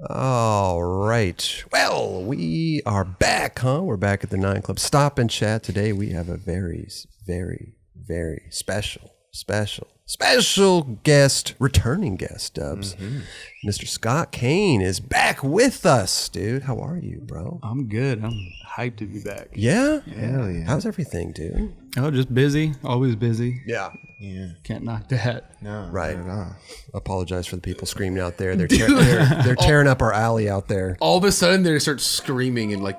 All right. Well, we are back, huh? We're back at the 9 Club Stop and Chat. Today we have a very, very, very special guest, returning guest, Dubs. Mr. Scott Kane is back with us, dude. How are you, bro? I'm good. I'm hyped to be back. Yeah? Hell yeah. How's everything, dude? Oh, just busy. Always busy. Yeah. Yeah. Can't knock that. No. Right. Not at all. Apologize for the people screaming out there. They're tearing up our alley out there. All of a sudden, they start screaming and like,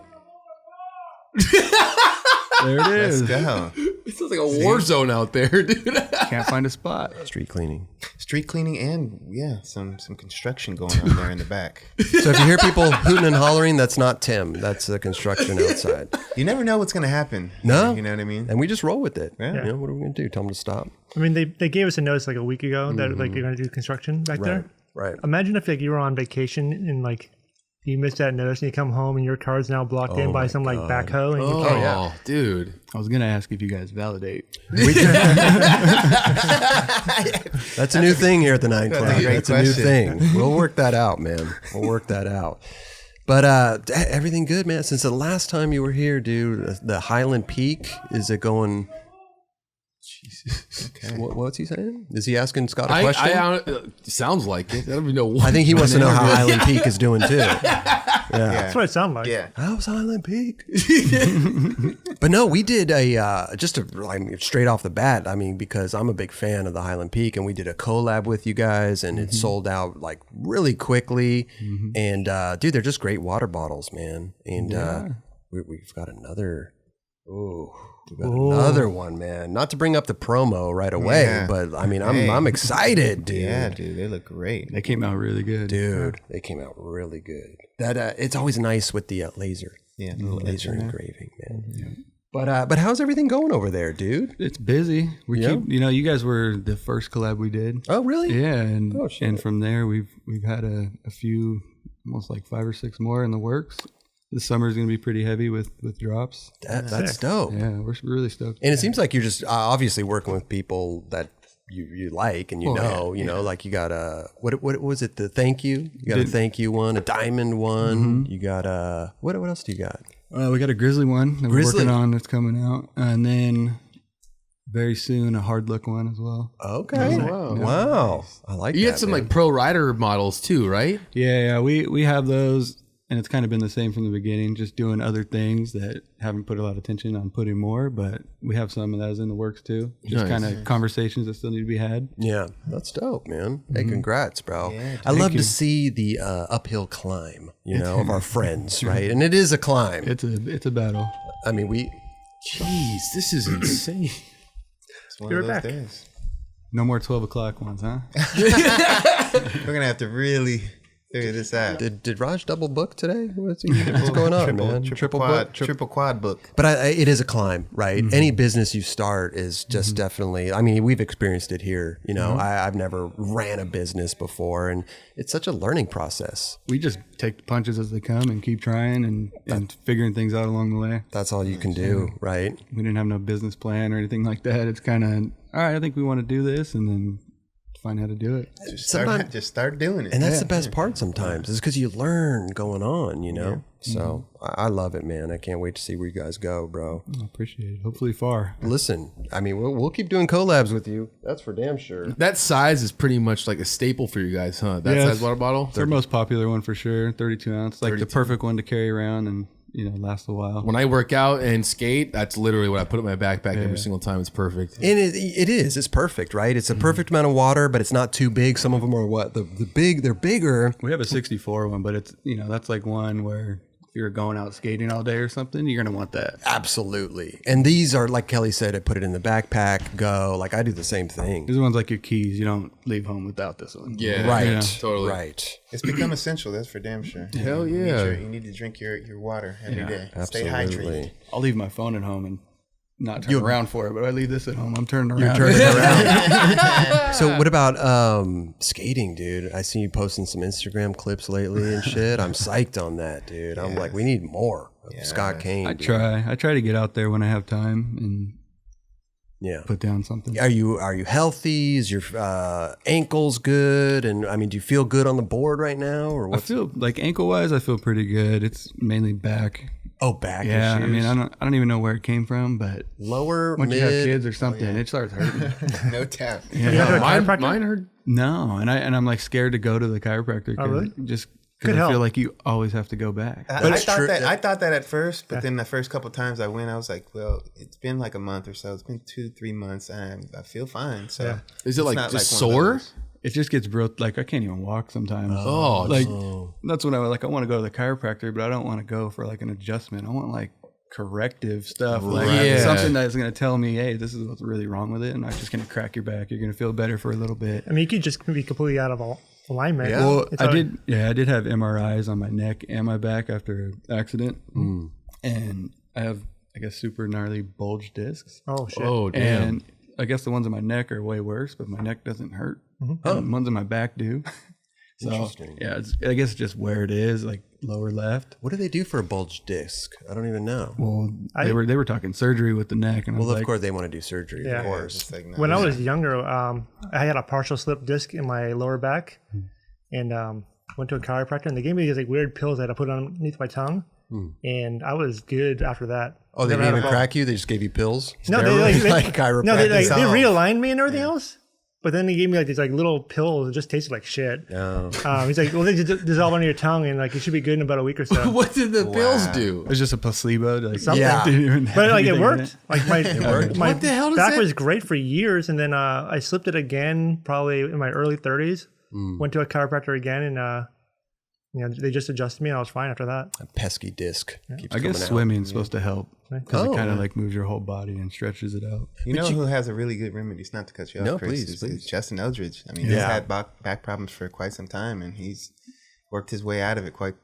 There it is. Let's go. it sounds like a war zone out there, dude. Can't find a spot. Street cleaning. Street cleaning and some construction going on there in the back. So if you hear people hooting and hollering, that's not Tim. That's the construction outside. You never know what's gonna happen. No. You know what I mean? And we just roll with it. Yeah. You know, what are we going to do? Tell them to stop. I mean, they gave us a notice like a week ago that like you're going to do construction back there. Right. Imagine if like you were on vacation and like you missed that notice and you come home and your car's now blocked in by some like backhoe. And you can't, Dude. I was going to ask if you guys validate. That's a new thing here at the 9 Club. That's a great That's a new question. thing. We'll work that out, man. We'll work that out. But everything good, man. Since the last time you were here, dude, the Highland Peak, is it going... Jesus. Okay. What's he saying? Is he asking Scott a question? Sounds like it. I don't even know what. I think he wants to know how Highland Peak is doing too. that's what it sounded like. Yeah. How's Highland Peak? But no, we did straight off the bat. I mean, because I'm a big fan of the Highland Peak, and we did a collab with you guys, and it sold out like really quickly. And dude, they're just great water bottles, man. And we've got another. We've got another one, man. Not to bring up the promo right away, but I mean, I'm excited, dude. Yeah, dude, they look great. They came out really good. Dude, they came out really good. That it's always nice with the laser. Yeah, Laser engraving, man. But how's everything going over there, dude? It's busy. We keep, you guys were the first collab we did. Oh, really? Yeah, and from there we've had a few, almost like 5 or 6 more in the works. This summer is going to be pretty heavy with drops. That's dope. Yeah, we're really stoked. And it seems like you're just obviously working with people that you like and you know, like you got what was it? The thank you? You got a thank you one, a diamond one. You got what else do you got? We got a grizzly one that we're working on that's coming out, and then very soon a hard look one as well. Okay. Wow. I like that. You had some like pro rider models too, right? Yeah, we have those. And it's kind of been the same from the beginning, just doing other things that haven't put a lot of attention on putting more, but we have some of that in the works too. Just kind of conversations that still need to be had. Yeah, that's dope, man. Hey, congrats, bro. Yeah, I love to see the uphill climb, of our friends, right? And it is a climb. It's a battle. I mean, Jeez, this is insane. It's one of those days. No more 12 o'clock ones, huh? We're going to have to really... figure this out. Did Raj double book today? What's going on, man? Triple quad book. But it is a climb, right? Any business you start is just definitely. I mean, we've experienced it here. I've never ran a business before, and it's such a learning process. We just take the punches as they come and keep trying and figuring things out along the way. That's all you can do, right? We didn't have no business plan or anything like that. It's kind of all right. I think we want to do this, and then find out how to do it. Just start doing it. And that's the best part sometimes is because you learn going on, So I love it, man. I can't wait to see where you guys go, bro. I appreciate it. Hopefully far. Listen, I mean, we'll keep doing collabs with you. That's for damn sure. That size is pretty much like a staple for you guys, huh? That size water bottle? It's our most popular one for sure. 32 ounce. Like 32. The perfect one to carry around and last a while. When I work out and skate, that's literally what I put in my backpack every single time. It's perfect. And it is. It's perfect, right? It's a perfect amount of water, but it's not too big. Some of them are they're bigger. We have a 64 one, but it's, that's like one where if you're going out skating all day or something, you're going to want that. Absolutely. And these are, like Kelly said, I put it in the backpack, go. Like I do the same thing. These one's like your keys. You don't leave home without this one. Yeah. Right. Totally. Right. It's become essential. That's for damn sure. Hell yeah. You need to drink your water every day. Absolutely. Stay hydrated. I'll leave my phone at home and not turn around for it, but I leave this at home. I'm turning around. You're turning around. So what about skating, dude? I see you posting some Instagram clips lately and shit. I'm psyched on that, dude. I'm like, we need more of Scott Kane. I try to get out there when I have time, and put down something. Are you healthy? Is your ankles good? And I mean, do you feel good on the board right now, or what? I feel like ankle wise, I feel pretty good. It's mainly back. Oh, back Yeah, issues. I mean, I don't even know where it came from, but Lower, once mid. you have kids or something, it starts hurting. No tap. Mine hurt. No, and I'm like scared to go to the chiropractor. Oh, really? Just Could because I help. feel like you always have to go back. I thought that at first, but then the first couple times I went, I was like, well, it's been like a month or so. It's been 2-3 months, and I feel fine. So Is it it's like not just one of sore? those. It just gets real, like I can't even walk sometimes. Oh, like that's when I want to go to the chiropractor, but I don't want to go for like an adjustment. I want like corrective stuff, like Yeah. something that's going to tell me, hey, this is what's really wrong with it, and I'm just going to crack your back. You're going to feel better for a little bit. I mean, you could just be completely out of alignment. Yeah. Well, It's I all- did have MRIs on my neck and my back after an accident, and I have, I guess, super gnarly bulge discs. Oh shit. Oh, damn. And I guess the ones on my neck are way worse, but my neck doesn't hurt. And ones on my back do. So, Interesting. yeah, I guess it's just where it is, like lower left. What do they do for a bulge disc? I don't even know. Well, they were talking surgery with the neck, and I Well, was of like, course they want to do surgery, Yeah. of Yeah, course. it's like, no, When I was younger, I had a partial slip disc in my lower back, and went to a chiropractor, and they gave me these like weird pills that I had to put underneath my tongue, and I was good after that. Oh, they Never didn't had a even problem. crack you? They just gave you pills? No, they Steroids? like, chiropractic. no, they solve. realigned me and everything else. But then they gave me like these like little pills that just tasted like shit. Oh. He's like, well, they just dissolve under your tongue, and like you should be good in about a week or so. What did the pills do? it was just a placebo. Like, Something. Yeah. didn't even have But like it anything in worked. Like my What the hell does back that- was great for years, and then I slipped it again, probably in my early 30s. Went to a chiropractor again, and they just adjusted me, and I was fine after that. A pesky disc keeps I guess coming out. swimming's supposed to help because Oh. it kind of like moves your whole body and stretches it out. You know who has a really good remedy? Not to cut you off, No, Chris. please, is please. Justin Eldridge. I mean, he's Yeah. had back problems for quite some time, and he's worked his way out of it quite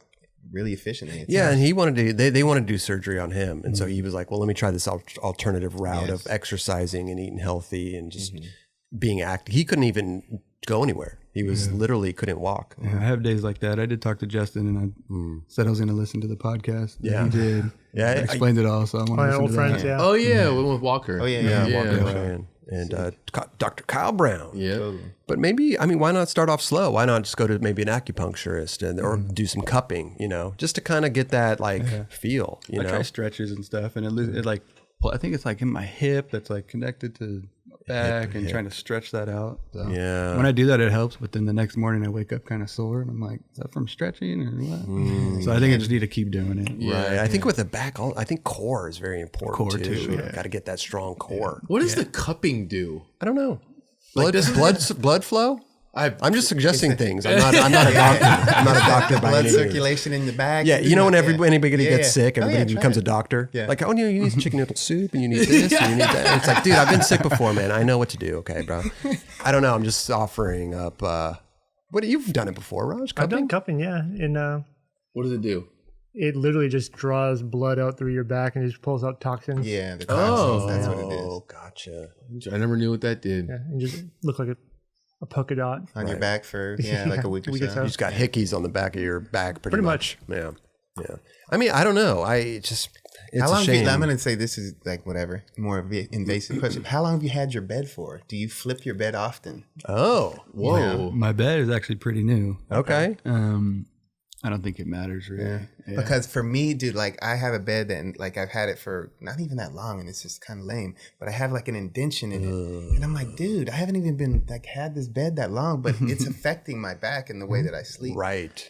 really efficiently. It Yeah, seems. and he wanted to. They wanted to do surgery on him, and so he was like, "Well, let me try this alternative route of exercising and eating healthy and just being active." He couldn't even go anywhere. He was literally couldn't walk. Yeah, I have days like that. I did talk to Justin, and I said I was going to listen to the podcast. Yeah. He did. Yeah, I explained it all, so I want to My listen old to friends, that. yeah. Oh yeah, we went with Walker. Oh, yeah. Walker O'Brien and Dr. Kyle Brown. Yeah. But maybe, I mean, why not start off slow? Why not just go to maybe an acupuncturist or do some cupping, just to kind of get that feel, I try stretches and stuff, and it like, I think it's like in my hip that's like connected to my back and trying to stretch that out. So Yeah. when I do that, it helps. But then the next morning, I wake up kind of sore, and I'm like, is that from stretching or what? So I think I just need to keep doing it. Right. I think with the back, I think core is very important Core too. too, yeah. Got to get that strong core. What does the cupping do? I don't know. Like, Blood flow? I've I'm just suggesting things. I'm not a doctor. I'm not a doctor by blood any means. circulation in the back. Yeah, when anybody Yeah, gets yeah. sick, Oh, yeah, everybody try becomes it. a doctor. Yeah. Like, you need some chicken noodle soup, and you need this, and you need that. It's like, dude, I've been sick before, man. I know what to do. Okay, bro. I don't know. I'm just offering up. You've done it before, Raj? I've Cupping? done cupping, yeah, and what does it do? it literally just draws blood out through your back and just pulls out toxins. Yeah, the toxins, that's what it is. Oh, gotcha. I never knew what that did. Yeah, and just look like a polka dot. On your back for, like a week or so. You just got hickeys on the back of your back, pretty much. Yeah, yeah. I mean, I don't know. It's How a long shame. I'm going to say this is like whatever, more of an invasive question. How long have you had your bed for? Do you flip your bed often? Oh, Whoa. My bed is actually pretty new. okay. I don't think it matters really. Yeah. Because for me, dude, like I have a bed that like I've had it for not even that long and it's just kind of lame, but I have like an indention in it. And I'm like, dude, I haven't even been like had this bed that long, but it's affecting my back and the way that I sleep. Right.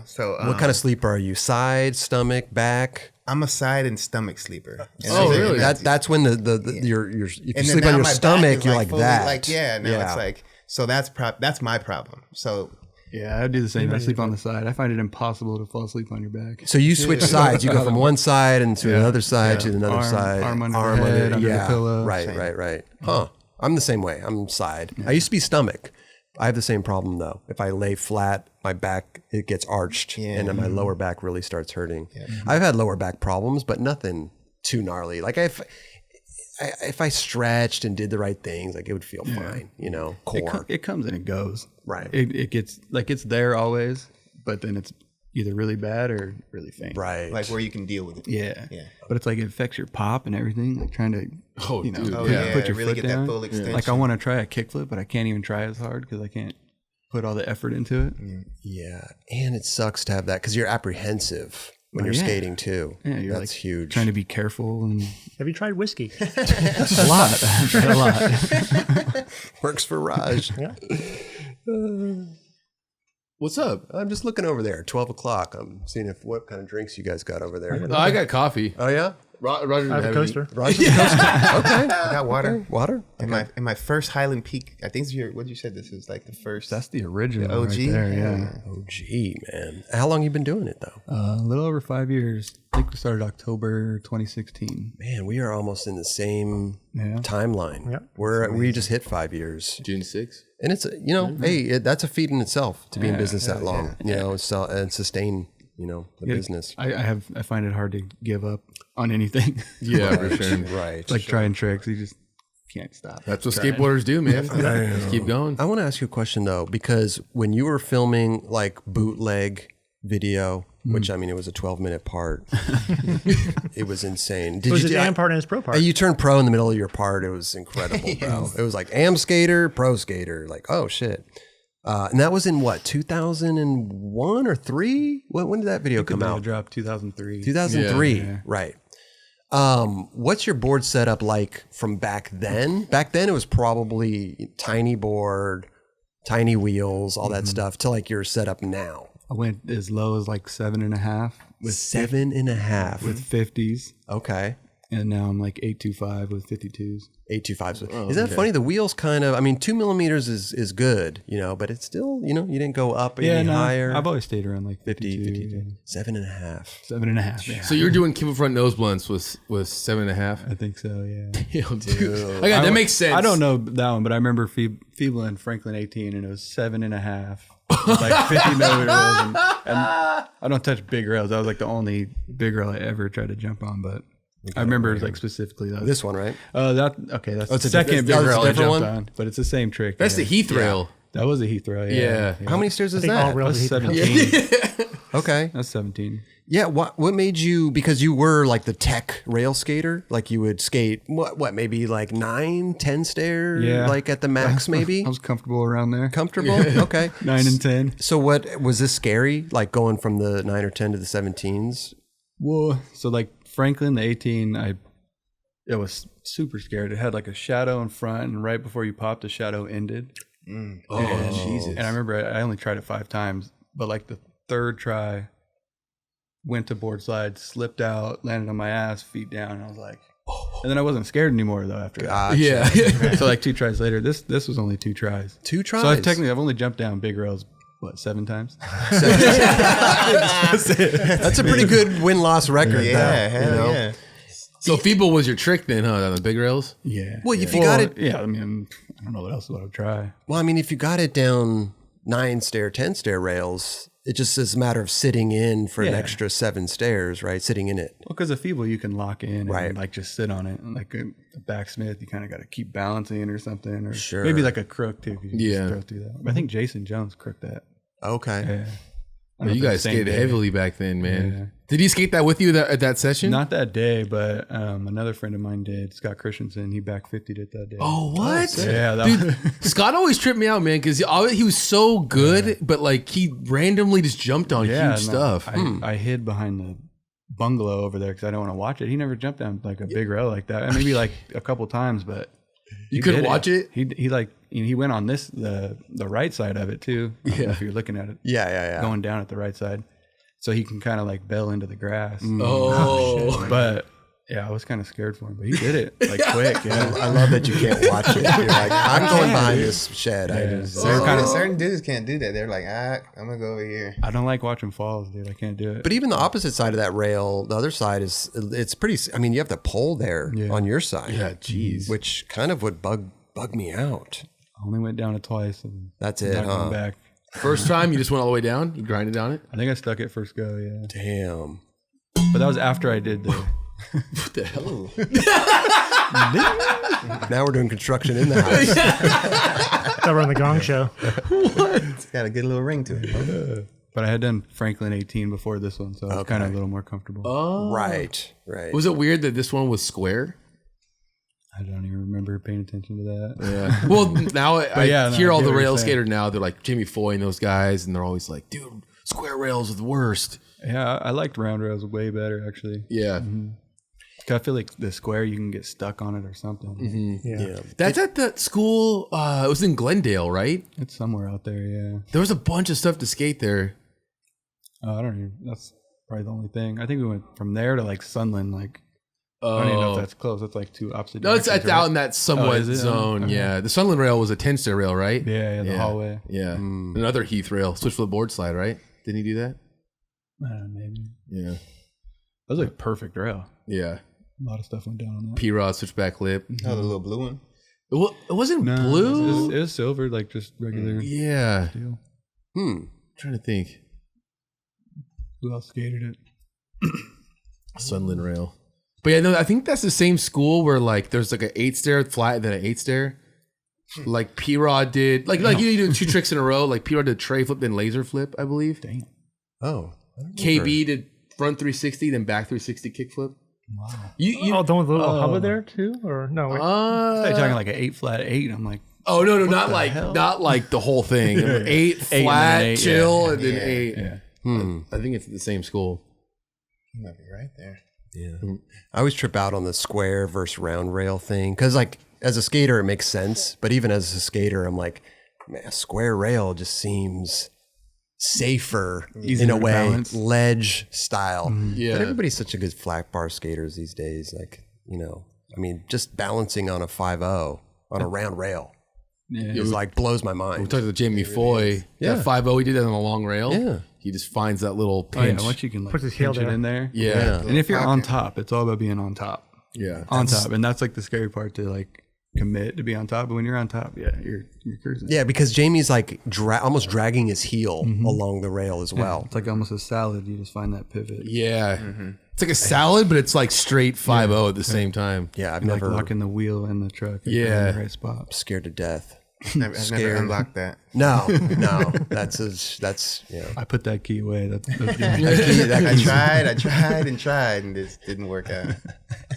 So What kind of sleeper are you? Side, stomach, back? I'm a side and stomach sleeper. And Oh, I think really? That's when your if you and then sleep now on your my back stomach, is, you're like, like fully, that. Like, now it's like, so that's my problem. So Yeah, I do the same. I sleep on the side. I find it impossible to fall asleep on your back. So you switch sides. You go from one side and to another side to another side. Arm under the head, under the pillow. Right. Huh. I'm the same way. I'm side. I used to be stomach. I have the same problem though. If I lay flat, my back it gets arched, and then my lower back really starts hurting. I've had lower back problems, but nothing too gnarly. Like if I stretched and did the right things, like it would feel fine. Core. It comes and it goes. Right. It gets like it's there always, but then either really bad or really faint. Right. Like where you can deal with it. Yeah. Yeah. But it's like it affects your pop and everything. Like trying to, you know, dude, put your really foot get down. that full extension. Like I want to try a kickflip, but I can't even try as hard because I can't put all the effort into it. Yeah. And it sucks to have that because you're apprehensive when you're skating too. Yeah, you're That's like huge. trying to be careful and Have you tried whiskey? a lot. I've tried a lot. Works for Raj. Yeah. What's up? I'm just looking over there. 12 o'clock. I'm seeing what kind of drinks you guys got over there. Oh, I got coffee. Oh, yeah? Roger, I have a coaster. Raj the coaster. Okay. I got water. Water? In my first Highland Peak, I think what you said, this is like the first. That's the original The OG? right there. Yeah. Oh, gee, man. How long you been doing it, though? A little over 5 years. I think we started October 2016. Man, we are almost in the same Yeah. timeline. Yeah. We just hit 5 years. June 6th. And it's, you know, hey, that's a feat in itself to be in business that long, you know, and sustain, you know, the business. I find it hard to give up on anything. Yeah, for sure. Right. It's like trying tricks. You just can't stop. That's what skateboarders do, man. Just keep going. I want to ask you a question though, because when you were filming like bootleg video, which I mean, it was a 12-minute part, it was insane. It was his AM part and his pro part. You turned pro in the middle of your part. It was incredible, bro. It was like AM skater, pro skater, like, oh shit. And that was in what, 2001 or 3? When did that video come out? Dropped 2003. 2003, Yeah. right. What's your board setup like from back then? Back then it was probably tiny board, tiny wheels, all that stuff, to like your setup now. I went as low as like 7.5 with 7.5 with 50s, okay. and now I'm like 825 with 52s. 825s. Isn't that funny? The wheels kind of, I mean, 2 millimeters is good, you know, but it's still, you know, you didn't go up any higher. I've always stayed around like 50, 52. 7.5. 7.5. Yeah. So you're doing kibble front nose blunts with 7.5. I think so. Yeah. Damn, dude. I got, that makes sense. I don't know that one, but I remember Feeble and Franklin 18, and it was 7.5. Like 50 millimeter rails, and I don't touch big rails. That was like the only big rail I ever tried to jump on, but I remember like specifically that. This one, right? That's the it's a second big that's a rail I different jumped one? on, but it's the same trick. That's the Heath rail. That was a Heath rail. Yeah. How many stairs is I think all that? rails That's are heat- 17. Okay. That's 17. Yeah, what made you, because you were like the tech rail skater, like you would skate, what maybe like 9, 10 stair, Yeah. like at the max maybe? I was comfortable around there. Comfortable? Okay. 9 and 10. So what, was this scary, like going from the 9 or 10 to the 17s? Whoa. So like Franklin, the 18, it was super scared. It had like a shadow in front, and right before you popped, the shadow ended. Oh, Jesus. And I remember I only tried it 5 times, but like the third try, went to board slide, slipped out, landed on my ass, feet down, and I was like, and then I wasn't scared anymore though after that. Yeah. So like 2 tries later, this was only 2 tries. 2 tries? So I've only jumped down big rails, 7 times? That's a pretty good win-loss record. Yeah, though, hell you know? yeah. So feeble was your trick then, huh? On the big rails? Yeah. Well, if you got it, Yeah, I mean, I don't know what else I would try. well, I mean, if you got it down 9 stair, 10 stair rails, it just is a matter of sitting in for an Yeah. extra 7 stairs, right? Sitting in it. Well, because a feeble you can lock in and Right. like just sit on it. And like a backsmith, you kind of got to keep balancing or something. Or Sure. maybe like a crook too. 'Cause you Yeah. just throw through that. But I think Jason Jones crooked that. Okay. Yeah. I You don't know if guys it's the same skated day. heavily back then, man. Yeah. Did he skate that with you at that session? Not that day, but another friend of mine did. Scott Christensen. He back 50'd it that day. Oh, what? yeah. That Dude, Scott always tripped me out, man, because he was so good, but like he randomly just jumped on yeah, huge no, stuff. I hid behind the bungalow over there because I don't want to watch it. He never jumped down like a big rail like that. Maybe like a couple times, but You couldn't did watch it? He like he went on the right side of it too. I don't know if you're looking at it. Yeah. Going down at the right side, so he can kind of like bail into the grass. Oh, But yeah, I was kind of scared for him, but he did it like quick. Yeah, I love that you can't watch it. You're like, I'm going behind this shed. I just, Certain dudes can't do that. They're like, I'm gonna go over here. I don't like watching falls, dude. I can't do it. But even the opposite side of that rail, the other side it's pretty. I mean, you have the pole there on your side. yeah, jeez. Which kind of would bug me out. I only went down it twice, and That's I'm it, not huh? going back. First time, you just went all the way down? You grinded down it? I think I stuck it first go. Yeah, Damn. but that was after I did the. What the hell? Now we're doing construction in the house. Cover on the Gong Show. It's got a good little ring to it. But I had done Franklin 18 before this one, so I was kind of a little more comfortable. Oh, Right. Was it weird that this one was square? I don't even remember paying attention to that. Yeah. Well, now I hear all I get the what rail you're saying. skaters now. They're like Jimmy Foy and those guys, and they're always like, dude, square rails are the worst. Yeah, I liked round rails way better, actually. Yeah. 'Cause I feel like the square, you can get stuck on it or something. Yeah. That's at that school. It was in Glendale, right? It's somewhere out there, yeah. There was a bunch of stuff to skate there. I don't even, that's probably the only thing. I think we went from there to like Sunland, like, I don't even know if that's close. That's like two opposite No, it's directions, out right? in that somewhat is it? zone. Okay. Yeah. The Sunland rail was a 10-stair rail, right? Yeah, the hallway. Yeah. Another Heath rail. Switch flip board slide, right? Didn't he do that? Maybe. Yeah. That was like perfect rail. Yeah. A lot of stuff went down on that. P-Rod, switchback lip. Oh, the little blue one. It wasn't No, blue. It was silver, like just regular Yeah. deal. Trying to think. Who else skated it? Sunland rail. But yeah, no, I think that's the same school where like there's like an 8-stair flat and then an 8-stair. Like P-Rod did, like you do 2 tricks in a row. Like P-Rod did tray flip then laser flip, I believe. Damn. Oh. KB did front 360 then back 360 kickflip. Wow. The one with the little hubba there too, or no? Wait. They're talking like an 8 flat 8. I'm like, Oh no, not like the whole thing. 8 flat, 8, chill, and then 8. yeah. I think it's the same school. You might be right there. Yeah. I always trip out on the square versus round rail thing. Because, like, as a skater, it makes sense. But even as a skater, I'm like, man, a square rail just seems safer Easier in a to way, balance. ledge style. Yeah. But everybody's such a good flat bar skaters these days. Like, you know, I mean, just balancing on a 5.0 on a round rail Yeah. is like blows my We mind. talked to Jamie Foy. Yeah. That 5.0, he did that on a long rail. Yeah. He just finds that little Oh, yeah, pinch. once you can like Puts his heel pinch it there. in there. Yeah. And if you're on top, it's all about being on top. Yeah. On top. And that's like the scary part to like commit to be on top. But when you're on top, you're cruising. Yeah, because Jamie's like almost dragging his heel along the rail as well. It's like almost a salad. You just find that pivot. Yeah. It's like a salad, but it's like straight 5.0 at the same time. Yeah, I've And like never locking the wheel in the truck. Yeah. In the right spot. scared to death. I've never unlocked that. No, that's yeah. I put that key away. That's I tried, and this didn't work out.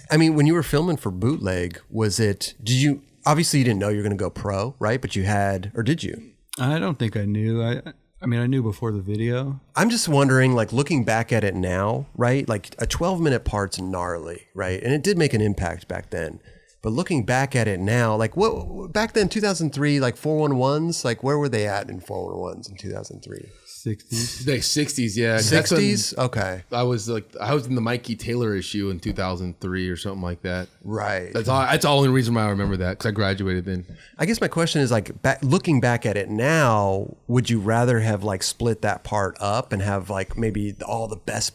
I mean, when you were filming for Bootleg, did you, obviously you didn't know you were going to go pro, right? But you had, or did you? I don't think I knew. I mean, I knew before the video. I'm just wondering, like looking back at it now, right? Like a 12-minute part's gnarly, right? And it did make an impact back then. But looking back at it now, like what back then, 2003, like 411s, like where were they at in 411s in 2003? 60s. Like 60s, yeah. 'Cause that's when 60s? Okay. I was in the Mikey Taylor issue in 2003 or something like that. Right. That's the only reason why I remember that, because I graduated then. I guess my question is like, looking back at it now, would you rather have like split that part up and have like maybe all the best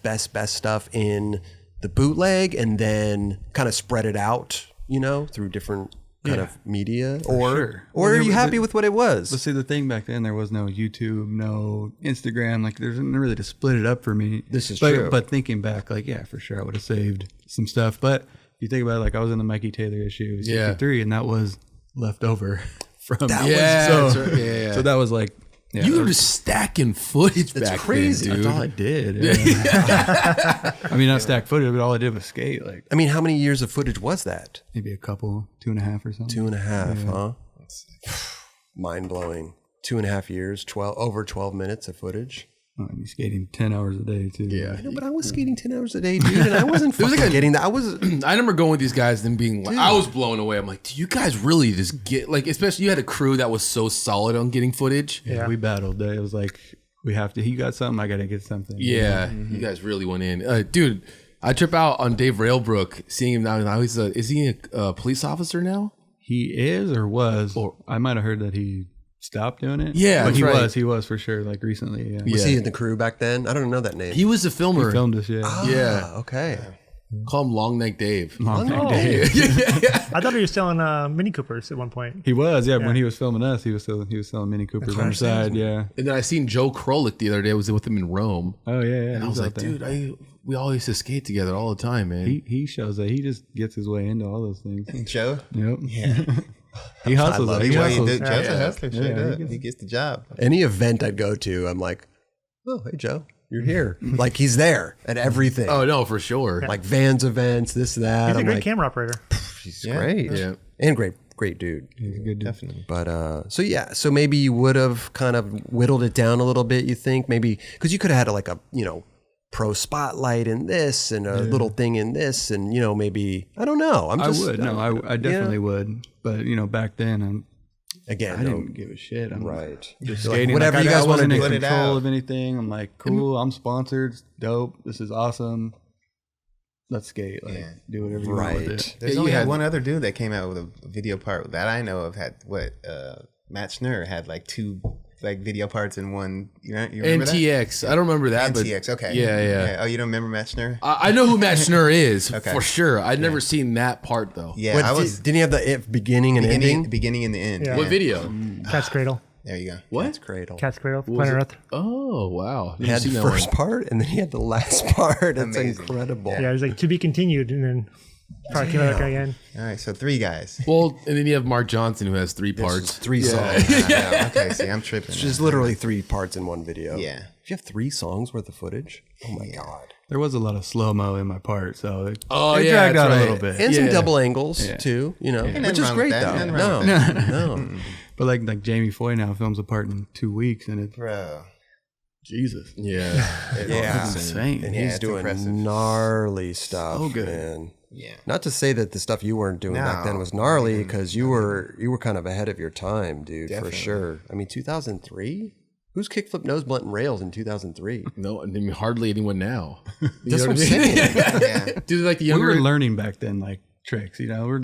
stuff in the Bootleg and then kind of spread it out, you know, through different kind of media? Sure. Or are you happy with what it was? But see, the thing back then, there was no YouTube, no Instagram. Like, there's nothing really to split it up for me. This is but, true. But thinking back, like, yeah, for sure, I would have saved some stuff. But if you think about it, like, I was in the Mikey Taylor issue, 63, and that was left over from. That was- Yeah, so, that's right. Yeah. so that was like, yeah, You that were was- just stacking footage back crazy. then, dude. that's all I did. Yeah. I mean, not stack footage, but all I did was skate. Like, I mean, how many years of footage was that? maybe a couple, 2.5 or something. 2.5, huh? Mind blowing. 2.5 years, over 12 minutes of footage. Oh, and you skating 10 hours a day, too. Yeah. No, but I was skating 10 hours a day, dude, and I wasn't fucking getting that. I was. I remember going with these guys and being like, I was blown away. I'm like, do you guys really just get, like, especially you had a crew that was so solid on getting footage. Yeah, we battled. It was like, we have to, he got something, I got to get something. Yeah, you guys really went in. Dude, I trip out on Dave Railbrook, seeing him now. He's is he a police officer now? He is or was. I might have heard that he stopped doing it. Yeah, but that's he right. He was for sure, like recently. Yeah. Was he in the crew back then? I don't know that name. He was a filmer. He filmed us, yeah. Yeah. Okay. Call him Long Neck Dave. Long Oh. day. I thought he was selling Mini Coopers at one point. He was, yeah. When he was filming us, he was selling Mini Coopers on the side, yeah. And then I seen Joe Krolik the other day. I was with him in Rome. Oh yeah, yeah. And I was like, dude, we all used to skate together all the time, man. He shows that he just gets his way into all those things. Joe? Yep. Yeah. He hustles. He hustles. Joe's a hustler. Sure Yeah, does. He gets the job. Any event I'd go to, I'm like, oh, hey, Joe, you're here. Like he's there at everything. Oh no, for sure. Like Vans events, this, that. He's a I'm great like, camera operator. he's great. Yeah. And great dude. He's a good dude. Definitely. But so maybe you would have kind of whittled it down a little bit, you think? Maybe because you could have had like a, pro spotlight in this and a little thing in this and, maybe, I don't know. I would. No, I definitely would. But, back then, I didn't give a shit. I'm just skating. Whatever you guys want to do. I wasn't in control of anything. I'm like, cool, I'm sponsored. It's dope. This is awesome. Let's skate. Like, do whatever you want with it. There's only one other dude that came out with a video part that I know of. Had Matt Schnurr had like 2 like video parts in one. You remember NTX. I don't remember that. NTX. Okay. Yeah. Oh, you don't remember Matt Schnurr? I know who Matt Schnurr is Okay. for sure. I'd never seen that part though. Yeah, Didn't he have the beginning and ending? beginning and the end. Yeah. What video? Cat's Cradle. There you go. What? Cradle. Cat's Cradle. Planet Earth. Oh wow. He had the first part and then he had the last part. That's Amazing. incredible. Yeah, it was like to be continued, and then probably came out again. All right, so 3 guys. Well, and then you have Mark Johnson who has 3 parts. 3 songs. Okay, see, I'm tripping. It's just literally 3 parts in one video. Yeah. If you have 3 songs worth of footage, oh my God. There was a lot of slow-mo in my part, so it Oh, it yeah, dragged that's out right. a little bit. And some double angles too, which Nothing is wrong great with that. though. Nothing wrong with No. But like Jamie Foy now films a part in 2 weeks, and it's Bro. Jesus. Yeah. Yeah. Insane. And Yeah, he's it's doing impressive. gnarly stuff. So good. Man. Yeah. Not to say that the stuff you weren't doing back then was gnarly, because you were kind of ahead of your time, dude, Definitely. for sure. I mean, 2003. Who's kickflip nose blunt and rails in 2003? No, I mean, hardly anyone now. That's what I'm saying. Yeah. Dude, like the We younger. were learning back then, like tricks. We're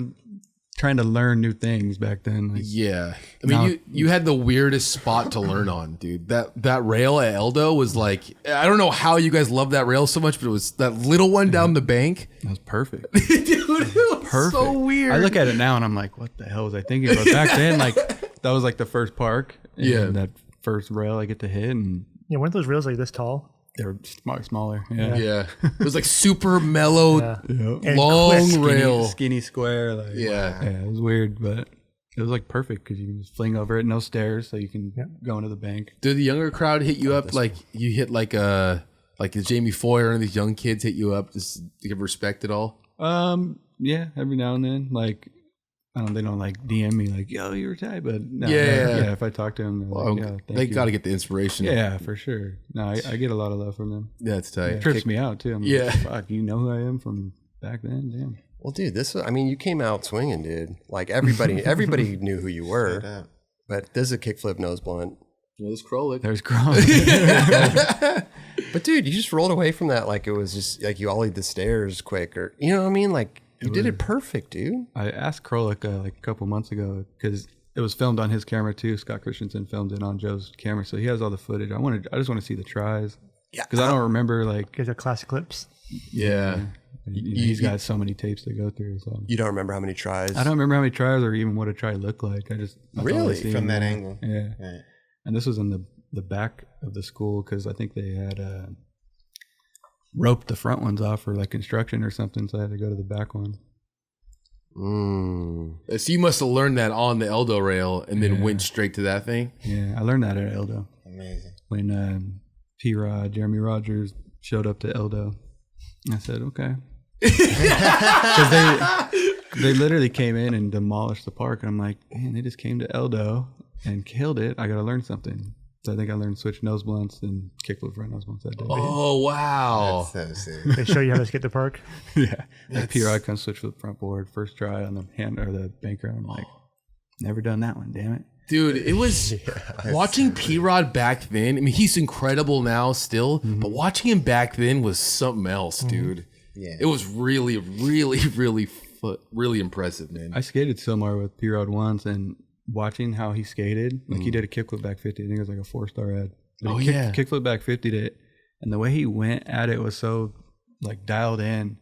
trying to learn new things back then. Like, Yeah, I mean, No. you had the weirdest spot to learn on, dude. That rail at Eldo was like, I don't know how you guys love that rail so much, but it was that little one down the bank. that was perfect. Dude, it was Perfect. so weird. I look at it now and I'm like, what the hell was I thinking? But back then, like that was like the first park. And Yeah. that first rail I get to hit, and Yeah, weren't those reels like this tall? they were smaller. Yeah. Yeah, it was like super mellow, Yeah. And long quick. rail. Skinny square. Like, Yeah. Yeah, it was weird, but it was like perfect because you can just fling over it, no stairs, so you can go into the bank. Did the younger crowd hit you up like you hit like the Jamie Foy or any of these young kids hit you up just to give respect at all? Yeah, every now and then, like they don't like DM me like, yo, you were tight, but no, Yeah. if I talk to them, they're like, yeah, thank They you. got to get the inspiration. Yeah, for sure. No, I get a lot of love from them. That's tight. It trips me out too. I'm Yeah. like, fuck, you know who I am from back then? Damn. Well, dude, you came out swinging, dude. Like everybody knew who you were. But this is a kickflip nose blunt. Well, this Krolik. There's Gronk. But dude, you just rolled away from that like it was just like you ollied the stairs quick, or you know what I mean? Like you did it perfect, dude. I asked Krolik like a couple months ago because it was filmed on his camera too. Scott Christensen filmed it on Joe's camera, so he has all the footage. I just want to see the tries. Yeah. Because I don't remember like Because they're classic clips. Yeah. he's got so many tapes to go through. So You don't remember how many tries? I don't remember how many tries or even what a try looked like. That's all I Really? see. From that angle. Yeah. Right. And this was in the back of the school because I think they had roped the front ones off for like construction or something, so I had to go to the back one. So you must have learned that on the Eldo rail and then went straight to that thing. Yeah, I learned that at Eldo Amazing. when P-Rod, Jeremy Rogers showed up to Eldo. I said, okay. Because they literally came in and demolished the park. And I'm like, man, they just came to Eldo and killed it. I got to learn something. So I think I learned switch nose blunts and kickflip front nose blunts that day. Oh wow! So sick. They show you how to skate the park. Yeah. Like P-Rod comes switch flip front board, first try on the hand or the bank round. I'm like, never done that one, damn it. Dude, it was watching P-Rod back then. I mean, he's incredible now still, but watching him back then was something else, dude. Yeah. It was really, really, really impressive, man. I skated Silmar with P-Rod once, and watching how he skated, like he did a kickflip back 50. I think it was like a 4-star ad. But he kickflip back 50'd it, and the way he went at it was so like dialed in.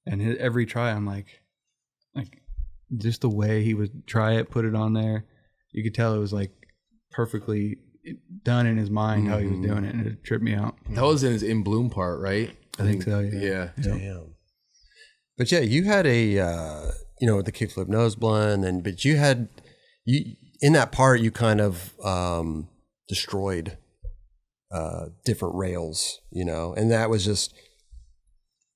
And every try, I'm like just the way he would try it, put it on there, you could tell it was like perfectly done in his mind how he was doing it, and it tripped me out. That was in his In Bloom part, right? I think so. Yeah. Damn. But yeah, you had a the kickflip nose blunt, but you in that part you kind of destroyed different rails, you know, and that was just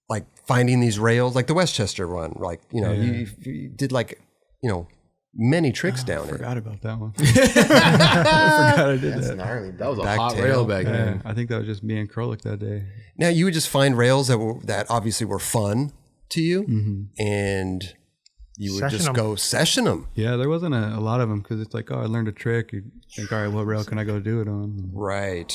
like finding these rails, like the Westchester one, like, you know, you did like, you know, many tricks down I it. forgot about that one. I forgot I did That's that. gnarly. That was a Back hot tail. rail back Yeah, then. I think that was just me and Krolik that day. Now you would just find rails that obviously were fun to you, and you would Session just 'em. go session them. Yeah, there wasn't a lot of them because it's like, oh, I learned a trick. You think, all right, what rail can I go do it on? Right.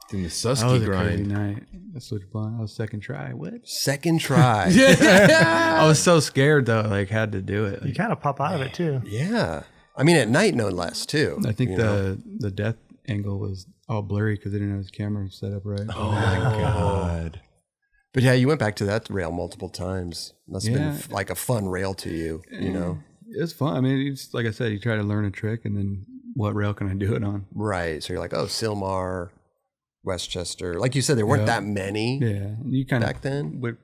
Doing the That Susky was a crazy grind. night. I switched blind. I was second try. What? Second try. I was so scared though. Like had to do it. You kind of pop out of it too. Yeah. I mean, at night, no less, too. I think you know? the death angle was all blurry because they didn't have his camera set up right. Oh, my God. But yeah, you went back to that rail multiple times. Must have been like a fun rail to you, you know? It's fun. I mean, it's like I said, you try to learn a trick and then what rail can I do it on? Right. So you're like, oh, Silmar, Westchester. Like you said, there weren't that many Yeah, you kind back of then. would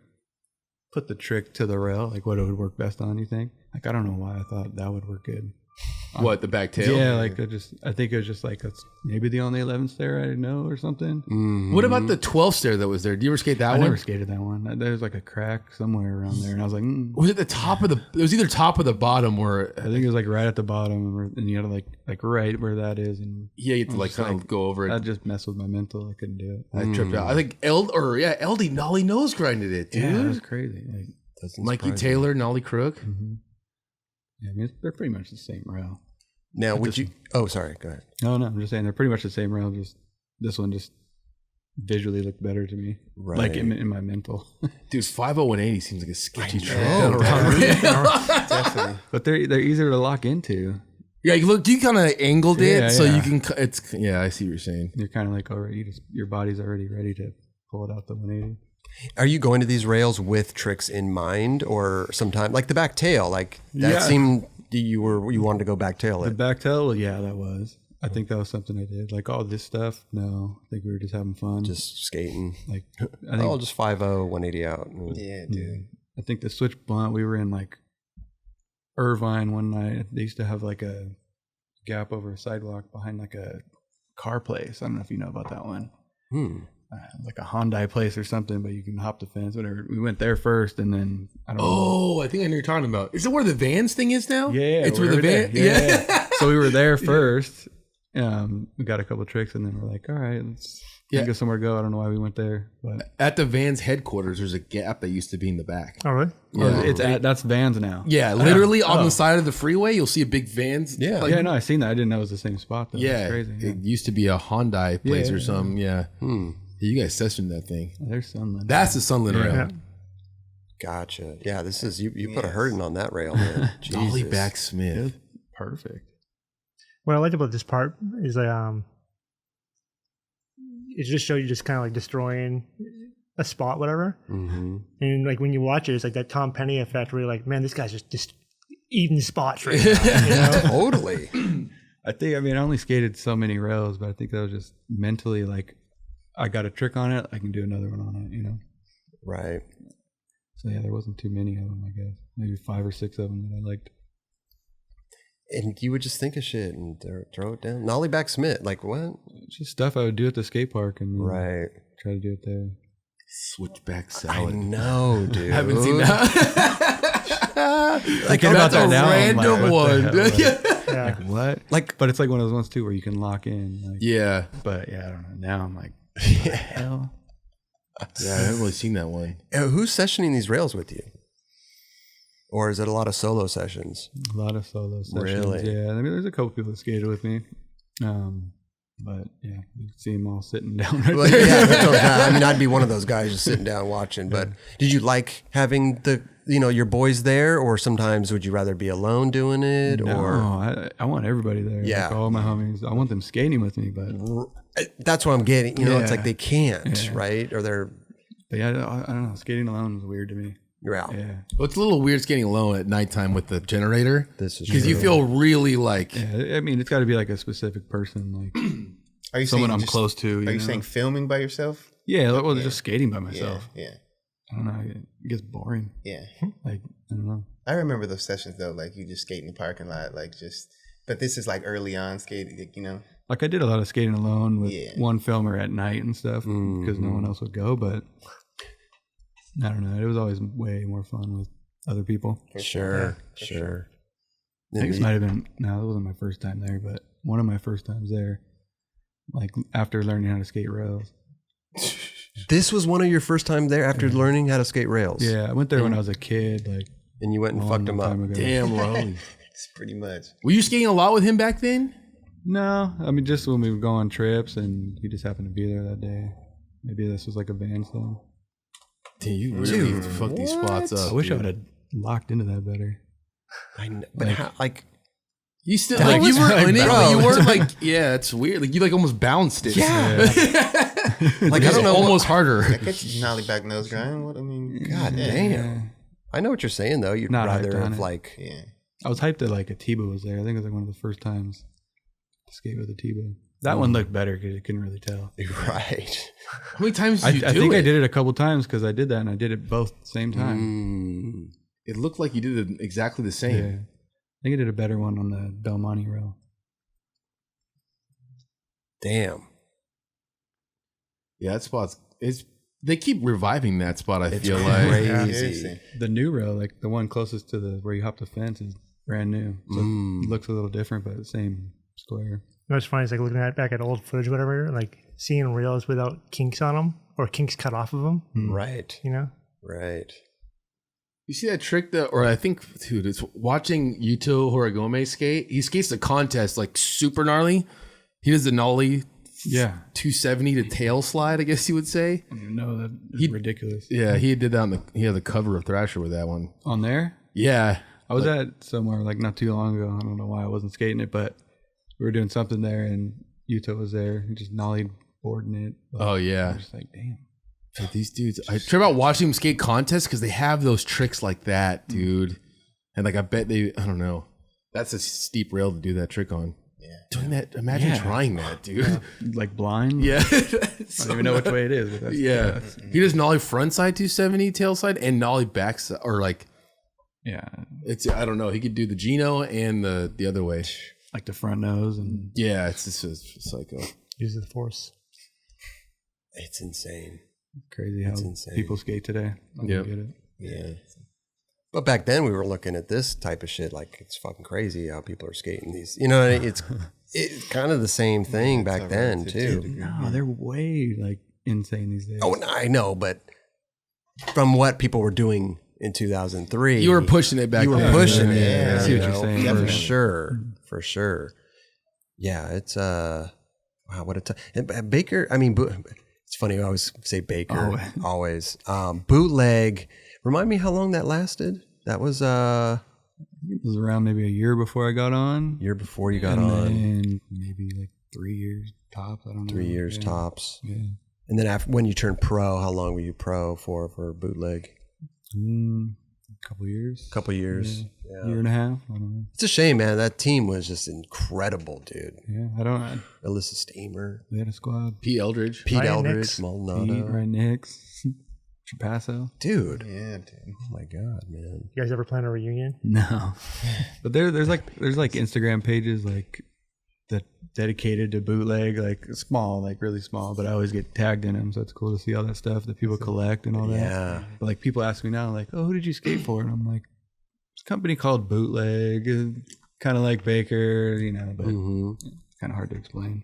put the trick to the rail, like what it would work best on. You think? Like I don't know why I thought that would work good. What, the back tail? Yeah, like I think it was just like that's maybe the only 11 stair I know or something. What about the 12 stair that was there? Do you ever skate that I one? never skated that one. There was like a crack somewhere around there, and I was like, Was it the top of the? It was either top or the bottom where. I think it was like right at the bottom, and you had to like right where that is, and Yeah, you have to like kind of go over it. that just messed with my mental. I couldn't do it. I tripped out. I think LD Nolly nose grinded it, dude. Yeah, it was crazy. Like, Doesn't Mikey surprise me. Taylor, Nolly Crook. yeah, I mean, they're pretty much the same rail. Now, would you? Oh, sorry. Go ahead. No, I'm just saying they're pretty much the same rail. Just this one just visually looked better to me, Right. like in my mental. Dude, 50180 seems like a sketchy trick. know, Definitely. But they're easier to lock into. Yeah, you kind of angled it, Yeah, so yeah. you can. It's I see what you're saying. You're kind of like already, your body's already ready to pull it out the 180. Are you going to these rails with tricks in mind, or sometimes like the back tail? Like that Yeah. seemed you wanted to go back tail The it. back tail, well, yeah, that was. I think that was something I did. Like all this stuff, no. I think we were just having fun. Just skating. like I think Oh, just 5.0, 180 out. Yeah, dude. I think the switch blunt. We were in like Irvine one night. They used to have like a gap over a sidewalk behind like a car place. I don't know if you know about that one. Like a Hyundai place or something, but you can hop the fence, whatever. We went there first, and then I don't know. Oh, I think I know what you're talking about. Is it where the Vans thing is now? Yeah, it's where the van. Yeah. So we were there first. We got a couple tricks, and then we're like, all right, let's think of somewhere to go. I don't know why we went there, but At the Vans headquarters, there's a gap that used to be in the back. Oh, really? that's Vans now. Yeah, literally on the side of the freeway, you'll see a big Vans. Yeah. like, Yeah, no, I seen that. I didn't know it was the same spot though. yeah. That's crazy. Yeah. It used to be a Hyundai place Yeah, or something. Yeah. You guys sessioned that thing. There's Sunland. That's the Sunland rail. Yeah. Gotcha. Yeah, this is you put a hurting on that rail, man. Dolly Jesus. Back Smith. perfect. What I liked about this part is it just show you just kind of like destroying a spot, whatever. Mm-hmm. And like when you watch it, it's like that Tom Penny effect where you're like, man, this guy's just eating spots right now. You know? Totally. I mean, I only skated so many rails, but I think that was just mentally like, I got a trick on it, I can do another one on it, you know? Right. So yeah, there wasn't too many of them, I guess. Maybe 5 or 6 of them that I liked. And you would just think of shit and throw it down. Nollie back Smith, like what? It's just stuff I would do at the skate park and Right. try to do it there. Switchback I salad. know, dude. I haven't seen that. Thinking about That's that a now, I'm like, random what the one. hell? Like, Yeah. like, what? Like- but it's like one of those ones too where you can lock in. Like, Yeah. But yeah, I don't know. Now I'm like, what the hell? Yeah, I haven't really seen that one. Who's sessioning these rails with you? Or is it a lot of solo sessions? A lot of solo sessions. Really? Yeah. I mean, there's a couple people that skated with me. But yeah, you can see them all sitting down right Like, there. yeah, that's what I mean, I'd be one of those guys just sitting down watching. But did you like having your boys there, or sometimes would you rather be alone doing it? No, Or I want everybody there. Yeah. Like all my homies. I want them skating with me, but that's what I'm getting. You know, it's Yeah. like they can't, Yeah. right? Or they're yeah, I don't know. Skating alone is weird to me. you're out. Yeah. Well, it's a little weird skating alone at nighttime with the generator. This is Because you true. feel really like. Yeah. I mean, it's got to be like a specific person, like Are you someone saying I'm just- close to. Are you know? saying filming by yourself? Yeah, well, just skating by myself. Yeah. I don't know. It gets boring. Yeah. Like, I don't know. I remember those sessions though, like you just skate in the parking lot, like just. But this is like early on skating, you know. Like I did a lot of skating alone with Yeah. one filmer at night and stuff because no one else would go. But I don't know. It was always way more fun with other people. Sure. I think this might have been, no, that wasn't my first time there, but one of my first times there, like after learning how to skate rails. This was one of your first time there after learning how to skate rails. Yeah, I went there when I was a kid, like And you went and a fucked long him up. time ago. Damn, Rolly. It's pretty much. Were you skating a lot with him back then? No, I mean just when we would go on trips and he just happened to be there that day. Maybe this was like a Vans thing. Dude, you really fucked these spots up. I wish I dude. would have locked into that better. I know, but how, like, You still That like you was were like in it, bro. but you weren't like it's weird. Like you like almost bounced it. like I don't know, almost harder. I get you nollie back nose grind. What I mean, God damn. I know what you're saying though. You'd Not rather hyped on have it. like, yeah. I was hyped that like a T-bow was there. I think it was like one of the first times to skate with a T-bow. That one looked better because you couldn't really tell. right. How many times did you do I think it? I did it a couple times because I did that and I did it both at the same time. It looked like you did it exactly the same. Yeah. I think I did a better one on the Belmont rail. Damn. Yeah, that spot's they keep reviving that spot, I feel like. Crazy. Seriously. The new rail, like the one closest to the where you hop the fence, is brand new. So it looks a little different, but the same square. You know what's funny is like looking back at old footage, whatever, like seeing rails without kinks on them or kinks cut off of them. Right. You know, Right. You see that trick or I think, dude, it's watching Yuto Horigome skate. He skates the contest like super gnarly. He does the nollie Yeah. 270 to tail slide, I guess you would say. No, that's ridiculous. Yeah, he did that he had the cover of Thrasher with that one. On there? Yeah. I was at somewhere like not too long ago. I don't know why I wasn't skating it, but we were doing something there and Yuto was there. He just nollied boarding it. Oh I yeah. was just like, damn. Dude, these dudes, I trip out watching them skate contests because they have those tricks like that, dude. And like I bet I don't know. That's a steep rail to do that trick on. Yeah. Doing that, imagine trying that, dude. Like blind? Yeah. I don't even know which way it is. But that's, Yeah. He does nollie front side 270 tail side and nollie back side, or like Yeah. it's I don't know. He could do the Gino and the other way. Like the front nose and Yeah, it's psycho. use the force. It's insane. crazy how insane. people skate today. I Yep. don't get it. Yeah. But back then we were looking at this type of shit like it's fucking crazy how people are skating these. You know, it's kind of the same thing back then too. No, they're way like insane these days. Oh, I know, but from what people were doing in 2003, You were pushing it back you were then. pushing it. Yeah, I see you what you're know, saying. for Yeah. sure, for sure. Yeah, it's wow, what a time. And Baker. I mean, it's funny. I always say Baker. Always. Bootleg. Remind me how long that lasted. That was It was around maybe a year before I got on. year before you got and on. then maybe like 3 years tops. I don't know. 3 years Yeah. tops. Yeah. And then after when you turned pro, how long were you pro for Bootleg? A couple years. Couple years. Yeah. Year and a half. I don't know. It's a shame, man. That team was just incredible, dude. Yeah, I don't. Alyssa Stamer, We had a squad. Pete Eldridge. Pete Ryan Eldridge, Nix. Pete, Maldonado. Ryan Nix, Trapasso. Dude. Yeah, dude. Oh my God, man. You guys ever plan a reunion? No, but there's like Instagram pages like that dedicated to Bootleg, like small, like really small. But I always get tagged in them, so it's cool to see all that stuff that people collect and all that. Yeah. But like people ask me now, like, "Oh, who did you skate for?" And I'm like, "It's a company called Bootleg, kind of like Baker, you know, but it's kind of hard to explain."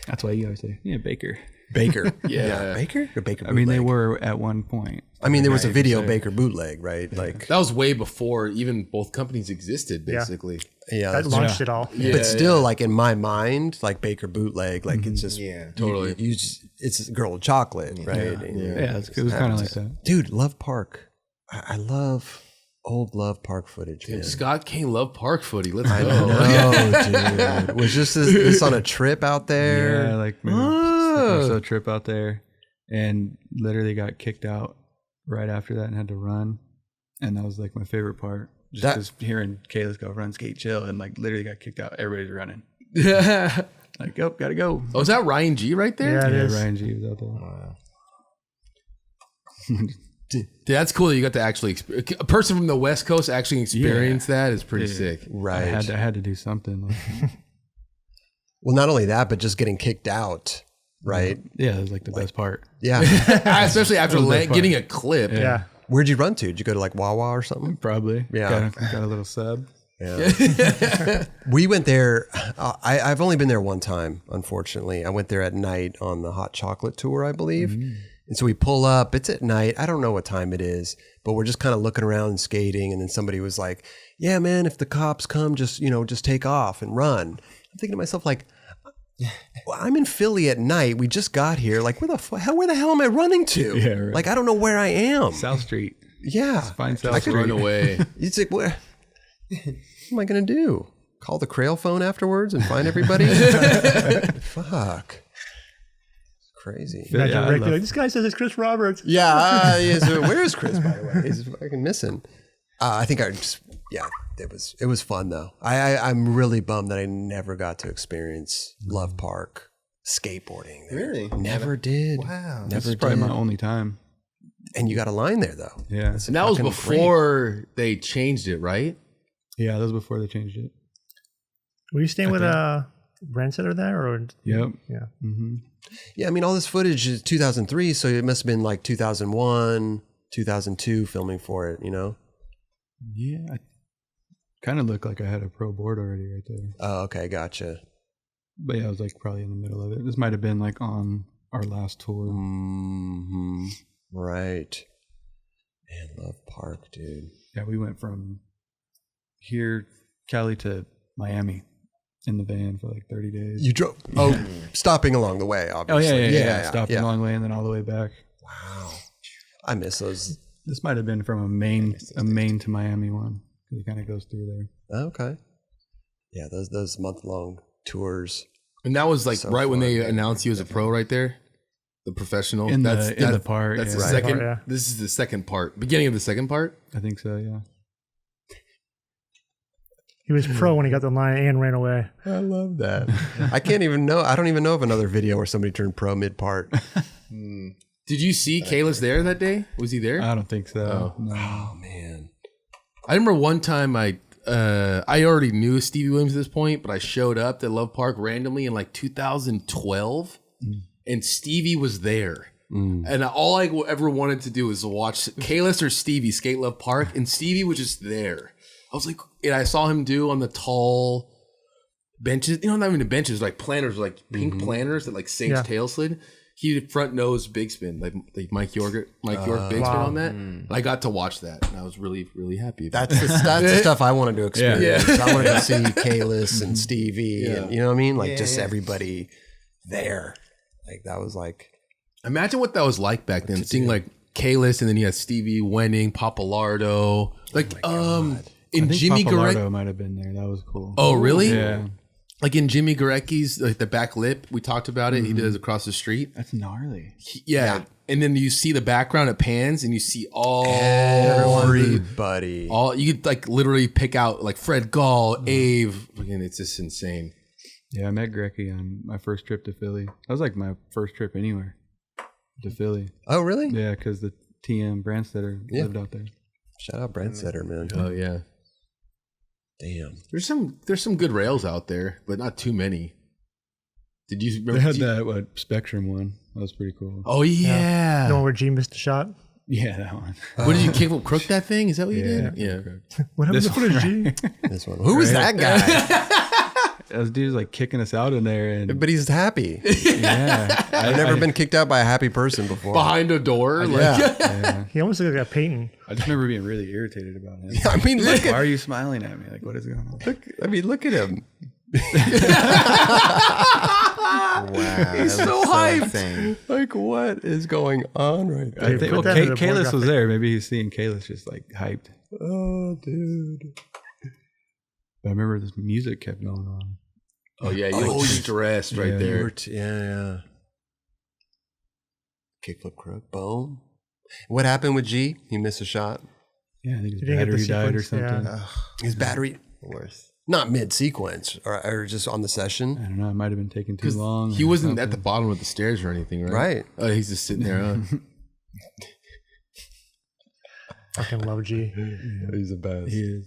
That's why you always say, "Yeah, Baker." Baker. Yeah. Baker or Baker I mean, they Bootleg? were at one point. I mean, there was a Yeah, video so- Baker Bootleg, right? Like, That was way before even both companies existed, basically. yeah. That that's- launched it all. Yeah, but still, like in my mind, like Baker Bootleg, like it's just Yeah. Totally. You just, it's Girl with Chocolate, right? And Yeah, it was kind of like that. dude, Love Park. I love old Love Park footage, man. Scott Kane loved Park Footy. Let's I go. know, dude. Was just this on a trip out there? Yeah, like maybe just a trip out there, and literally got kicked out right after that and had to run, and that was like my favorite part. That- Just hearing Kayla's go run, skate, chill, and like literally got kicked out. Everybody's running. Like, oh, gotta go. Oh, is that Ryan G right there? Yeah, it Yeah, is. Ryan G was out there. Dude, that's cool that you got to actually a person from the West Coast actually experience that is pretty sick. Right. I had to do something. Like, Well, not only that, but just getting kicked out, right? Yeah, it was like the best part. Yeah. Especially after getting a clip. Yeah. Where'd you run to? Did you go to like Wawa or something? Probably. Yeah. Got a little sub. Yeah. We went there. I've only been there one time, unfortunately. I went there at night on the hot chocolate tour, I believe. And so we pull up. It's at night. I don't know what time it is, but we're just kind of looking around and skating. And then somebody was like, "Yeah, man, if the cops come, just take off and run." I'm thinking to myself, like, well, I'm in Philly at night. We just got here. Like, where the hell am I running to? Yeah, right. Like, I don't know where I am. South Street. Yeah. Find South Street. Run away. It's like, what am I going to do? Call the Crail phone afterwards and find everybody? Fuck. Crazy. Imagine Yeah, Rick be like, this guy says it's Chris Roberts. Yeah. Where's Chris, by the way? He's fucking missing. I think it was fun though. I'm really bummed that I never got to experience Love Park skateboarding there. Really? Never did. Wow. This Never is probably did. my only time. And you got a line there though. Yeah. And that was fucking before they changed it, right? Yeah, that was before they changed it. Were you staying with Brent Sitter there? Or Yep. yeah. Mm-hmm. Yeah, I mean, all this footage is 2003, so it must have been like 2001, 2002 filming for it, Yeah. I kind of looked like I had a pro board already right there. Oh, okay, gotcha. But yeah, I was like probably in the middle of it. This might have been like on our last tour. Mm-hmm. Right. Man, Love Park, dude. Yeah, we went from here, Cali, to Miami in the van for like 30 days. You drove, stopping along the way, Oh, obviously. yeah. Stopped a long way and then all the way back. Wow. I miss those. This might have been from a Maine to Miami one. It kind of goes through there. Okay. Yeah, those month-long tours. And that was like So right when fun. they announced you as a pro right there? The professional? In the part, That's yeah. the Right. second. Part, yeah. This is the second part. Beginning of the second part? I think so, yeah. He was pro when he got the line and ran away. I love that. I don't even know of another video where somebody turned pro mid-part. Did you see Kalis there that day? Was he there? I don't think so. No. Oh, man. I remember one time I already knew Stevie Williams at this point, but I showed up at Love Park randomly in like 2012, and Stevie was there. And all I ever wanted to do was watch Kalis or Stevie skate Love Park, and Stevie was just there. I was like, and I saw him do on the tall benches, not even the benches, like planters, like pink planters that like Saint's tail slid. He did front nose big spin, like Mike York big spin on that. And I got to watch that, and I was really, really happy. That's the stuff I wanted to experience. Yeah. I wanted to see Kalis and Stevie, and you know what I mean? Like just everybody there. Like that was like. Imagine what that was like back then, seeing like Kalis, and then you had Stevie, Wenning, Papalardo, like in Jimmy Papalardo Garek. might have been there. That was cool. Oh, really? Yeah. Like in Jimmy Garecki's, like the back lip, we talked about it. He did it across the street. That's gnarly. Yeah. And then you see the background, it pans, and you see all Everybody. you could like literally pick out like Fred Gall, Ave. Again, it's just insane. Yeah, I met Grecky on my first trip to Philly. That was like my first trip anywhere to Philly. Oh, really? Yeah, because the TM Brandstetter lived out there. Shout out Brent Setter, man. Oh yeah. Damn. There's some good rails out there, but not too many. Did you remember? They had that Spectrum one. That was pretty cool. Oh yeah. The one where G missed the shot. Yeah, that one. What did you kick up crook that thing? Is that what you Yeah. did? Yeah. What happened This to footage, G? This one. Who was that guy? Those dudes like kicking us out in there, and But he's happy. yeah, I've never been kicked out by a happy person before. Behind a door. Like, Yeah. He almost looked like a Peyton. I just remember being really irritated about him. I mean, look Why at are you smiling at me? Like, what is going on? look at him. Wow, He's that so looks hyped. insane. Like, what is going on right there? I think put that in the Kalis board was graphic. there. Maybe he's seeing Kalis just like hyped. Oh, dude. But I remember this music kept going on. Oh yeah, you look stressed right Yeah. there. Yeah. Kickflip crook. Boom. What happened with G? He missed a shot. Yeah, I think his He didn't get the battery died or sequence, yeah. something. His battery, Worse. not mid-sequence, or just on the I session. don't know. It might have been taking too long. He or wasn't at the something. bottom of the stairs or anything, right? Right. Oh, he's just sitting there. Huh? Fucking love G. He's the best. He is.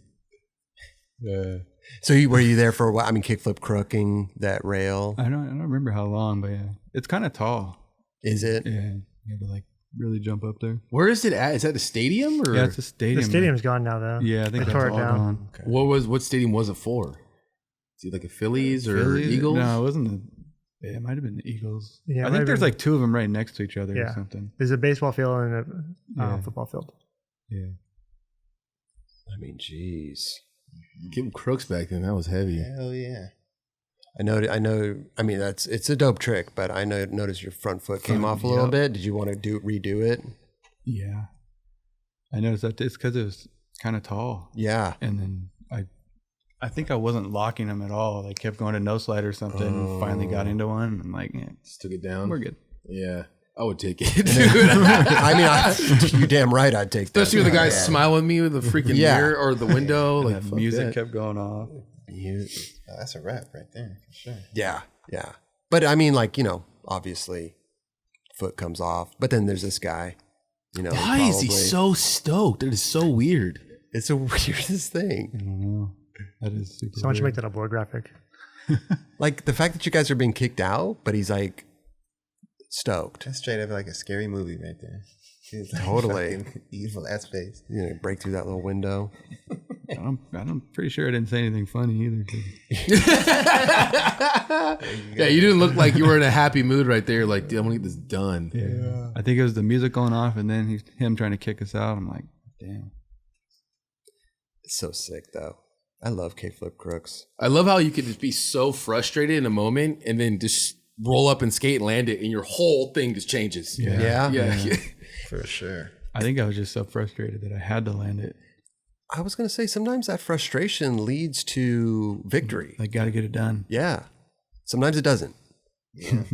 Yeah. So were you there for a while? I mean, kickflip crooking that rail. I don't remember how long, but yeah, it's kind of tall. Is it? Yeah, you have to like really jump up there. Where is it at? Is that the stadium or? Yeah, it's a stadium. The stadium's gone now, though. Yeah, I think They that's tore it all down. gone. Okay. What stadium was it for? Is it like a Phillies or Phillies? Eagles? No, it wasn't the. Yeah, it might have been the Eagles. Yeah, it I might think have there's been- like two of them right next to each other or Yeah. something. There's a baseball field and a Yeah. football field. Yeah. I mean, jeez. Give him crooks back then. That was heavy. Hell yeah. I know. I mean, it's a dope trick, but I noticed your front foot came off a little Yep. bit. Did you want to redo it? Yeah. I noticed that it's because it was kind of tall. Yeah. And then I think I wasn't locking them at all. They kept going to no slide or something and finally got into one. I'm like, yeah, Just took it down. we're good. Yeah, I would take it, dude. I mean, you're damn right. I'd take that. Especially with the guy smiling at me with the freaking Yeah. mirror or the window. And Like the fuck music that. kept going off. Oh, that's a wrap right there, for sure. Yeah. But I mean, like, obviously, foot comes off. But then there's this guy. Why is he probably- so stoked? It is so weird. It's the weirdest I thing. don't know. That is super So why don't you weird. make that a board graphic? Like the fact that you guys are being kicked out, but he's like stoked. That's straight up like a scary movie right there. He's like Totally. fucking evil ass face. Break through that little window. I'm pretty sure I didn't say anything funny either. 'Cause Yeah, you didn't look like you were in a happy mood right there. Like, dude, I want to get this done. Yeah. I think it was the music going off and then him trying to kick us out. I'm like, damn. It's so sick, though. I love kickflip crooks. I love how you could just be so frustrated in a moment and then just roll up and skate and land it, and your whole thing just changes. Yeah. Yeah. For sure. I think I was just so frustrated that I had to land it. I was going to say sometimes that frustration leads to victory. Like, got to get it done. Yeah. Sometimes it doesn't.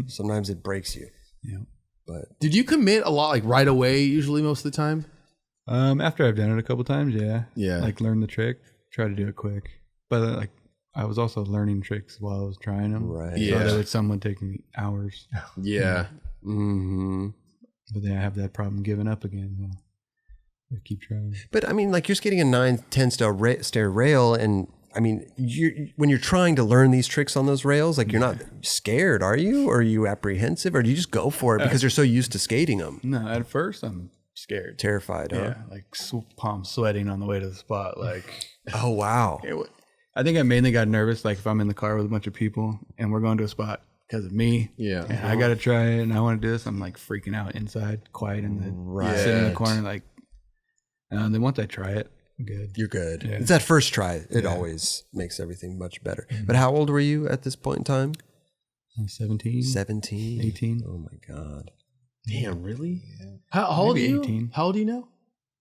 Sometimes it breaks you. Yeah. But Did you commit a lot like right away? Usually, most of the time. After I've done it a couple times, yeah. Yeah. Like learn the trick, try to do it quick. But like I was also learning tricks while I was trying them. right. Yeah. So that it's someone taking me hours. Yeah. Mm-hmm. But then I have that problem giving up again. So I keep trying. But I mean, like you're skating a 9-10 stair rail, and I mean, when you're trying to learn these tricks on those rails, like you're not scared, are you? Or are you apprehensive, or do you just go for it because you're so used to skating them? No, at first I'm scared. Terrified, huh? Yeah, like palm sweating on the way to the spot. Like Oh wow. I think I mainly got nervous. Like if I'm in the car with a bunch of people and we're going to a spot because of me. Yeah. And I got to try it and I want to do this. I'm like freaking out inside, quiet in the sitting in the corner. Like, and then once I try it, I'm good. You're good. Yeah. It's that first try. It always makes everything much better. But how old were you at this point in time? I'm 17, 17? 18, Oh my God. Damn, really? How old are Maybe you? 18. How old are you now?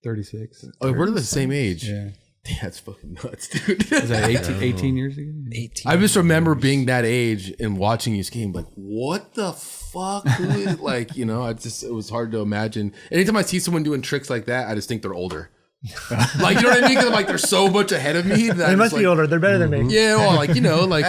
36. Oh, we're the same age. Yeah. Damn, that's fucking nuts, dude. Was that 18 years ago? 18. I just remember being that age and watching you skate, like, what the fuck? Who is, like, it was hard to imagine. Anytime I see someone doing tricks like that, I just think they're older. Like, you know what I mean? Because I'm like, they're so much ahead of me. That They I'm must just be like, older. They're better than me. Yeah, well, like,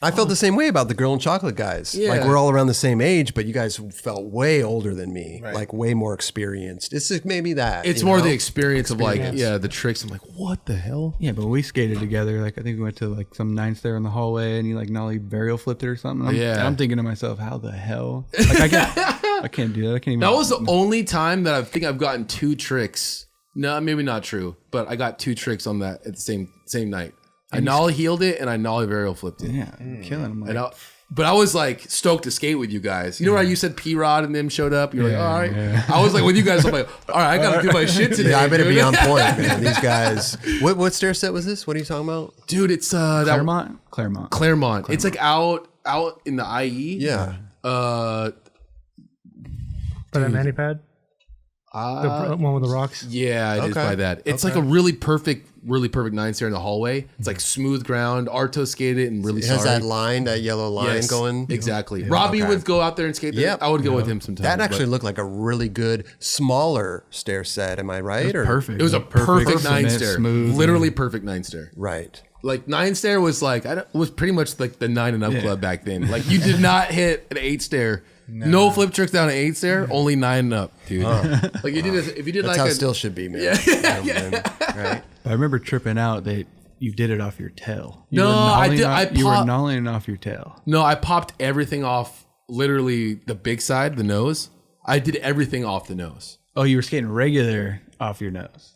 I felt the same way about the Girl and Chocolate guys. Yeah. Like we're all around the same age, but you guys felt way older than me, Right. like way more experienced. It's just maybe that. it's you more know? the experience of like, the tricks. I'm like, what the hell? Yeah, but we skated together. Like I think we went to like some 9 stair in the hallway, and he like nollie burial flipped it or something. I'm thinking to myself, how the hell? Like I can't do that. I can't even. That was the only time that I think I've gotten 2 tricks. No, maybe not true, but I got 2 tricks on that at the same night. I nollie heeled it and I nollie varial flipped it. yeah, killing him. Like, But I was like stoked to skate with you guys. You know where you said P-Rod and them showed up? You're like, all right. yeah. I was like with you guys. I'm like, all right, I got to do my shit today. Yeah, I better dude. be on point, man. These guys. What stair set was this? What are you talking about? Dude, it's Claremont. It's like out in the IE. Yeah. But a mani pad? The one with the rocks? Yeah, it is Okay. by that. It's like a really perfect 9 stair in the hallway. It's like smooth ground. Arto skated and really It has sorry. that line, that yellow line Yes, going. exactly. Robbie Okay. would go out there and skate. Yep. I would go with him sometimes. That actually looked like a really good, smaller stair set. Am I right? Or perfect. it was a perfect 9 cement, stair. smooth. Literally perfect 9 stair. Right. Like 9 stair was like was pretty much like the 9 and up club back then. Like you did not hit an 8 stair. No flip tricks down an 8 stair, only 9 and up, dude. Like you did if you did That's like how a it still should be, man. Yeah. Right. I remember tripping out that you did it off your tail. No, I did. You were nolling off your tail. No, I popped everything off. Literally the big side, the nose. I did everything off the nose. Oh, you were skating regular off your nose.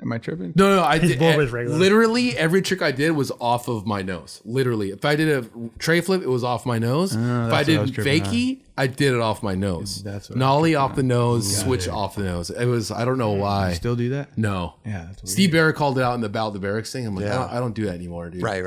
Am I tripping? No, I His did. board was regular. Literally every trick I did was off of my nose. Literally, if I did a tray flip, it was off my nose. If I did fakie, I did it off my nose. That's what nollie off the nose, switch off the nose. It was. I don't know why. You still do that? No. Yeah. That's Steve Barrett called it out in the About the Barracks thing. I'm like, I don't do that anymore, dude. Right.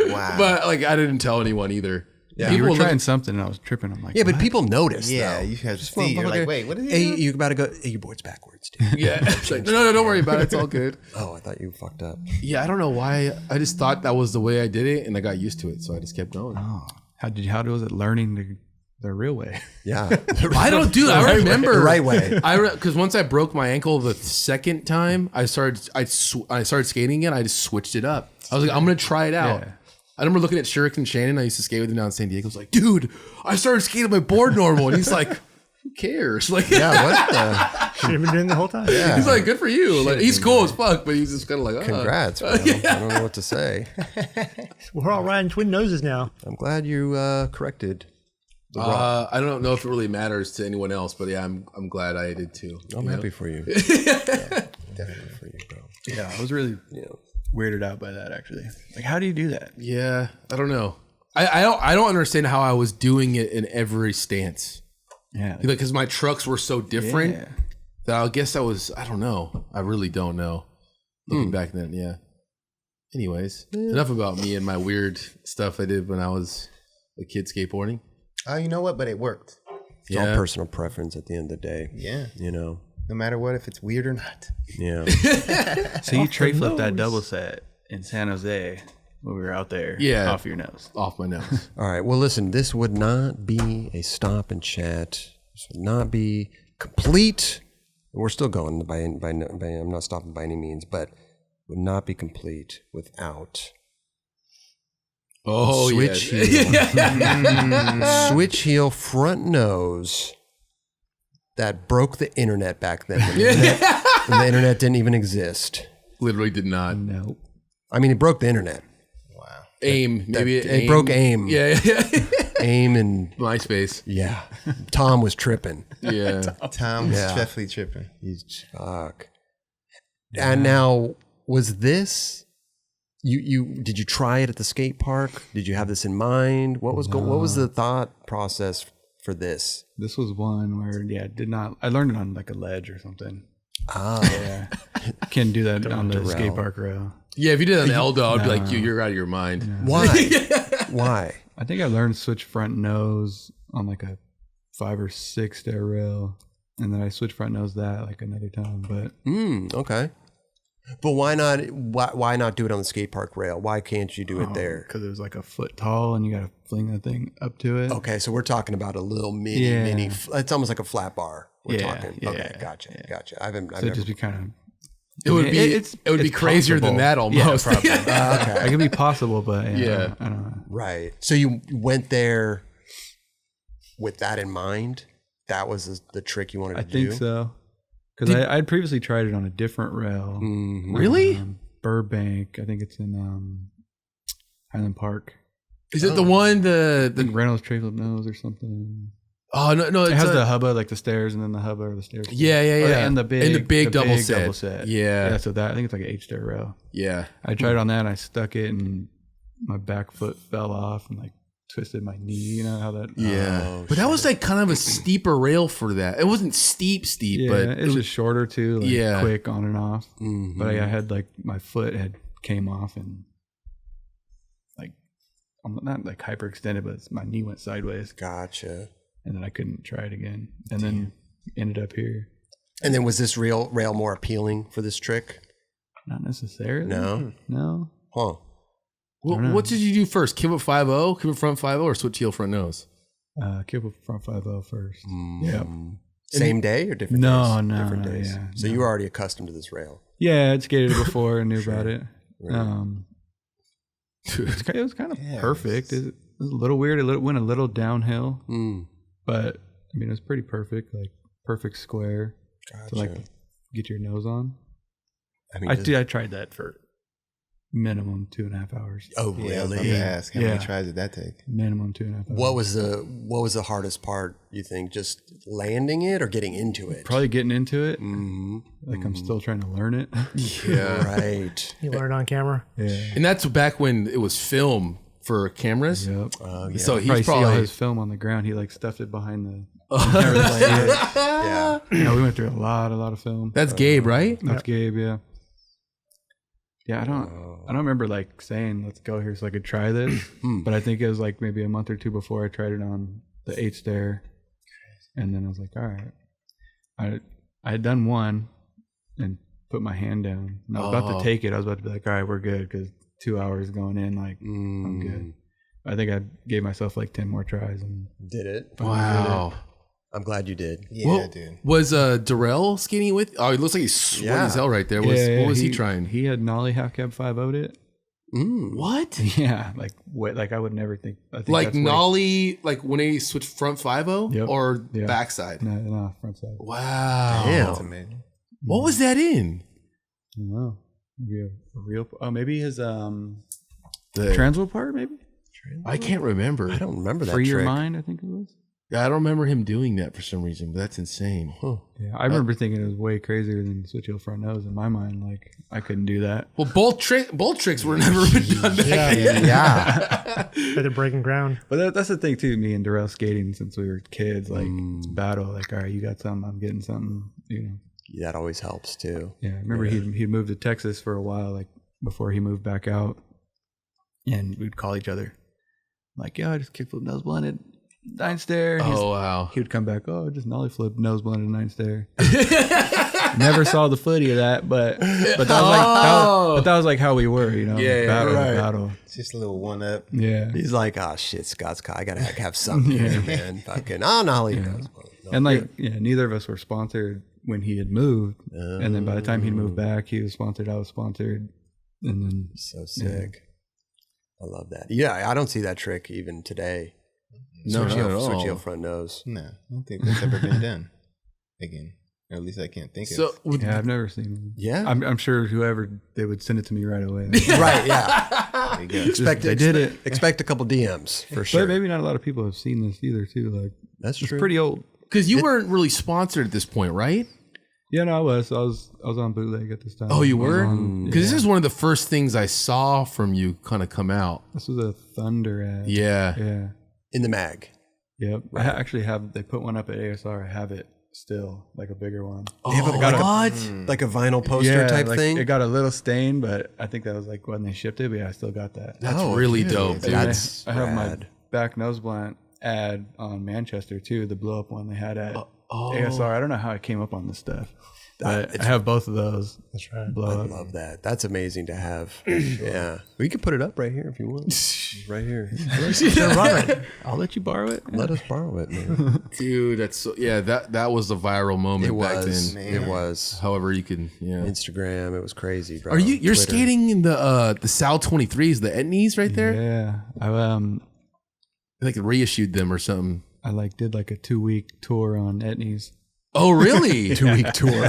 Wow. But like, I didn't tell anyone either. Yeah, you were trying something and I was tripping. I'm like, Yeah, but what? people notice. Yeah, though. you have to see. You're like, wait, what is he Hey, doing? you about to go? Hey, your board's backwards, dude. Yeah. It's like, no, don't worry about it. It's all good. Oh, I thought you fucked up. Yeah, I don't know why. I just thought that was the way I did it, and I got used to it, so I just kept going. Oh, how was it learning the real way? Yeah, I don't do that. I remember the right way. Because once I broke my ankle the second time, I started skating again. I just switched it up. I was like, I'm gonna try it out. Yeah. I remember looking at Shuriken Shannon. I used to skate with him down in San Diego. I was like, dude, I started skating my board normal, and he's like, who cares? Like, Yeah, what the? Should have been doing the whole time. Yeah. he's like, good for you. Like, he's cool as fuck, but he's just kind of like, Congrats, man. I don't know what to say. We're all riding twin noses now. I'm glad you corrected. I don't know if it really matters to anyone else, but yeah, I'm glad I did too. I'm happy for you. Yeah, definitely for you, bro. Yeah, I was really weirded out by that actually. Like, how do you do that? Yeah, I don't know. I don't understand how I was doing it in every stance. Yeah, Because my trucks were so different yeah. that I guess I don't know. I really don't know. Looking back then, yeah. Anyways, enough about me and my weird stuff I did when I was a kid skateboarding. Oh, you know what? But it worked. It's all personal preference at the end of the day. Yeah. You know? No matter what, if it's weird or not. Yeah. So you tray flipped that double set in San Jose when we were out there. Yeah. Off your nose. Off my nose. All right. Well, listen, this would not be a stop and chat. This would not be complete. We're still going by I'm not stopping by any means, but would not be complete without switch heel. Switch heel front nose that broke the internet back then. When the internet didn't even exist. Literally did not. Nope. I mean, it broke the internet. AIM. Maybe It broke AIM. Yeah. AIM and MySpace. yeah. Tom was tripping. Yeah. Tom was definitely tripping. He's fuck. And now, was this you did you try it at the skate park? Did you have this in mind? What was what was the thought process for this? This was one where I learned it on like a ledge or something. Ah, Yeah. Can't do that on the skate park rail. Yeah, if you did it on the Eldo, I'd be like, you're out of your mind. why? Why? I think I learned switch front nose on like a 5 or 6 stair rail, and then I switched front nose that like another time. But Okay. But why not? Why not do it on the skate park rail? Why can't you do it there? because it was like a foot tall, and you got to fling that thing up to it. Okay, so we're talking about a little mini. It's almost like a flat bar. We're Yeah, talking. yeah, Okay, gotcha. I've So never. it'd just be kind of. It would be crazier than that almost. Yeah, probably. It could be possible, but Yeah. I don't know. Right. So you went there with that in mind? That was the trick you wanted to I do? think so. Because I'd previously tried it on a different rail. Really? Burbank. I think it's in Highland Park. Is it the one I think Reynolds Tray Flip Nose or something. Oh no! It has the hubba, like the stairs, and then the hubba or the stairs. Yeah. And the big double set. Yeah. So that I think it's like an 8-stair rail. Yeah. I tried on that, and I stuck it, and my back foot fell off, and like twisted my knee. You know how that? Yeah. But that was like kind of a steeper rail for that. It wasn't steep, Yeah, but it's just shorter too. Like Yeah. quick on and off. But I had like my foot had came off and like I'm not like hyperextended, but my knee went sideways, Gotcha. and then I couldn't try it again, and then ended up here. And then was this rail more appealing for this trick? Not necessarily. No. No. Huh. what did you do first? Kill it 5-0, kill it front 5-0, or switch heel front nose? Kick with front 5-0 first. Yeah. Same day or different No, days? no, Different no, days. yeah, So you were already accustomed to this rail. Yeah, I'd skated it before and knew about it. Right. It was kind of perfect. It was a little weird. It went a little downhill, but I mean, it was pretty perfect. Like perfect square to like get your nose on. I mean, I tried that for minimum 2.5 hours. oh Yeah, I was about really? to ask how many tries did that take? Minimum 2.5 hours. What was the hardest part? You think just landing it or getting into it? Probably getting into it. Mm-hmm. Like I'm still trying to learn it. Yeah. Right. You learn on camera. Yeah. And that's back when it was film for cameras. Yep. Yeah. So Probably he's see all probably his film on the ground. He like stuffed it behind the. Yeah. We went through a lot of film. that's Gabe, right? That's Gabe, yeah. Yeah, I don't remember like saying let's go here so I could try this, but I think it was like maybe a month or two before I tried it on the 8 stair, and then I was like, all right, I had done one and put my hand down. And I was about to take it. I was about to be like, all right, we're good because 2 hours going in, like I'm good. I think I gave myself like 10 more tries and Did it? Wow. I'm glad you did. Yeah, dude. Was Darrell skating with? Oh, it looks like he's sweaty as hell right there. What was he trying? He had nollie half cab 5-0'd it. What? Yeah, like I would never think. I think Like that's nollie, like when he switched front 5-0 Yep. or Yeah. backside? No, front side. Wow. That's Damn. amazing. What was that in? I don't know. Maybe a real. Oh, maybe his The- transworld part. Maybe I can't remember. I don't remember that free your trick. mind. I think it was. I don't remember him doing that for some reason, but that's insane. Yeah, I remember thinking it was way crazier than switch heel front nose in my mind. Like I couldn't do that. Well, bolt tricks were never been done back then. Yeah. They're breaking ground. But that's the thing too. Me and Darrell skating since we were kids. Like it's battle. Like all right, you got something, I'm getting something. You know. That always helps too. Yeah, I remember he'd moved to Texas for a while, like before he moved back out, and we'd call each other, like, "Yo, I just kickflip nose blended 9 stair." Oh, wow. He would come back, "Oh, just nollie flip nose blended 9 stair." Never saw the footy of that, but that was like how we were, you know. Yeah, battle. It's just a little one up. Yeah, He's like, oh shit, Scott's I gotta have something here, man. Fucking nollie. and like neither of us were sponsored when he had moved, and then by the time he'd moved back, he was sponsored. I was sponsored, and then So sick. I love that. Yeah, I don't see that trick even today. No, Switch not at heel all. front nose. No, I don't think that's ever been done again. Or at least I can't think So, of. yeah, I've never seen him. Yeah. I'm sure whoever they would send it to me right away. Right, yeah. There you go. They did it. Expect a couple DMs for sure. But maybe not a lot of people have seen this either, too. Like That's it's true. pretty old. because you weren't really sponsored at this point, right? Yeah, no, I was on Bootleg at this time. Oh, you I was were? on- Because this is one of the first things I saw from you kind of come out. This was a Thunder ad. Yeah. Yeah. In the mag. Yep. I actually have. They put one up at ASR. I have it still, like a bigger one. They have Oh, like what? like a vinyl poster type like, thing. It got a little stain, but I think that was like when they shipped it. But yeah, I still got that. That's really dope, dude. That's I have my rad. back nose blunt ad on Manchester too, the blow up one they had at ASR. I don't know how I came up on this stuff, but I have both of those. That's right. Blow I up. love that. That's amazing to have. Yeah. We could put it up right here if you want. Right here. I'll let you borrow it. Let us borrow it, man. Dude, that's so, yeah, that was a viral moment It back was. then. It was. However you can, yeah. Instagram. It was crazy, bro. Are you're Twitter. skating in the Sal 23s, the Etnies right there? Yeah, I Like reissued them or something. I like did like a 2-week tour on Etnies. Oh, really? 2-week tour.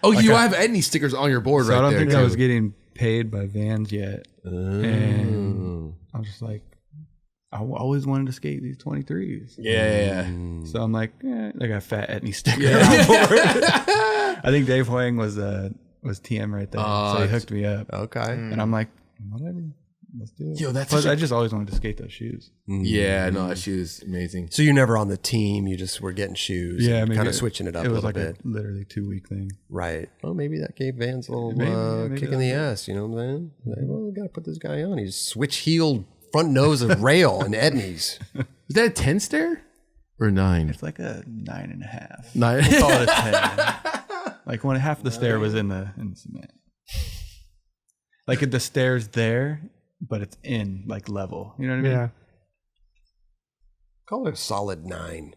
Oh, you have Etnie stickers on your board So right I don't there. think too. I was getting paid by Vans yet, and I was just like, I always wanted to skate these 23s. Yeah. So I'm like, I got a fat Etnie sticker on board. I think Dave Hoying was TM right there, so he hooked me up, Okay. and I'm like, whatever, let's do it. Yo, that's Plus, such a- I just always wanted to skate those shoes. Yeah, no, that shoe is amazing. So you're never on the team. You just were getting shoes. Yeah, and maybe kind of switching it up It a was little like bit. a literally 2-week thing. Right. Well, maybe that gave Vans a little Maybe kick in the ass. You know what I'm saying? Like, well, we got to put this guy on. He's switch heeled front nose of rail and Etnies. Is that a 10 stair or 9? It's like a 9.5. 9. Call it a 10. Like when half the stair was in the cement. Like the stair's there, but it's in like level. You know what I mean? Yeah. Call it a solid 9.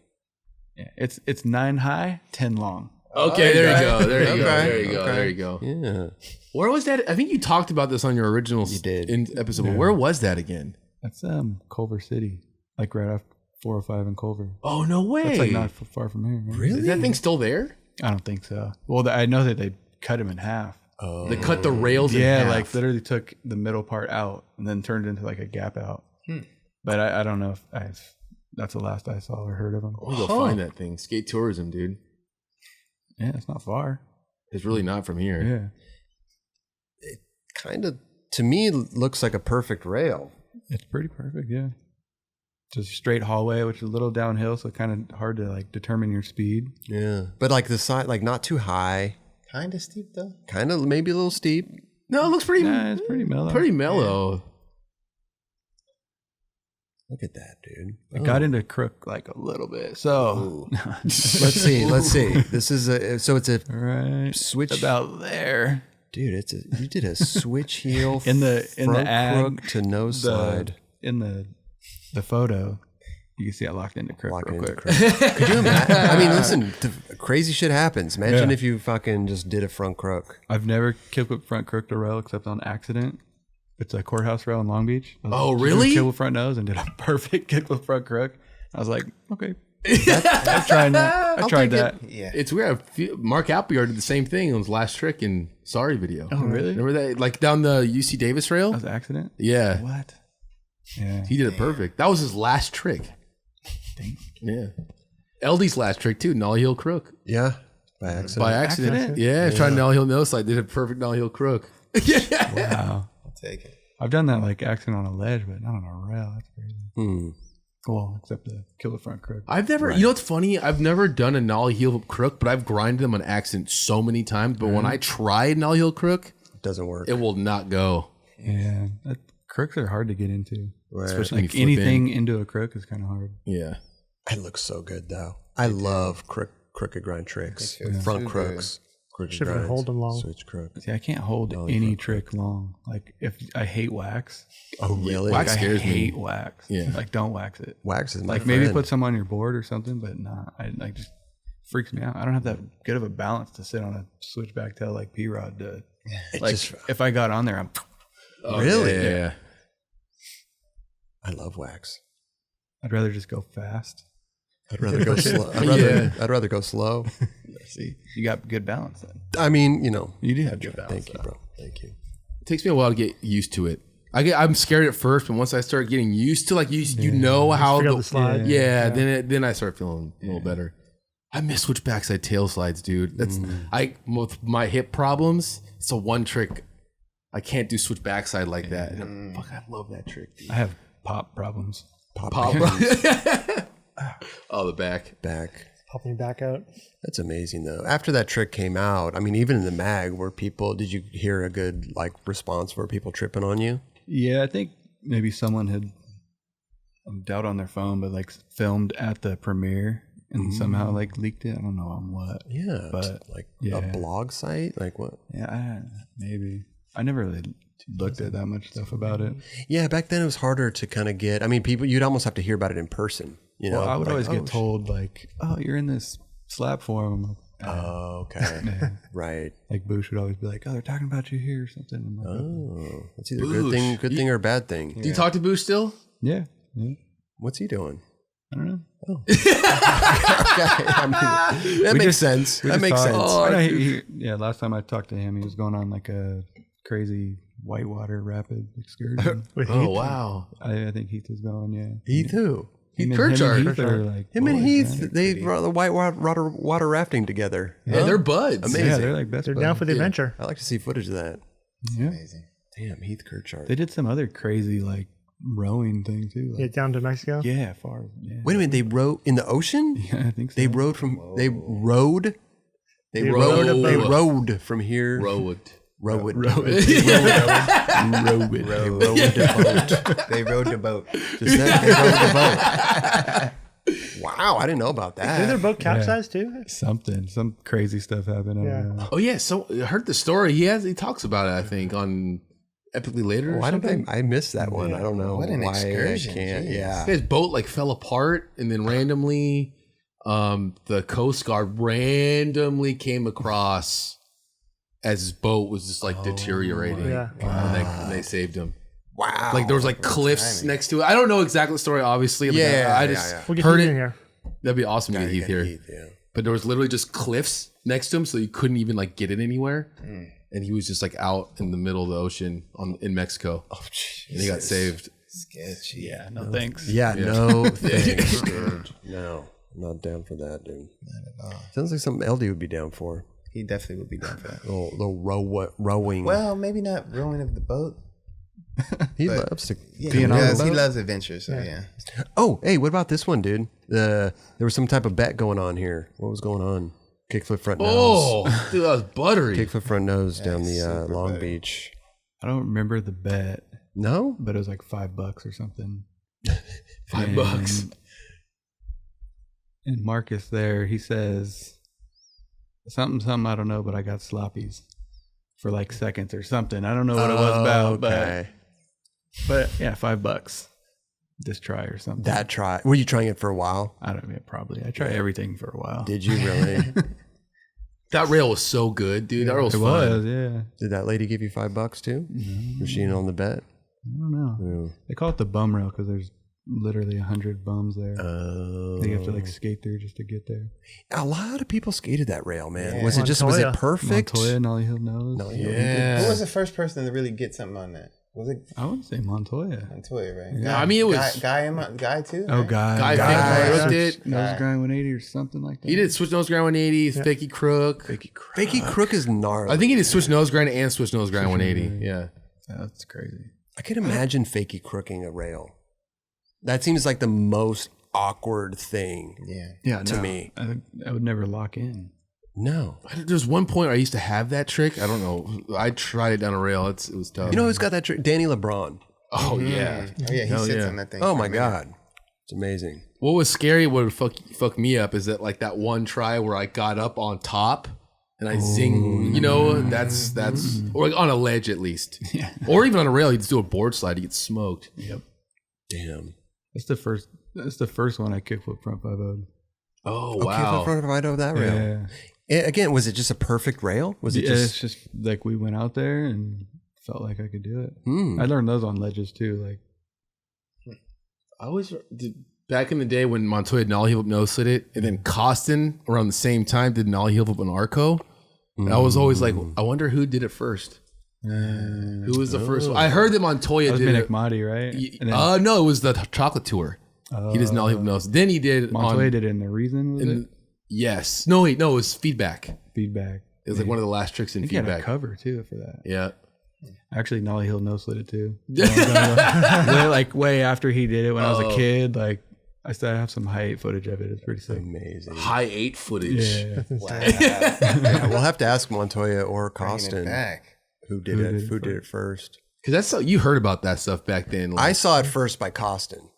Yeah. It's 9 high, 10 long. Okay, there you go. There you go. Okay, There you go. okay. There you go. Yeah. Where was that? I think you talked about this on your original did. episode. But where was that again? That's Culver City, like right off 405 in Culver. Oh, no way. It's like not far from here. Right? Really? Is that thing still there? I don't think so. Well, I know that they cut him in half. Oh. They cut the rails in Yeah, half. like literally took the middle part out and then turned it into like a gap out. But I don't know if that's the last I saw or heard of them. We'll go find that thing. Skate tourism, dude. Yeah, it's not far. It's really not from here. Yeah. Kind of, to me, looks like a perfect rail. It's pretty perfect, yeah. Just a straight hallway, which is a little downhill, so kind of hard to like determine your speed. Yeah. But like the side, like not too high. Kind of steep though. Kind of maybe a little steep. No, it looks pretty. Yeah, it's pretty mellow. Pretty mellow. Look at that, dude. I got into crook like a little bit. So Let's see. This is it's a right switch. about there. Dude, you did a switch heel In the front ad, crook to nose slide. in the photo, you can see I locked into crook Locking real into quick. crook. Could you imagine? I mean, listen, crazy shit happens. Imagine Yeah. if you fucking just did a front crook. I've never kickflip front crooked a rail except on accident. It's a courthouse rail in Long Beach. Oh, really? Kickflip front nose and did a perfect kickflip front crook. I was like, okay, I'm trying that. I tried that. Yeah. It's weird. Mark Appleyard did the same thing on his last trick in Sorry video. Oh, really? Remember that? Like down the UC Davis rail? That was an accident. Yeah. What? Yeah. He did it perfect. That was his last trick. Yeah. LD's last trick too, nollie heel crook. Yeah, by accident. By accident. Yeah, trying nollie heel nose slide. Did a perfect nollie heel crook. Wow. I'll take it. I've done that like accident on a ledge, but not on a rail. That's crazy. Well, except the killer front crook. I've never, you know what's funny? I've never done a nollie heel crook, but I've grinded them on accident so many times. But when I tried nollie heel crook, Doesn't work. it will not go. Yeah. Crooks are hard to get into. Right. Especially when Like you flip anything into a crook is kind of hard. Yeah. It looks so good though. I love crooked grind tricks. Front crooks. Crooked Should've been grinds, holding long. Switch crooks. See, I can't hold any trick long. Like if I hate wax. Oh really? Wax I scares me. hate wax. Yeah. Like don't wax it. Wax is my Like friend. maybe put some on your board or something, but nah, I like just freaks me out. I don't have that good of a balance to sit on a switchback tail like P-Rod did. Like just- if I got on there, I'm Really? Yeah. I love wax. I'd rather just go fast. I'd rather go slow. I'd rather go slow. See, you got good balance then. I mean, you know. You do have good balance. Thank you, bro. Thank you. It takes me a while to get used to it. I'm scared at first, but once I start getting used to, like, you know how figure out the slide. then I start feeling a little better. I miss switch backside tail slides, dude. That's with my hip problems. It's a one trick. I can't do switch backside like that. And fuck, I love that trick, dude. I have pop problems. Pop. Oh, the back. Popping your back out. That's amazing though. After that trick came out, I mean, even in the mag, did you hear a good like response for people tripping on you? Yeah, I think maybe someone had doubt on their phone, but like filmed at the premiere and somehow like leaked it. I don't know on what. Yeah, but like yeah. a blog site, like what? Yeah, maybe. I never really looked at that much stuff about it. Yeah, back then it was harder to kind of get. I mean, you'd almost have to hear about it in person. You know, Well, I would like, always get told like, "Oh, you're in this slap forum." I'm like, Oh, okay, right. like Boosh would always be like, "Oh, they're talking about you here or something." I'm like, Oh, that's either a Boosh. good thing or a bad thing. Do you talk to Boosh still? yeah. What's he doing? I don't know. I mean, that makes sense. We That just makes talked. sense. I know yeah, last time I talked to him, he was going on like a crazy whitewater rapid excursion. With Oh, Heath. wow. I think Heath was going. Yeah, Heath who? Him and Kirchard. Heath are like Him and boys, Heath, man. they run the white water rafting together. Yeah, they're buds. Amazing. Yeah, they're like best. They're buddies. down for the adventure. I like to see footage of that. Yeah. Amazing. Damn, Heath Kirchard. They did some other crazy like rowing thing too. Yeah, Like, down to Mexico. yeah, far. Yeah. Wait a minute, they rode in the ocean? Yeah, I think so. They rode They rode. They rode from here. Rode. Rowed. They rode the boat. Just that, they rode the boat. Wow, I didn't know about Did that. their boat capsize too? some crazy stuff happened. I don't know. Oh yeah, so I heard the story. He talks about it. I think on Epically Later. Or Why did something. I missed that one? I don't know What an why excursion, I can't. geez. Yeah. His boat like fell apart, and then randomly, the Coast Guard randomly came across as his boat was just like deteriorating. Yeah. And they saved him. Wow. Like there was like cliffs next to it. I don't know exactly the story, obviously. Like, Yeah, I yeah, just yeah. We'll get heard Heath it. in here. That'd be awesome to get Heath here. Yeah. but there was literally just cliffs next to him, so you couldn't even like get it anywhere. And he was just like out in the middle of the ocean in Mexico. Oh, jeez. And he got saved. Sketchy. Yeah, no thanks. Yeah, no thanks, dude. No, I'm not down for that, dude. Not at all. Sounds like something LD would be down for. He definitely would be down for that. Little rowing. Well, maybe not rowing of the boat. He loves to He loves adventure, so yeah. Oh, hey, what about this one, dude? There was some type of bet going on here. What was going on? Kickflip front nose. Oh, dude, that was buttery. Kickflip front nose down the Long Beach. I don't remember the bet, No? but it was like $5 or something. $5. And Marcus there, he says something, I don't know, but I got sloppies for like seconds or something. I don't know what it was about, but yeah, $5. This try or something. That try. Were you trying it for a while? I don't know, probably. I try everything for a while. Did you really? That rail was so good, dude. That rail was It fun. was, yeah. Did that lady give you $5 too? Was she in on the bet? I don't know. They call it the bum rail because there's literally 100 bums there. You have to like skate through just to get there. A lot of people skated that rail, man. Yeah. Was it Montoya. perfect? Montoya, Nolly Hill knows. Yeah. Who was the first person to really get something on that? Was it I would say Montoya. Montoya, right? No, I mean, it was- Guy too. Oh, right? Guy. Guy Crook did. Nose grind 180 or something like that. He did switch nose grind 180, Fakey Crook. Fakey Crook is gnarly. I think he did switch nose grind and switch nose grind 180. Yeah. That's crazy. I can imagine Fakey crooking a rail. That seems like the most awkward thing. Yeah. Yeah, To me. I would never lock in. No. There's one point where I used to have that trick. I don't know. I tried it down a rail. It was tough. You know who's got that trick? Danny LeBron. Oh, yeah. Oh yeah, he Hell sits yeah. on that thing. Oh for my a minute. God. It's amazing. What was scary, what would fuck me up is that like that one try where I got up on top and I zing, you know, that's or like on a ledge at least. Yeah. Or even on a rail, you just do a board slide, you get smoked. Yep. Damn. That's the first one I kickflip front 5-0'd. Oh, Okay, wow. front right over that rail. Yeah. Again, was it just a perfect rail? Was it Yeah, it's just? just like we went out there and felt like I could do it. Hmm. I learned those on ledges too. Like I always did back in the day when Montoya nollie heel no slid it, and then Costin around the same time did nollie heel on Arco. And I was always like, I wonder who did it first. Who was the first one? I heard that Montoya that was did it. Minik Mahdi, right? And then No, it was the chocolate tour. He does nollie heel nose. Then he did Montoya did it in the reason was it? Yes. No, wait, no, it was feedback. Feedback. It was like one of the last tricks in I think he had a feedback. cover too for that. Yeah. Actually, Nolly Hill no slid it too. Way after he did it when I was a kid. Like I still have some high 8 footage of it. It's pretty sick. Amazing. High 8 footage. Yeah. Yeah, we'll have to ask Montoya or Bringing it Costin back. who did it first. Because that's so, you heard about that stuff back then. I saw it first by Costin.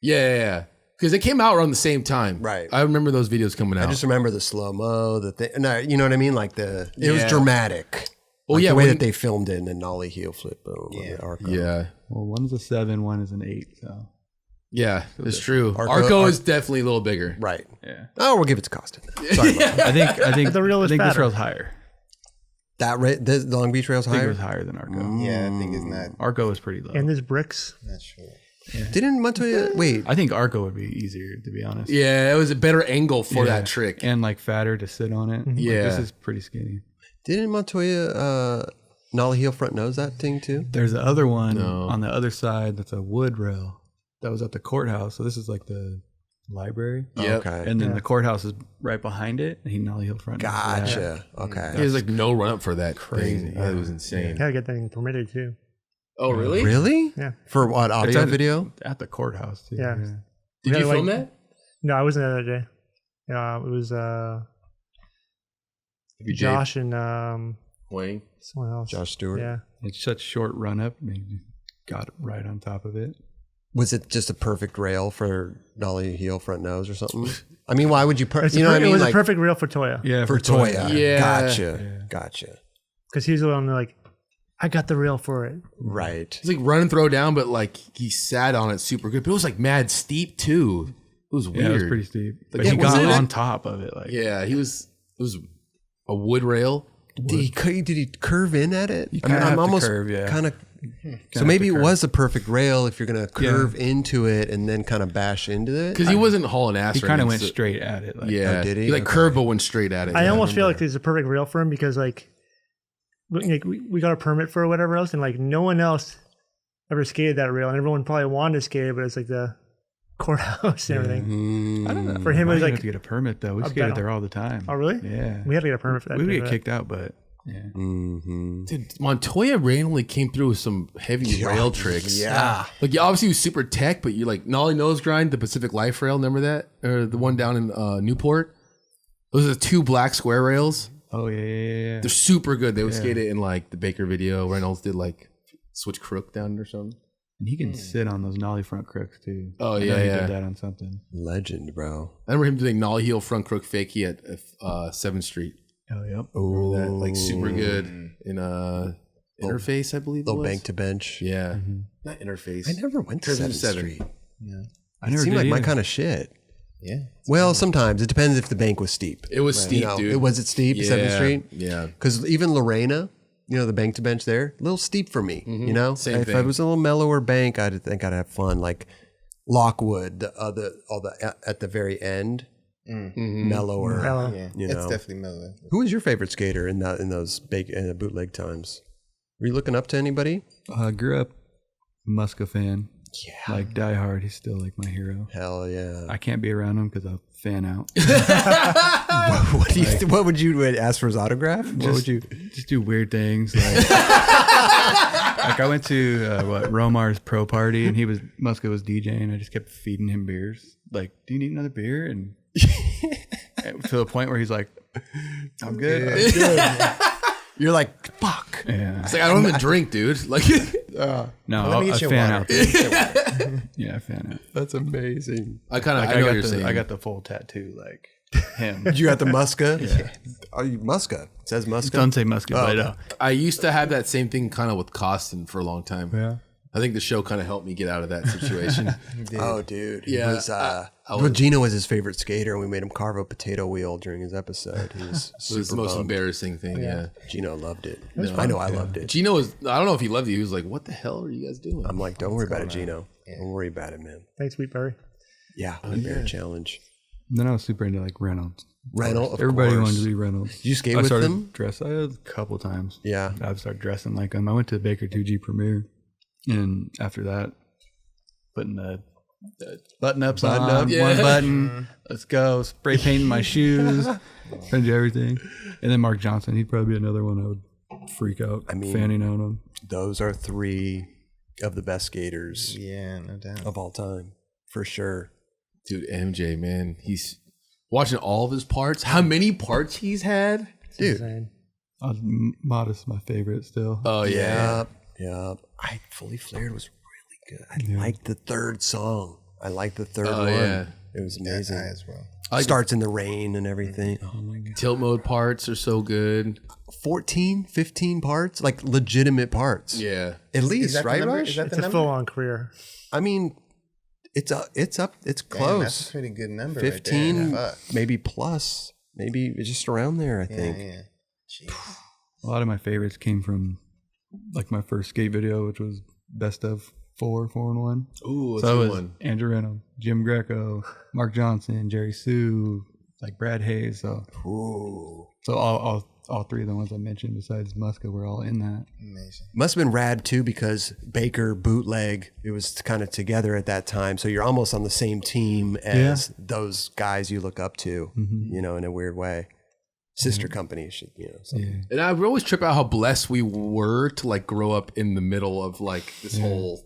Yeah. Because it came out around the same time. Right. I remember those videos coming out. I just remember the slow mo, the thing. No, you know what I mean? Like it was Yeah. dramatic. Well, Like yeah, the way when- that they filmed it and then nollie heel flip. Boom. Yeah. Arco. Yeah. Well, one's a 7, one is an 8. So Yeah, it's true. Arco- Arco is definitely a little bigger. Right. yeah, Oh, we'll give it to Costin. Sorry about that. I think The reel is this fatter. rail's higher. The Long Beach Rail's I think it higher? was higher than Arco. Yeah, I think it's not. Arco was pretty low. And there's bricks. Not sure. Didn't Montoya... Wait. I think Arco would be easier to be honest. Yeah, it was a better angle for Yeah. that trick. And like fatter to sit on it. Like, Yeah. this is pretty skinny. Didn't Montoya nollie heel front nose that thing too? There's the other one on the other side that's a wood rail that was at the courthouse. So this is like the library. Yep. Okay. And then the courthouse is right behind it. And he nollie heel front. nose that. Gotcha. Okay. He has like no run up for that. Crazy. Thing. That was insane. Gotta get that thing permitted too. Oh, really? Really? Yeah. For what, It's audio at- video? At the courthouse too. Yeah. Did you Yeah, film like- that? No, I wasn't there that day. It was Josh and Wayne. someone else. Josh Stewart? Yeah. It's such short run up. I mean, you got it right on top of it. Was it just a perfect rail for nollie heel front nose or something? I mean, why would you... It's you know what I it mean? was Like, a perfect reel for Toya. Yeah, for Toya. Yeah. Gotcha. Gotcha. Because he's the one like, I got the reel for it. Right. It's like run and throw down, but like he sat on it super good. But it was like mad steep too. It was weird. Yeah, it was pretty steep. But yeah, he was got it- on top of it. Like, Yeah, it was a wood rail. Did he curve in at it? You kinda have to curve, yeah. kind of So maybe it was a perfect rail if you're going to curve into it and then kind of bash into it. Because he wasn't hauling ass. He kind of went straight at it. Like, yeah. did he? He like curved but went straight at it. I almost feel like it's a perfect rail for him because like we got a permit for whatever else, and like no one else ever skated that rail, and everyone probably wanted to skate it, but it's like the courthouse and everything. I don't know. For him, it was like have to get a permit though. We skated there all the time. Oh, really? Yeah. We had to get a permit for that. We would too, get but- kicked out, but yeah. Dude, Montoya randomly came through with some heavy rail tricks. Yeah. Like, obviously, he was super tech, but you like Nollie Nose Grind, the Pacific Life Rail. Remember that? Or the one down in Newport? Those are 2 black square rails. Oh yeah. They're super good. They would skate it in like the Baker video. Reynolds did like switch crook down or something. And he can sit on those nollie front crooks too. Oh, I know yeah, he yeah. did that on something. Legend, bro. I remember him doing nollie heel front crook fakie at 7th Street. Oh yep. Oh, That like super good in Interface, I believe. Little it was. bank to bench. Yeah, not Interface. I never went to Prison 7th 7. Street. I It never seemed did like my either. kind of shit. Yeah. Well, sometimes. It depends if the bank was steep. It was steep, dude. Was it steep at 7th Street? Yeah. Because even Lorena, the bank to bench there, a little steep for me, Same if thing. it was a little mellower bank, I'd think I'd have fun. Like Lockwood, at the very end, mellower. Mellow. Yeah. You It's know. definitely mellow. Who was your favorite skater in those bootleg times? Were you looking up to anybody? I grew up Muska fan. Yeah. Like Die Hard, he's still like my hero. Hell yeah. I can't be around him because I'll fan out. What would you ask for his autograph? What would you? Just do weird things. Like, like I went to Romar's pro party and Muska was DJing. I just kept feeding him beers. Like, do you need another beer? And to the point where he's like, I'm good. You're like, fuck. Yeah. It's like, I don't even drink, dude. Like, No, Let me I get your fan water. out. Yeah, I fan out. That's amazing. I kind of, Like, I know what you're saying. I got the full tattoo, like him. You got the Muska? Yeah. Oh, Muska. It says Muska. Don't say Muska, but I used to have that same thing kind of with Costin for a long time. yeah. I think the show kind of helped me get out of that situation. Oh, dude. He Yeah, was, well, Gino was his favorite skater, and we made him carve a potato wheel during his episode. He was It was the most bummed. embarrassing thing. Yeah. Gino loved it. I know I loved it. Gino was, I don't know if he loved you. He was like, what the hell are you guys doing? I'm like, don't worry about it, Gino. Don't worry about it, man. Thanks, Sweet Berry. Yeah, bear challenge. Then I was super into like Reynolds. Reynolds, of Everybody course. wanted to be Reynolds. Did you skate I with started them? dress. I had a couple times. Yeah. I started dressing like him. I went to the Baker 2G premiere, and after that, putting the button ups on, up, one button. Let's go. Spray painting my shoes. Trying to do everything. And then Mark Johnson. He'd probably be another one I would freak out. Fanning out on. Those are 3 of the best skaters Yeah, no doubt. of all time, for sure. Dude, MJ, man, he's watching all of his parts. How many parts he's had? Dude. Insane. Modest, my favorite still. Oh, yeah. Yep. I Fully Flared was really good. I liked the 3rd song. I liked the 3rd one. yeah. It was amazing. I as well. Starts in the rain and everything. Oh my God. Tilt mode parts are so good. 14, 15 parts, like legitimate parts. Yeah. At Is least, that the right, number? Rush? Is that It's the a number? full-on career. I mean, it's up, it's Damn, close. that's a pretty good number. 15, Right there. Fuck. maybe plus, maybe just around there, I Yeah, think. yeah. Jeez. A lot of my favorites came from like my first skate video, which was best of 4-4-1. Ooh, that's So a it good was one. Andrew Reynolds, Jim Greco, Mark Johnson, Jerry Sue, like Brad Hayes. So Ooh. all 3 of the ones I mentioned besides Muska were all in that. Amazing. Must have been rad too, because Baker, Bootleg, it was kind of together at that time. So you're almost on the same team as those guys you look up to, in a weird way. Sister companies should, something. And I always trip out how blessed we were to like grow up in the middle of like this whole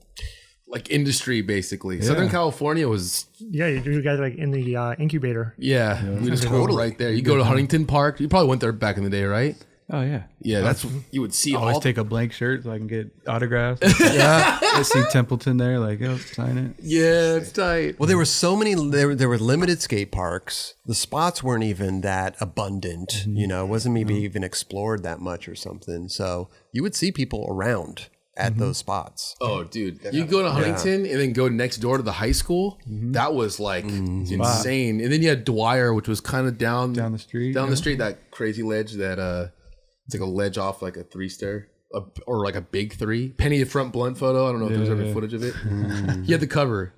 like industry basically. Southern California was Yeah, you guys are like in the incubator. we just grew up right there. You go to Huntington Park. You probably went there back in the day, right? Oh yeah. Yeah, that's you would see I always all take a blank shirt so I can get autographs. I see Templeton there, like, oh, sign it. Yeah, it's tight. Well, there were so many, there were limited skate parks. The spots weren't even that abundant, it wasn't maybe even explored that much or something. So you would see people around at those spots. Oh, dude. You go to Huntington and then go next door to the high school. That was like insane. And then you had Dwyer, which was kind of down the street. Down the street, that crazy ledge that it's like a ledge off like a 3-stair or like a big 3. Penny the front blunt photo. I don't know if there's ever footage of it. He had the cover.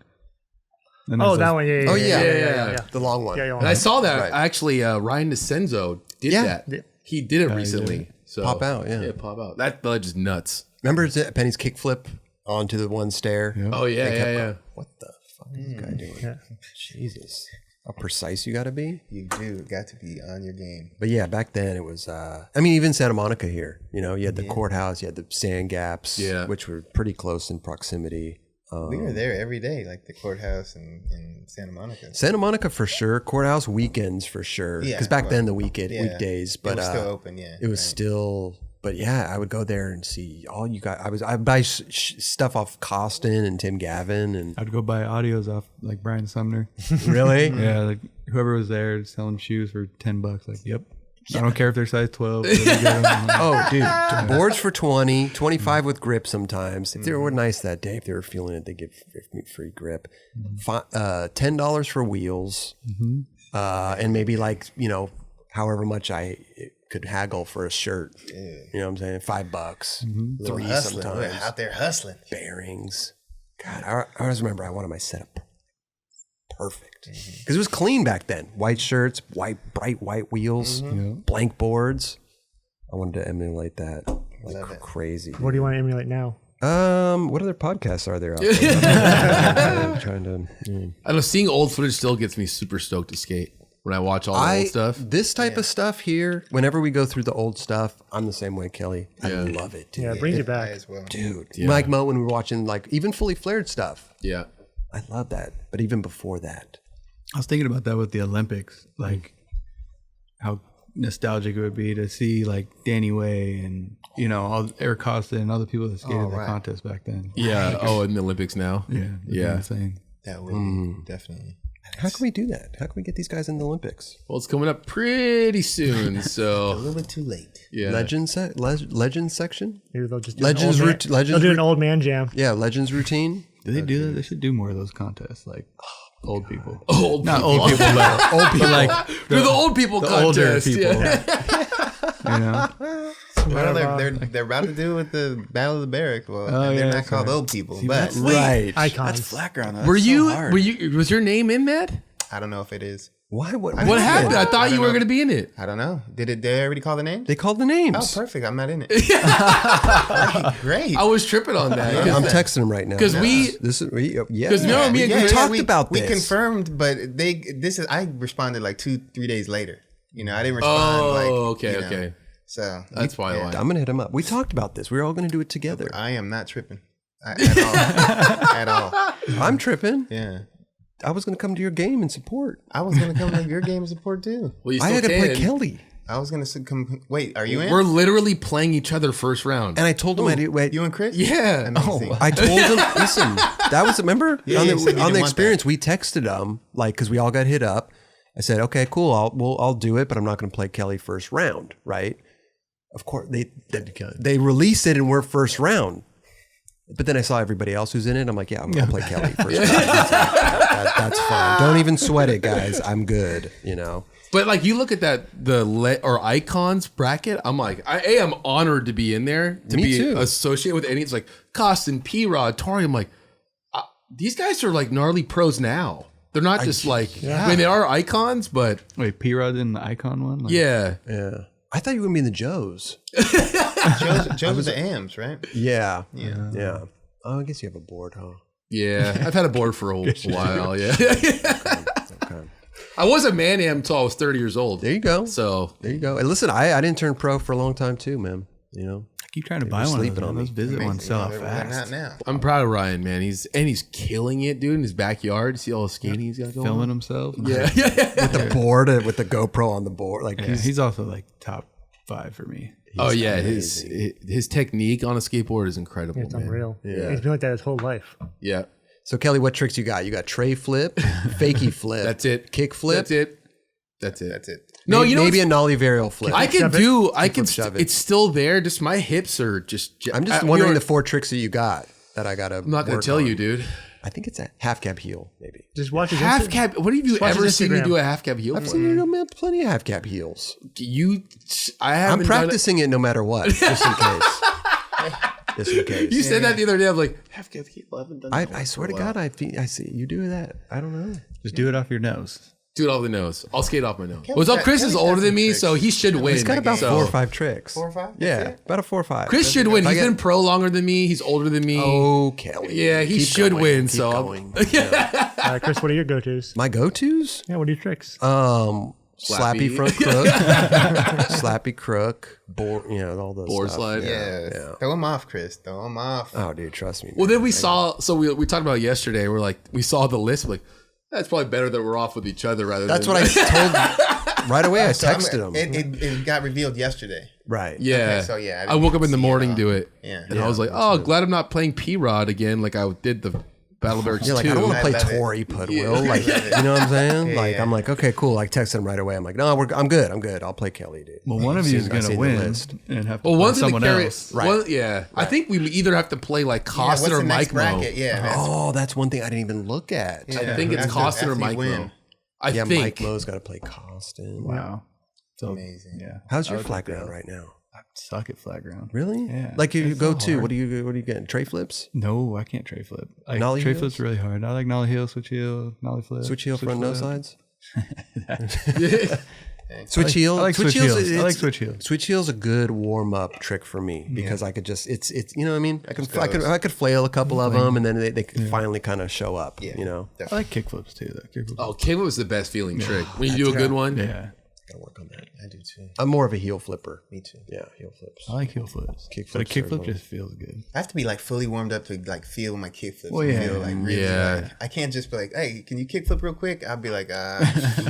And Oh, that one. Oh, Yeah. yeah. The long one. Yeah, And I saw that Right. actually. Ryan DeCenzo did that. Yeah. He did it recently. So Pop out, yeah. pop out. That ledge is nuts. Remember Penny's kickflip onto the one stair? Oh yeah, yeah. What the fuck is this guy doing? Yeah. Jesus. How precise you got to be. You do got to be on your game. But yeah, back then it was, I mean, even Santa Monica here, you know, you had the courthouse, you had the sand gaps, which were pretty close in proximity. We were there every day, like the courthouse in Santa Monica. Santa Monica for sure. Courthouse weekends for sure. Yeah, Because back then the weekdays, but it was still open. Yeah, it was still. But yeah, I would go there and see all you guys. I'd buy stuff off Costin and Tim Gavin, and I'd go buy audios off like Brian Sumner. really, Yeah, like whoever was there selling shoes for $10. Like, yep. I don't care if they're size 12. oh dude, boards for 20, 25 with grip sometimes. If they were nice that day, if they were feeling it, they give me free grip. $10 for wheels, and maybe like however much I could haggle for a shirt. You know what I'm saying? $5, 3 hustling. sometimes. We're out there hustling. Bearings. God, I always remember I wanted my setup perfect because it was clean back then. White shirts, bright white wheels, blank boards. I wanted to emulate that like crazy. What do you want to emulate now? What other podcasts are there out there? I'm trying to. I know seeing old footage still gets me super stoked to skate when I watch all the old stuff. This type of stuff here, whenever we go through the old stuff, I'm the same way, Kelly. I love it, dude. Yeah, it brings you back. As well. Dude, Mike Mo, when we were watching like even fully flared stuff, Yeah. I love that. But even before that, I was thinking about that with the Olympics, like how nostalgic it would be to see like Danny Way and all Eric Costa and all the people that skated in the contest back then. Yeah. Oh, in the Olympics now. Yeah, insane. That would be definitely. how can we do that? How can we get these guys in the Olympics? Well, it's coming up pretty soon, A so little bit too late. yeah. Legends section? Maybe they'll just do Legends an old man, rout- Legends they'll do an rout- old man jam. Yeah, Legends routine. Do they do that? They should do more of those contests, like old people. Old Not people. old people, but old people. Like Do the old people the older contest. people. Yeah. Well, they're about to do it with the Battle of the Barracks. Well, they're yeah, not called old people, but Right. Icons. That's flat ground. Were you? Was your name in that? I don't know if it is. Why? What What happened? I thought you were know. going to be in it. I don't know. Did they already call the name? They called the names. Oh, perfect. I'm not in it. Great. I was tripping on that. I'm texting them right now. 'Cause we- This is yeah. 'Cause no, me and we Chris- talked about we this. confirmed, but I responded like 2-3 days later. I didn't respond. Okay. So That's why. I'm gonna hit him up. We talked about this. We were all gonna do it together. I am not tripping at all. At all. I'm tripping. Yeah. I was gonna come to your game and support. I was gonna come to your game of support too. Well, you I still had to play can. Kelly, I was gonna come. Wait, are you in? We're literally playing each other first round. and I told him I did. Wait, You and Chris? Yeah. Amazing. I told him. Listen, that was remember Yeah, on you said you the didn't want experience. We texted them like because we all got hit up. I said, okay, cool. I'll do it, but I'm not gonna play Kelly first round, right? Of course, they release it and we're first round. But then I saw everybody else who's in it. I'm like, yeah, I'm gonna play Kelly first. That's fine. Don't even sweat it, guys. I'm good. But like you look at that or icons bracket, I'm like, I am honored to be in there to Me be too. associated with any. It's like Costin, P-Rod, Tori. I'm like, these guys are like gnarly pros now. They're not just like I mean they are icons, but wait, P-Rod in the icon one? Like, yeah. I thought you were gonna be in the Joes. Joe's the AMs, right? Yeah. Oh, I guess you have a board, huh? Yeah, I've had a board for a while. Yeah, I was a man-am until I was 30 years old. There you go. So There you go. And listen, I didn't turn pro for a long time too, man. I keep trying to buy one of sleeping those. on Those visit ones sell out They're fast. not now. I'm proud of Ryan, man. He's killing it, dude, in his backyard. See all the skating he's got going. Filming himself. Yeah. with the board, with the GoPro on the board, like Yeah, he's also like top 5 for me. Oh yeah, his technique on a skateboard is incredible. It's man. unreal. Yeah. He's been like that his whole life. Yeah, So Kelly, what tricks you got? You got tray flip, fakie flip. that's it. Kick flip. That's it. That's it. No, No, you know maybe what's- a nollie varial flip. I can shove it. do. I can. shove it. It's still there. Just my hips are just. I'm just we wondering are- the 4 tricks that you got that I gotta. I'm not gonna tell you, dude. I think it's a half cab heel, maybe. Just watch his Half Insta- cap. What have you watch ever his seen me Instagram. do a half cap heel? I've for? seen you plenty of half cab heels. You. I haven't. I'm practicing it no matter what, just in case. just in case. You said that the other day. I was like, half people haven't done that. I swear to God, I see you do that. I don't know. Just do it off your nose. Do it off the nose. I'll skate off my nose. Kelly's Well, got- Chris is Kelly's got older than some me, tricks. so he should win. He's got about So- 4 or 5 tricks. 4 or 5? Yeah, That's it? about a 4 or 5. Chris should win. If I He's get- been pro longer than me. He's older than me. Oh, Kelly. Yeah, he Keep should going, win. keep So going. Chris, what are your go-tos? My go-tos? Yeah, what are your tricks? Slappy Slappy. front crook, slappy crook, board, all those Board stuff. slide. Yeah. Throw him off, Chris. Throw him off. Oh, dude, trust me. Well, man. then we saw. So we talked about it yesterday. We're like, we saw the list. We're like, that's probably better that we're off with each other rather. That's than what I told right away. I texted him. It got revealed yesterday. Right. Yeah. Okay, so yeah, I I woke up in the didn't see morning it to all. it. Yeah. And I was like, oh, glad I'm not playing P-Rod again like I did the Battle Barracks You're like, 2. I don't want to I play love it. Tory Putwill. Like, you know what I'm saying? Yeah, Like, yeah. I'm like, okay, cool. I texted him right away. I'm like, no, I'm good. I'll play Kelly, dude. Well, one of you is I going seen to the win list. and have to Well, play one's in the someone carry. else. Right. Yeah. I think we either have to play like Yeah, Costin what's or the next Mike Mo. bracket? Yeah. that's- Oh, that's one thing I didn't even look at. yeah, I think it's after- Costin or after you Mike win. Mo. I Yeah, think. Mike Mo's got to play Costin. Wow. So, Amazing. yeah. How's your I would flat like ground that. right now? I suck at flat ground. Really? Yeah. Like you It's go so to hard. what do you getting? Tray flips? No, I can't tray flip. Like, Nollie tray heels? flip's really hard. I like nollie heel, switch heel, nollie flip. Switch heel front, no flip. sides? Switch heel. I like switch heels. I like switch heels. Switch heel's a good warm up trick for me because I could just it's you know what I mean. I could flail a couple of them and then they could finally kind of show up. Yeah. You know. I like kick flips too, though. Kick flips. Oh, kickflip was the best feeling trick. When you do a good one. Yeah. Gotta work on that. I do too. I'm more of a heel flipper. Me too. Yeah, heel flips. I like heel flips. Kick But a flips kick are flip fun. just feels good. I have to be like fully warmed up to like feel my kick flips. Well, and yeah. feel like really. Yeah. Like, I can't just be like, hey, can you kick flip real quick? I'll be like,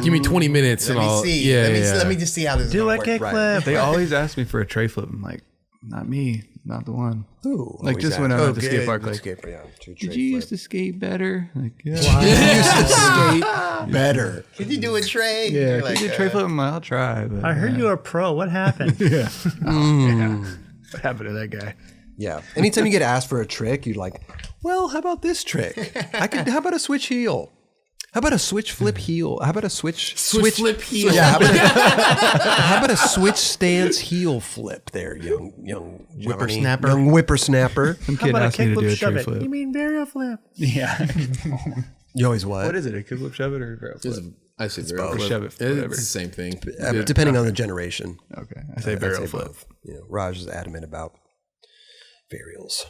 Give me 20 minutes let and me I'll. see. Yeah, Let me just see how this is Do gonna a work. kick right. flip. They always ask me for a tray flip. I'm like, not me, not the one. Ooh, Like, just when I went to skate park, like, yeah, Did you used to skate better? Like, yeah. skate better? Can you do a tray? Yeah, You're if like, you do tray flip, I'll try. But, I heard you were a pro. What happened? Yeah. What happened to that guy? Yeah. Anytime you get asked for a trick, you're like, well, how about this trick? How about a switch heel? How about a switch flip heel? How about a switch flip heel. Yeah. How about a switch stance heel flip there, young Johnny, Whippersnapper. young whippersnapper. Some How kid about a asked me to do kickflip a shove tray it? flip. You mean varial flip? Yeah. You always what? What is it? A kickflip shove it or a barrel flip? I say both. barrel flip. Shove it, whatever. It's the same thing. Depending on the generation. Okay, I say I'd barrel say flip. both. You know, Raj is adamant about varials.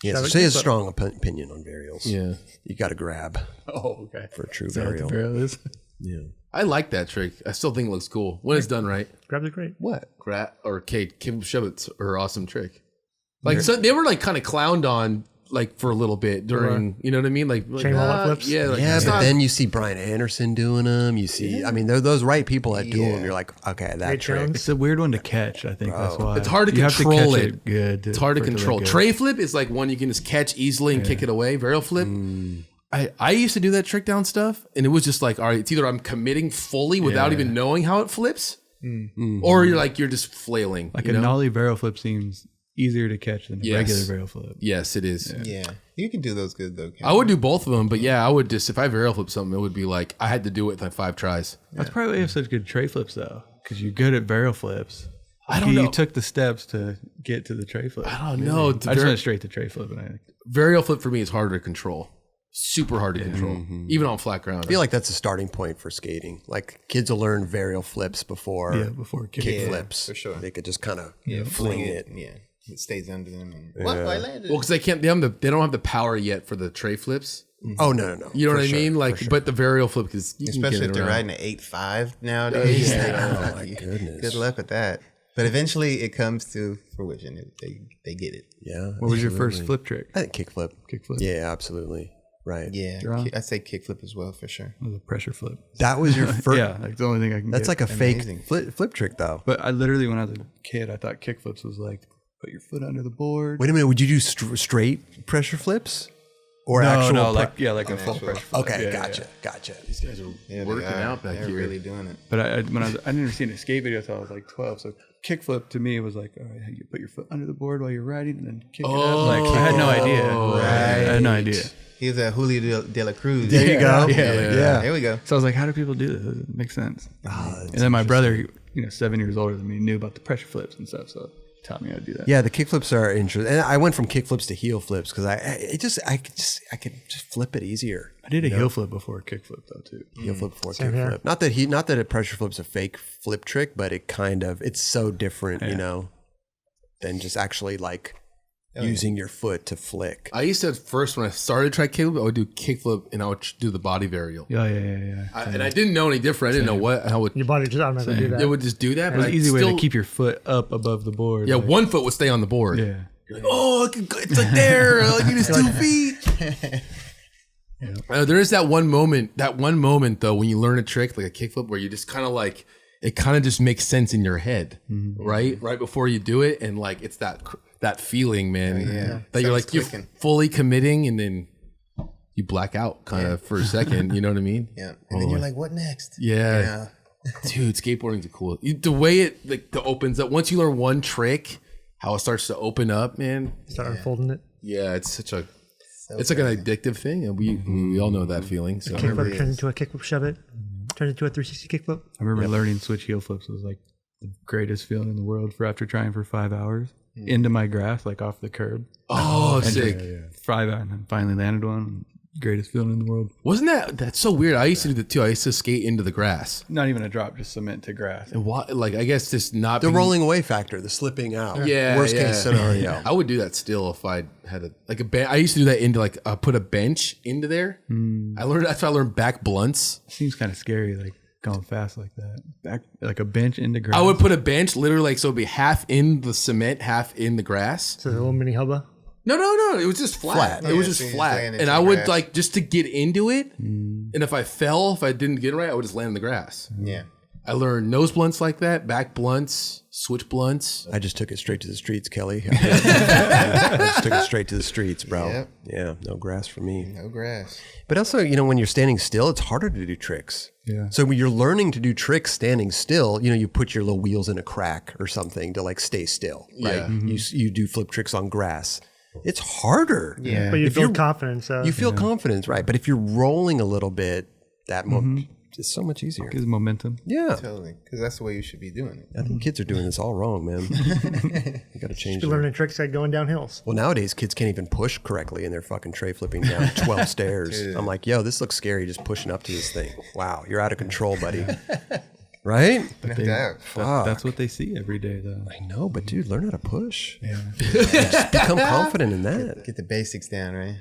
He Shove has, it, he has a kickflip. strong opinion on varials. Yeah. You got to grab Oh, okay. for a true Is that what the varial. barrel is? Yeah. I like that trick. I still think it looks cool when it's done right. Grab the crate. What? Or Kate, Kim Shevitz, her awesome trick. Like so they were like kind of clowned on like for a little bit during, you know what I mean? Like Chain wallet flips? Yeah, like, Yeah, it's but not- then you see Brian Anderson doing them. You see, I mean, they're those right people that do them. You're like, okay, that Ray trick. Jones? It's a weird one to catch. I think that's why It's hard to you control have to catch it. good. it's hard to for it look control. good. Tray flip is like one you can just catch easily and kick it away. Varial flip. I used to do that trick down stuff, and it was just like, all right, it's either I'm committing fully without even knowing how it flips, or you're just flailing. Like you a know? nollie barrel flip seems easier to catch than a Yes. regular barrel flip. Yes, it is. Yeah, you can do those good though. I would do both of them, but yeah, I would just if I varial flip something, it would be like I had to do it with like 5 tries. That's probably why you have such good tray flips though, because you're good at barrel flips. I don't know. You took the steps to get to the tray flip. I don't know. I just went straight to tray flip, and I Varial flip for me is harder to control. Super hard to control, even on flat ground. I feel like that's a starting point for skating. Like kids will learn varial flips before before kick kick. flips. for sure. They could just kind of Yeah, fling it. Yeah, it stays under them. And, what? I landed. Well, because they don't have the power yet for the tray flips. Oh no. You know For what I sure, mean? for Like, sure. but the varial flip because Especially if they're riding an 8.5 nowadays. Oh, my goodness. Good luck with that. But eventually, it comes to fruition. They get it. Yeah. What was your first flip trick? I think kickflip. Kickflip. Yeah, absolutely. Right. Yeah, Jeron? I say kickflip as well for sure. It was a pressure flip. That was your first. Yeah, like the only thing I can. That's get. like a Amazing. fake flip trick, though. But I literally, when I was a kid, I thought kick flips was like put your foot under the board. Wait a minute. Would you do straight pressure flips, or actual? like a full actual- pressure flip. Okay, Yeah, gotcha. These guys are Yeah, working out back they're here. really doing it. But I didn't ever see a skate video until I was like 12. So kickflip to me was like, all right, you put your foot under the board while you're riding and then kick it up. Like I had no idea. I had no idea. He was a Julio de la Cruz. There you go. Yeah. There we go. So I was like, how do people do this? It makes sense. And then my brother, 7 years older than me, knew about the pressure flips and stuff. So taught me how to do that. Yeah, the kickflips are interesting. And I went from kickflips to heel flips because I could just flip it easier. I did a heel flip before a kickflip though too. Heel flip before Same kickflip. Not that a pressure flip's a fake flip trick, but it's so different, than just actually like using your foot to flick. I used to, at first when I started to try kickflip, I would do kickflip and I would do the body varial. Yeah. And I didn't know any different. I didn't know how Your body just automatically do that. it would just do that. It was But an easy way still, to keep your foot up above the board. Yeah, like, one foot would stay on the board. Yeah. You're like, oh, it's like there. Like it is 2 feet. There is that one moment though when you learn a trick like a kickflip where you just kind of like it kind of just makes sense in your head, right before you do it, and like it's that feeling, man, that you're like you're fully committing, and then you black out kind of for a second. You know what I mean? Yeah, and then you're like, what next? Yeah. Dude, skateboarding's a cool. The way it like opens up once you learn one trick, how it starts to open up, man. Start unfolding it. Yeah, it's such a. It's like an addictive thing, and we all know that feeling. So Kickflip turns into a kickflip, shove it. Turns into a 360 kickflip. I remember learning switch heel flips was like the greatest feeling in the world for after trying for 5 hours into my grass, like off the curb. Oh, sick! 5 hours, and then finally landed one. Greatest feeling in the world. Wasn't that's so weird? I used to do that too. I used to skate into the grass. Not even a drop, just cement to grass. And what, like, I guess just not The rolling away factor, the slipping out. Yeah, Worst case scenario. I would do that still if I had a bench. I used to do that into like put a bench into there. That's why I learned back blunts. Seems kind of scary, like going fast like that. Back like a bench into grass. I would put a bench literally like so it'd be half in the cement, half in the grass. So the little mini hubba. No. It was just flat. It was just flat. And I would like just to get into it. And if I didn't get it right, I would just land in the grass. Yeah. I learned nose blunts like that, back blunts, switch blunts. I just took it straight to the streets, Kelly. I just took it straight to the streets, bro. Yep. Yeah, no grass for me. No grass. But also, when you're standing still, it's harder to do tricks. Yeah. So when you're learning to do tricks standing still, you put your little wheels in a crack or something to like stay still, right? Yeah. You do flip tricks on grass. It's harder. Yeah. But you If build you're- confidence. So. You feel confidence, right? But if you're rolling a little bit, it's so much easier. gives momentum. Yeah. Totally. Because that's the way you should be doing it. I think kids are doing this all wrong, man. You got to change You're it. learning tricks like going down hills. Well, nowadays kids can't even push correctly and they're fucking tray flipping down 12 stairs. I'm like, yo, this looks scary just pushing up to this thing. Wow, you're out of control, buddy. Right? No doubt. That's what they see every day, though. I know, but dude, learn how to push. Yeah. Just become confident in that. Get the basics down, right?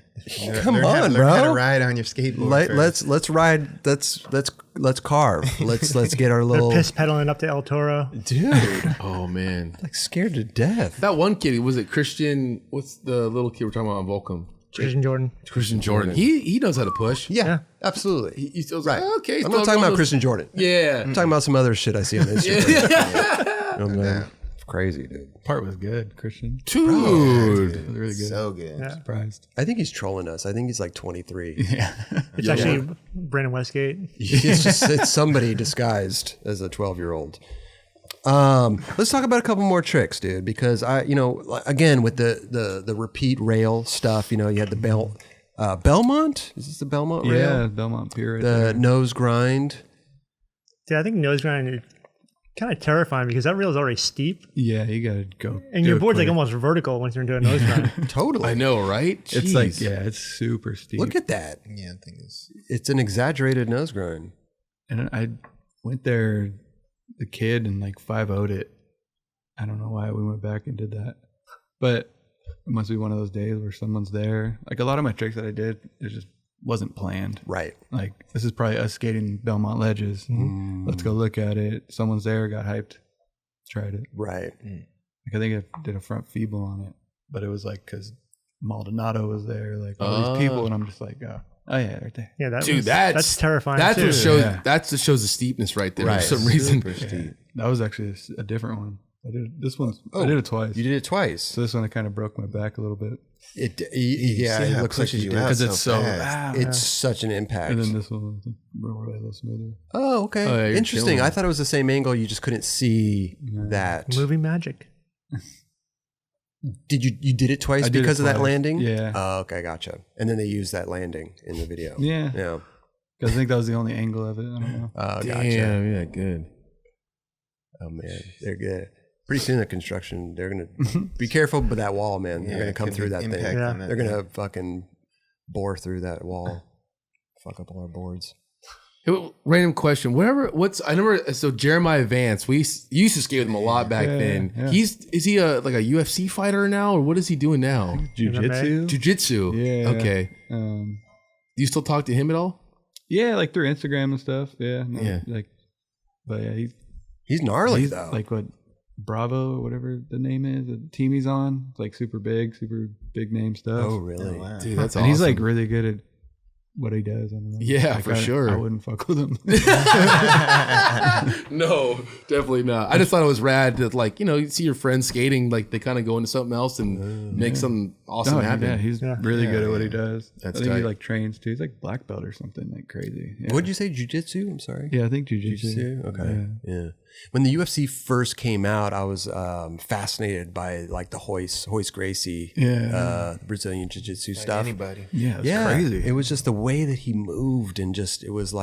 Come learn on, learn how bro. to ride on your skateboard. Let's ride. Let's carve. Let's get our little Piss pedaling up to El Toro. dude. Oh man. Like scared to death. That one kid, was it Christian? What's the little kid we're talking about on Volcom? Christian Jordan. Christian Jordan. He knows how to push. Yeah, absolutely. He still Right. like, okay. I'm not talking about Christian Jordan. Yeah. I'm talking about some other shit I see on Instagram. Man, it's crazy, dude. Part was good, Christian. Dude. It was really good. So good. Yeah. Surprised. I think he's trolling us. I think he's like 23. It's actually Brandon Westgate. It's somebody disguised as a 12-year-old. Let's talk about a couple more tricks, dude, because again, with the repeat rail stuff, you had the Belmont. Is this the Belmont rail? Yeah, Belmont Pier right The there. nose grind. Yeah, I think nose grind is kind of terrifying because that rail is already steep Yeah, you gotta go. and do your it board's like quick. almost vertical once you're into a nose grind. Totally. I know, right? It's like, Jeez. yeah, it's super steep. Look at that. Yeah, I think it's. It's an exaggerated nose grind. And I went there, the kid, and like 5-0'd it. I don't know why we went back and did that, but it must be one of those days where someone's there. Like a lot of my tricks that I did, it just wasn't planned. Right. Like this is probably us skating Belmont ledges. Let's go look at it. Someone's there, got hyped, tried it. Right. Like I think I did a front feeble on it, but it was like because Maldonado was there, like all these people, and I'm just like, oh yeah, right there. Yeah, Dude, that's terrifying. That's too. what shows. Yeah. That's what shows the steepness right there Right. for some reason. Super steep. That was actually a different one. I did this one. I did it twice. You did it twice. So this one I kind of broke my back a little bit, Yeah, See it how looks it like pushes you you did. out because it's so. fast. It's such an impact. And then this one was a little smoother. Oh, okay. Oh, yeah, you're Interesting. killing I it. thought it was the same angle. You just couldn't see that. movie magic. Did you did it twice I did it because of that twice. landing? Yeah. Oh, okay, gotcha. And then they used that landing in the video. Yeah. Yeah. Because I think that was the only angle of it. I don't know. Oh, Damn, gotcha. yeah, good. Oh man, they're good. Pretty soon, the construction, they're going to be careful with that wall, man. They're going to come through that thing. Yeah. They're going to fucking bore through that wall, fuck up all our boards. Hey, random question. I remember, so Jeremiah Vance, you used to skate with him a lot back then. Yeah. Is he like a UFC fighter now, or what is he doing now? Jiu-jitsu. Jiu-jitsu. Yeah. Okay. Do you still talk to him at all? Yeah, like through Instagram and stuff. Yeah. Yeah. But yeah, He's gnarly, he's though. like what Bravo or whatever the name is, the team he's on. It's like super big name stuff. Oh, really? Oh, wow. Dude, that's and awesome. he's like really good at what he does. I don't know. Yeah, Like, for sure. I wouldn't fuck with him. No, definitely not. I just thought it was rad that, like, you see your friends skating, like they kind of go into something else and make something awesome No, happen. yeah, he's really good at what he yeah. does. That's I think he tight. like trains too. He's like black belt or something like crazy. Yeah. What'd you say? Jiu-jitsu? I'm sorry. Yeah, I think jiu-jitsu. Jiu-jitsu? Okay. Yeah. When the UFC first came out, I was fascinated by like the Hoist Gracie, Brazilian jiu-jitsu stuff. Anybody. Yeah, it's crazy. It was just the way that he moved, and just it wasn't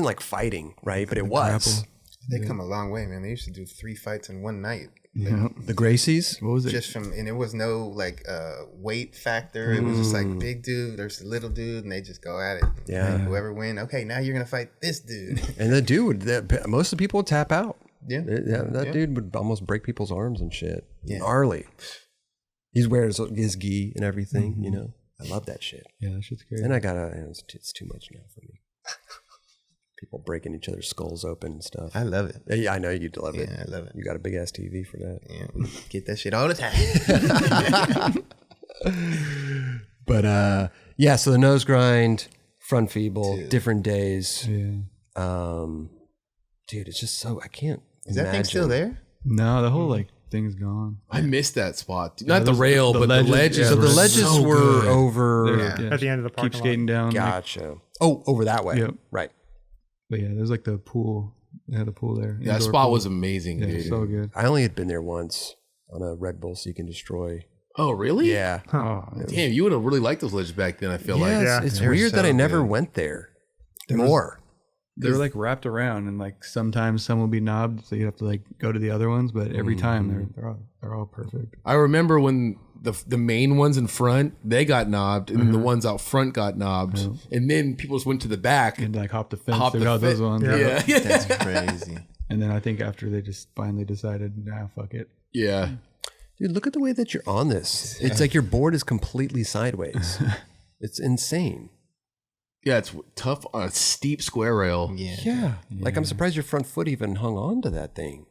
like fighting, right? But it was. They come a long way, man. They used to do 3 fights in one night. Yeah. The Gracies. What was it? Just and there was no like weight factor. It was just like big dude versus little dude, and they just go at it. Yeah. And whoever win, okay, now you're gonna fight this dude. And the dude, most of the people would tap out. Yeah. That dude would almost break people's arms and shit. Yeah. Gnarly. He's wearing his gi and everything, you know. I love that shit. Yeah, that shit's crazy. And I it's too much now for me. People breaking each other's skulls open and stuff. I love it. Yeah, I know you'd love it. Yeah, I love it. You got a big ass TV for that. Yeah, we get that shit all the time. But yeah, so the nose grind, front feeble, different days. Yeah. Dude, it's just so I can't. Is that thing still there? No, the whole like thing's gone. I missed that spot. Not the those- rail, the but ledges, the ledges. yeah, So the were ledges so were good. over. Yeah. At the end of the parking Keep skating down. like- Gotcha. Oh, over that way. Yep. Right. but yeah, there's like the pool. They had the pool there. That indoor spot pool. was amazing, Yeah, dude. so good. I only had been there once on a Red Bull Seek and Destroy. Oh, really? Yeah. Oh, Damn, you would have really liked those ledges back then, I feel Yeah, like. Yeah. it's They were weird that so I never good. went there. More. they were like wrapped around, and like sometimes some will be knobbed, so you have to like go to the other ones. But every time they're all perfect. I remember when the main ones in front, they got knobbed, and then the ones out front got knobbed. And then people just went to the back. And like hop the fence Hop the throughout those fe- ones. Yeah. Yeah. That's crazy. And then I think after they just finally decided, nah, fuck it. Yeah. Dude, look at the way that you're on this. It's like your board is completely sideways. It's insane. Yeah, it's tough on a steep square rail. Yeah. Yeah. Like I'm surprised your front foot even hung on to that thing.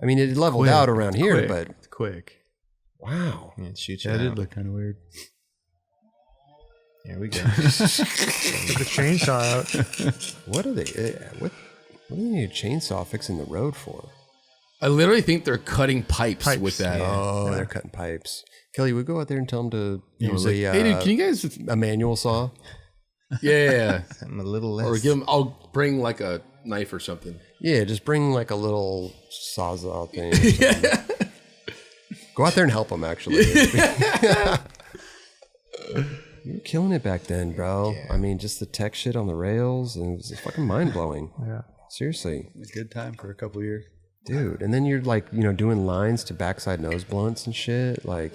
I mean, it leveled out around here, Quick. but It's quick. wow. Yeah, shoot you That out. did look kind of weird. Here we go. Get the chainsaw out. What are they? What do they need a chainsaw fixing the road for? I literally think they're cutting pipes with that. Yeah. Oh, they're cutting pipes. Kelly, we go out there and tell them to use Like, hey, dude, can you guys? a manual saw. Yeah. Something a little less. Or I'll bring like a knife or something. Yeah, just bring like a little sawzall thing. Or something. Go out there and help them, actually. You were killing it back then, bro. Yeah. I mean, just the tech shit on the rails, and it was fucking mind blowing. Yeah. Seriously, A good time for a couple years. dude. And then you're like, doing lines to backside nose blunts and shit. Like,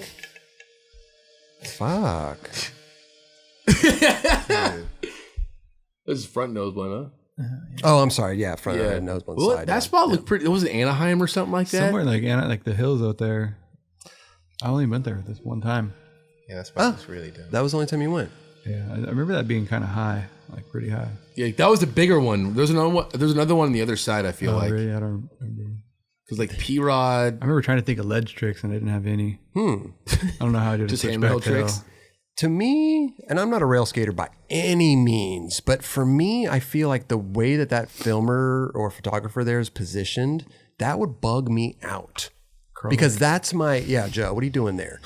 fuck. This is front nose blunt, huh? Oh, I'm sorry. Yeah, front nose blunt Well, side. that yeah. spot looked pretty. Was it Anaheim or something like that? Somewhere like the hills out there. I only went there this one time. Yeah, that spot was really dope. That was the only time you went. Yeah, I remember that being kind of high, like pretty high. Yeah, that was the bigger one. There's another one. There's another one on the other side. I feel like Really? I don't remember. because like P-Rod, I remember trying to think of ledge tricks and I didn't have any. I don't know how I did just a handrail switchback tail. tricks. To me, and I'm not a rail skater by any means, but for me, I feel like the way that filmer or photographer there is positioned, that would bug me out. Because that's my, Joe, what are you doing there?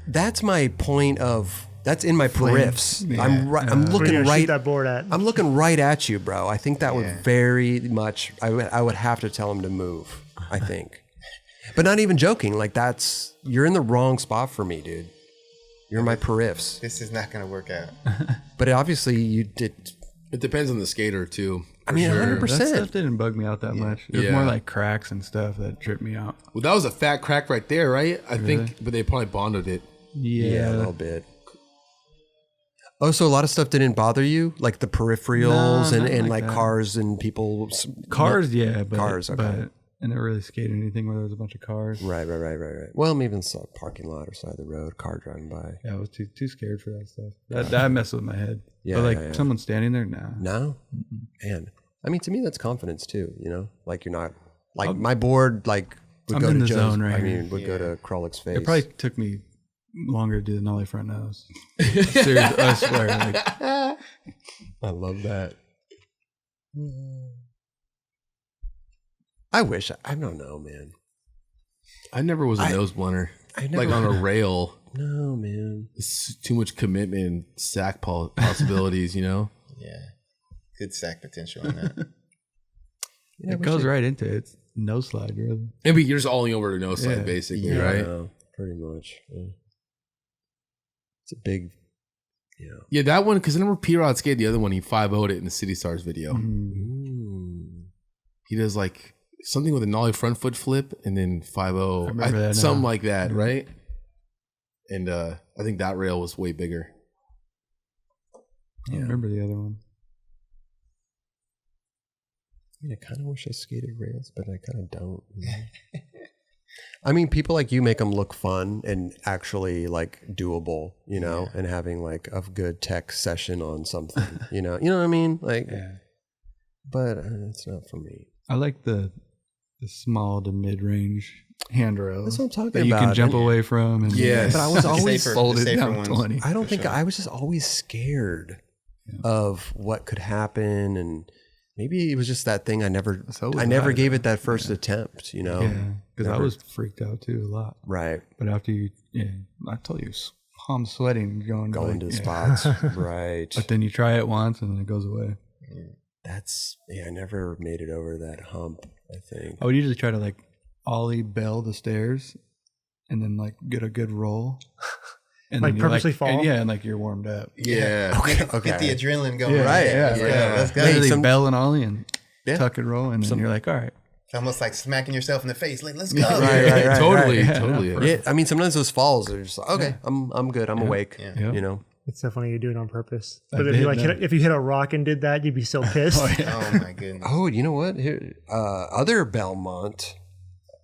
That's my point of, that's in my periffs. I'm Where looking you gonna shoot right, that board at? I'm looking right at you, bro. I think that would very much, I would have to tell him to move, I think. But not even joking, like you're in the wrong spot for me, dude. You're my periffs. This is not going to work out. But obviously you did. It depends on the skater too. I mean, That 100%. stuff didn't bug me out that much. It was more like cracks and stuff that tripped me out. Well, that was a fat crack right there, right? I think, but they probably bonded it. Yeah, a little bit. Oh, so a lot of stuff didn't bother you, like the peripherals and like cars and people. Cars, yeah, but cars. Okay. But I never really skated anything where there was a bunch of cars. Right. Well, maybe in the parking lot or side of the road, car driving by. Yeah, I was too scared for that stuff. That messed with my head. Yeah, but like someone standing there, nah. No, and I mean, to me, that's confidence too. You know, like you're not like my board. Like would I'm go in to the Joe's, zone right I here. mean, would go to Krolik's face. It probably took me longer to do the nollie front nose. Seriously, I swear. Like, I love that. I wish. I don't know, man. I never was a nose blunter. I never, Like on a rail. No, man. It's too much commitment and sack possibilities, you know? Yeah. Good sack potential on that. it goes right into it. It's no slide, really. Maybe you're just all over to no slide, basically, right? Yeah, pretty much. Yeah. It's a big, Yeah, that one, because I remember P-Rod skated the other one. He 5-0'd it in the City Stars video. He does like something with a nollie front foot flip and then 5-0. Something like that, right? And I think that rail was way bigger. I remember the other one. I kind of wish I skated rails, but I kind of don't. I mean, people like you make them look fun and actually like doable, and having like a good tech session on something, you know what I mean? Like, but it's not for me. I like the small to mid-range handrails. That's what I'm talking that about. You can jump away from. And but I was always folded down ones. 20. I don't think I was just always scared of what could happen, and maybe it was just that thing I never gave it that first attempt, Yeah, because I was freaked out too a lot. Right. But after I told you, I'm sweating going to spots. Right. But then you try it once and then it goes away. I never made it over that hump, I think. I would usually try to like ollie bell the stairs and then like get a good roll. And like then purposely fall? And like you're warmed up. Yeah. Okay. Get the adrenaline going. Right, Let's go. Let's go. Literally bell and ollie and tuck and roll, and then you're like, all right. It's almost like smacking yourself in the face. Like, let's go. Right. Totally. Yeah, I mean, sometimes those falls are just like, okay, I'm good, I'm awake. Yeah. It's so funny you do it on purpose. But if you hit a rock and did that, you'd be so pissed. Oh my goodness. Oh, you know what? Here, other Belmont.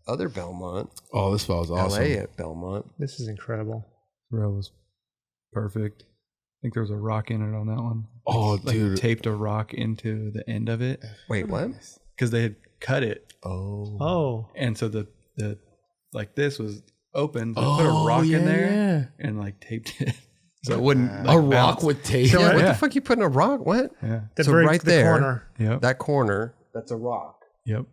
Oh, this fall was awesome. LA at Belmont. This is incredible. Row was perfect. I think there was a rock in it on that one. Oh, dude. Taped a rock into the end of it. Wait, what? Because they had cut it. Oh. And so the like this was open. So they put a rock in there and like taped it. So it wouldn't like, a rock bounce. with tape. Yeah, what the fuck you putting a rock? What? Yeah. So right there, corner. Yep. that corner, that's a rock. Yep.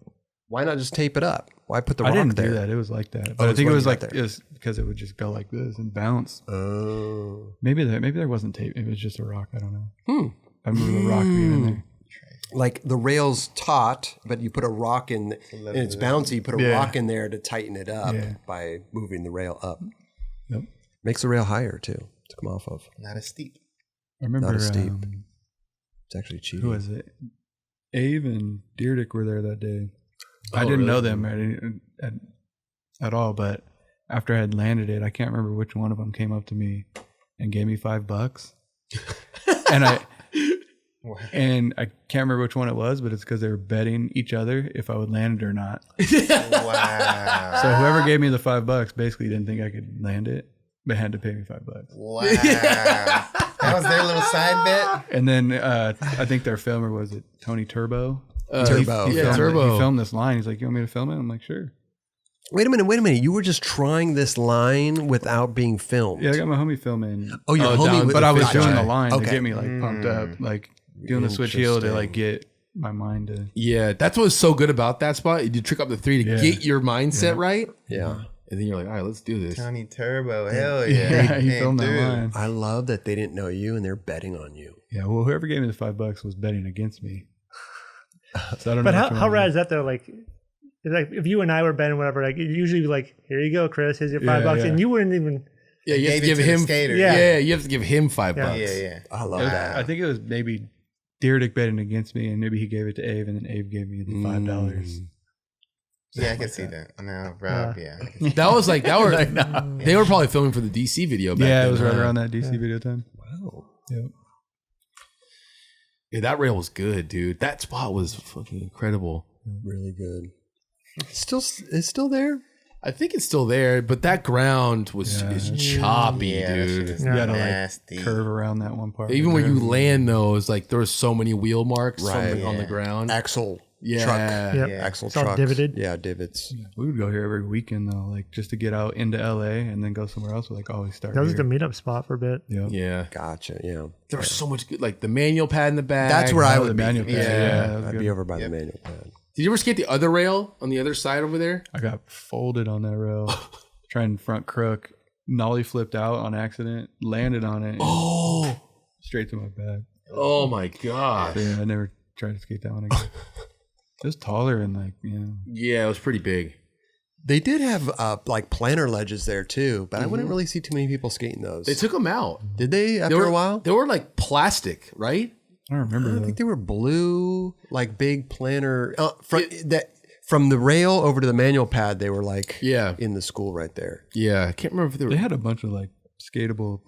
Why not just tape it up? Why put the I rock didn't there? do that. It was like that. But I think it was like it because it would just go like this and bounce. Oh. Maybe there wasn't tape. It was just a rock. I don't know. I remember the rock being in there. Like the rail's taut, but you put a rock in, and it's bouncy. You put a rock in there to tighten it up by moving the rail up. Yep. Makes the rail higher too to come off of. Not as steep. I remember Not as steep. It's actually cheating. Who was it? Ave and Dyrdek were there that day. I didn't know them at all, but after I had landed it, I can't remember which one of them came up to me and gave me $5. and I can't remember which one it was, but it's because they were betting each other if I would land it or not. Wow. So whoever gave me the $5 basically didn't think I could land it, but had to pay me $5. Wow. That was their little side bet. And then I think their filmer was it Tony Turbo. Turbo. He filmed this line. He's like, "You want me to film it?" I'm like, "Sure." Wait a minute. You were just trying this line without being filmed. Yeah, I got my homie filming. Oh, your homie. But I was gotcha. doing the line to Okay. get me like pumped up, like doing the switch heel to like get my mind to. Yeah, that's what's so good about that spot. You trick up the three to get your mindset right. Yeah. And then you're like, all right, let's do this. Tony Turbo. Hell yeah. Yeah, he Came filmed that through. line. I love that they didn't know you and they're betting on you. Yeah, well, whoever gave me the $5 was betting against me. So I don't know. But how rad is that though? Like if you and I were betting whatever, like it'd usually be like, here you go, Chris, here's your $5, and you wouldn't even. Yeah, you have to Gave it give to the him. skater. Yeah, you have to give him $5. Yeah. I love that. I think it was maybe Dyrdek betting against me, and maybe he gave it to Ave, and then Ave gave me the $5. Yeah, I can see that. No, Rob, yeah. I can see That was like that were they were probably filming for the DC video back Yeah, then. it was right huh? around that DC video time. Wow. Yep. Yeah, that rail was good, dude. That spot was fucking incredible. Really good. It's still there? I think it's still there, but that ground was is choppy, yeah, that shit dude. is You gotta nasty. like curve around that one part. Even when you land those, like there was so many wheel marks Right. on the ground. Axle. Yeah. Truck. Yep. Yeah. Axle It's all trucks. divoted. Yeah, divots. We would go here every weekend though, like just to get out into LA and then go somewhere else. We like always start. That was here. the meetup spot for a bit. Yep. Yeah. Gotcha. Yeah. There was so much good, like the manual pad in the back. That's where I Oh, would the be. manual pad. Yeah. that was I'd good. be over by the manual pad. Did you ever skate the other rail on the other side over there? I got folded on that rail, trying front crook, nollie flipped out on accident, landed on it, and Oh. straight to my back. Oh my gosh. So, yeah, I never tried to skate that one again. It was taller and like, Yeah, it was pretty big. They did have like planter ledges there too, but I wouldn't really see too many people skating those. They took them out. Did they after They were, a while? They were like plastic, right? I don't remember I those. think they were blue, like big planter. From the rail over to the manual pad, they were like Yeah. in the school right there. Yeah. I can't remember if they were. They had a bunch of like skatable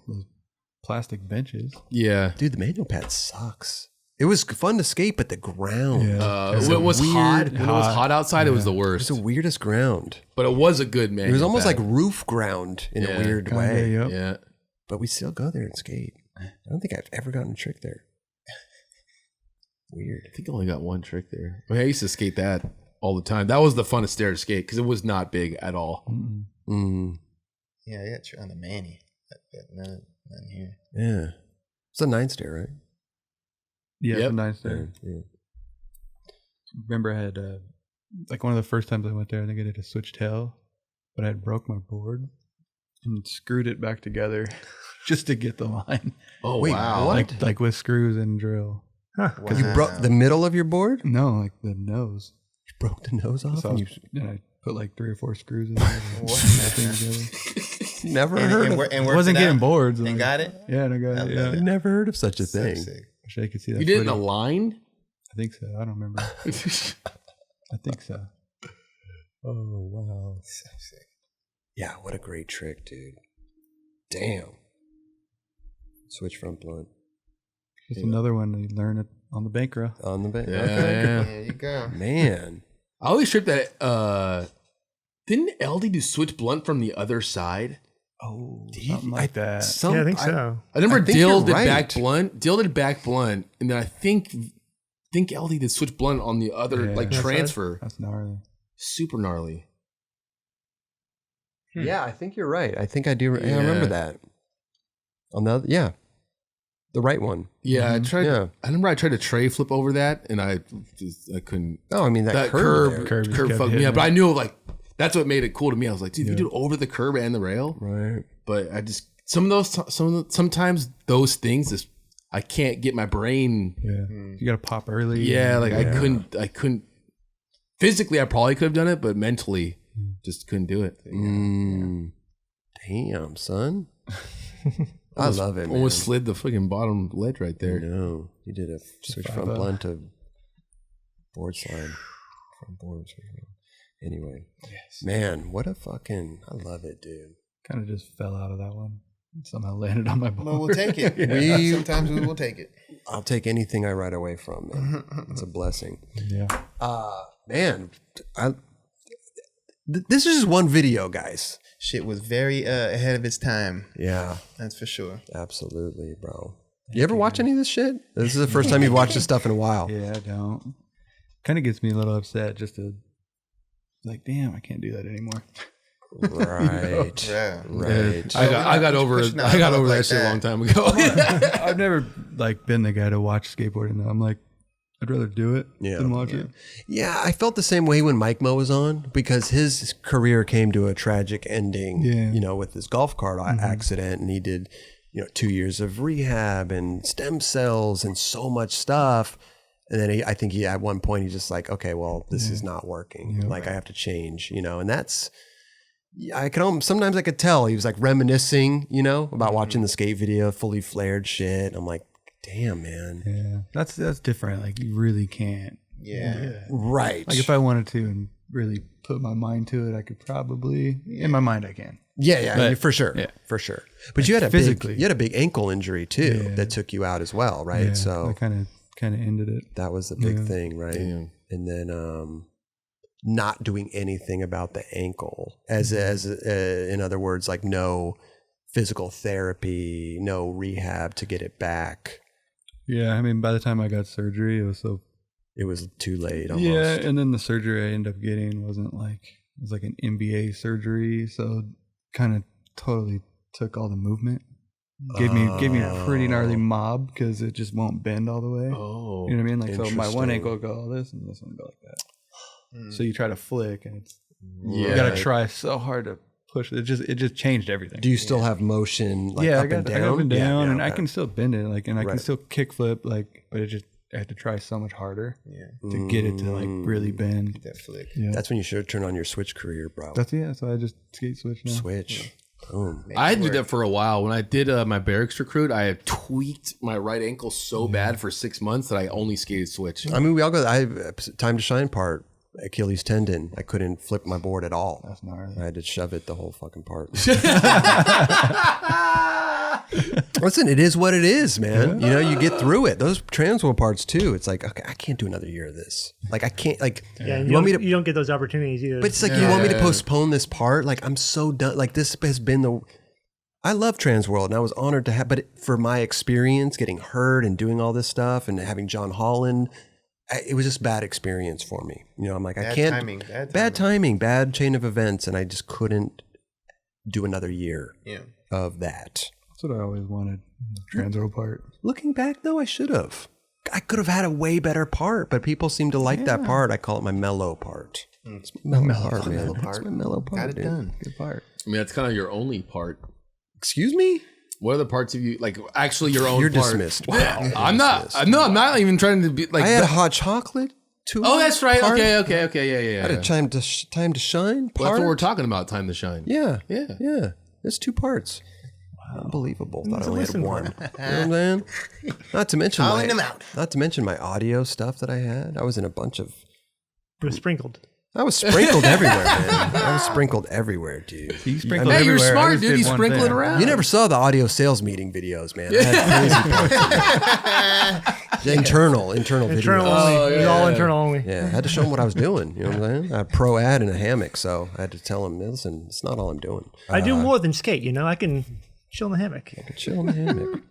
plastic benches. Yeah. Dude, the manual pad sucks. It was fun to skate, but the ground. Yeah. When it was hot. When it was hot. hot outside, it was the It worst. was the weirdest ground. But it was a good man. It was almost like roof ground in a weird Kinda, way. yep. Yeah. But we still go there and skate. I don't think I've ever gotten a trick there. Weird. I think I only got one trick there. I used to skate that all the time. That was the funnest stair to skate because it was not big at all. Mm, Yeah, I got you on the Manny. None here. yeah. It's a 9 stair, right? Yeah, Yep. it's a nice there. Yeah. Remember, I had like one of the first times I went there, I think I did a switch tail, but I had broke my board and screwed it back together just to get the line, Oh, Wait, wow. what? like with screws and drill. Because you broke the middle of your board? No, like the nose. You broke the nose off? So And you then I put like 3 or 4 screws in there. And put that thing together. never heard of I wasn't getting boards. And like- got it? Yeah, and I got it. Yeah. I never heard of such a So thing. sick. Wish I could see that. You did it in a footage. line? I think so. I don't remember. I think so. Oh, wow. So sick. Yeah, what a great trick, dude. Damn. Switch front blunt Just another one you learn it on the Bankra. on the back. Yeah, Okay. yeah. There you go. Man. I always tripped that. Didn't LD do switch blunt from the other side? Oh, something like that. Yeah, I think so. I remember I think Dill you're did right. back blunt. Dill did back blunt, and then I think LD did switch blunt on the other Yeah. like That side? transfer. That's gnarly. Super gnarly. Yeah, I think you're right. I think I do. Yeah, I Yeah. remember that. On the other, yeah. The right one. Yeah, I tried. Yeah. I remember I tried to tray flip over that, and I couldn't. Oh, I mean, that, That curve. curb there. Curb just curb kept fucked me hitting up. But it. I knew like that's what made it cool to me. I was like, dude, if you do it over the curb and the rail. Right. But I just sometimes those things just I can't get my brain. Yeah. You got to pop early. Yeah, like I couldn't. Physically, I probably could have done it, but mentally, just couldn't do it. Mm. Damn, son. I love it, man. Almost slid the fucking bottom ledge right there. No, you did a switch front 5-0. blunt to board slide. Front board. Anyway, man, what a fucking, I love it, dude. Kind of just fell out of that one. Somehow landed on my board. But we'll take it. We- Sometimes we will take it. I'll take anything I ride away from, man. It's a blessing. Yeah. Man, this is just one video, guys. Shit was very ahead of its time. Yeah, That's for sure. absolutely, bro. You ever watch any of this shit? This is the first time you've watched this stuff in a while. Yeah, I don't. Kind of gets me a little upset just to like, damn, I can't do that anymore. Right. Yeah. Right. I got over pushing I got out over like that shit a that. long time ago. I've never like been the guy to watch skateboarding though. I'm like, I'd rather do it than watch it. Yeah, I felt the same way when Mike Mo was on because his career came to a tragic ending, Yeah. you know, with his golf cart accident. And he did, 2 years of rehab and stem cells and so much stuff. And then I think at one point, he's just like, okay, well, this is not working. Like I have to change, and that's, sometimes I could tell he was like reminiscing, about watching the skate video, fully flared shit. I'm like, Damn, man. Yeah, that's different. Like you really can't. Yeah. Right. Like if I wanted to and really put my mind to it, I could probably. In my mind, I can. Yeah, But- for sure. yeah. For sure. But you had physically. you had a big ankle injury too Yeah. that took you out as well, right? Yeah, So I kind of ended it. that was the big Yeah. thing, right? Damn. And then not doing anything about the ankle, as in other words, like no physical therapy, no rehab to get it back. Yeah, I mean, by the time I got surgery, it was so. It was too late. Almost. Yeah, and then the surgery I ended up getting wasn't like it was like an MBA surgery, so kind of totally took all the movement. Gave me a pretty gnarly mob because it just won't bend all the way. Oh. You know what I mean? Like so, my one Interesting. ankle will go all this, and this one go like that. So you try to flick, and it's Yeah. you got to try so hard to push. It just changed everything. Do you still have motion? Like yeah, up I got and down? I got up and down, Yeah, and I okay. can still bend it, like, and I can Right. still kick flip, like, but I had to try so much harder Yeah. to get it to like really bend. That flick. Yeah, That's when you should turn on your switch career, bro. so I just skate switch now. Switch. Boom. I did that for a while. When I did my barracks recruit, I had tweaked my right ankle so bad for 6 months that I only skated switch. I mean, we all go. Time to shine part. Achilles tendon. I couldn't flip my board at all. That's gnarly. I had to shove it the whole fucking part. Listen, it is what it is, man. You know, you get through it. Those transworld parts too. It's like, okay, I can't do another year of this. Like, I can't. Like, Yeah, and you want me to? you don't get those opportunities either. But it's like you want me to postpone this part. Like, I'm so done. Like, this has been the. I love Transworld, and I was honored to have. But for my experience, getting hurt and doing all this stuff, and having John Holland, it was just bad experience for me. You know, I'm like, I Bad can't. timing, Bad timing. Bad chain of events, and I just couldn't do another year Yeah. of that. That's what I always wanted. Transworld part. Looking back, though, I should have. I could have had a way better part, but people seem to like that part. I call it my mellow part. It's my mellow part, man. Mellow It's part. my mellow part. Got it dude. done. Good part. I mean, that's kind of your only part. Excuse me? What other parts of you like? Actually, your own. You're part? dismissed. Wow. I'm not. I'm not even trying to be like. I had hot chocolate. oh, that's right. Part. Okay. Yeah. I had a time to time to shine. Well, Part. that's what we're talking about. Time to shine. Yeah. Yeah. Yeah. There's 2 parts. Unbelievable. Thought I only had listen one. You know what I'm saying? Not to mention Calling them out. Not to mention my audio stuff that I had. I was in a bunch of. It was sprinkled. I was sprinkled everywhere, man. I was sprinkled everywhere, dude. You sprinkled Hey, you're everywhere. I smart, just dude. did You one sprinkle it thing. around. You never saw the audio sales meeting videos, man. I had crazy parts in it. Internal Internal videos. only. Oh, It was yeah. all internal only. Yeah, I had to show them what I was doing. You know what I'm saying? I had a pro ad in a hammock, so I had to tell them, listen, it's not all I'm doing. I do more than skate. You know, I can chill in the hammock. Chill in the hammock.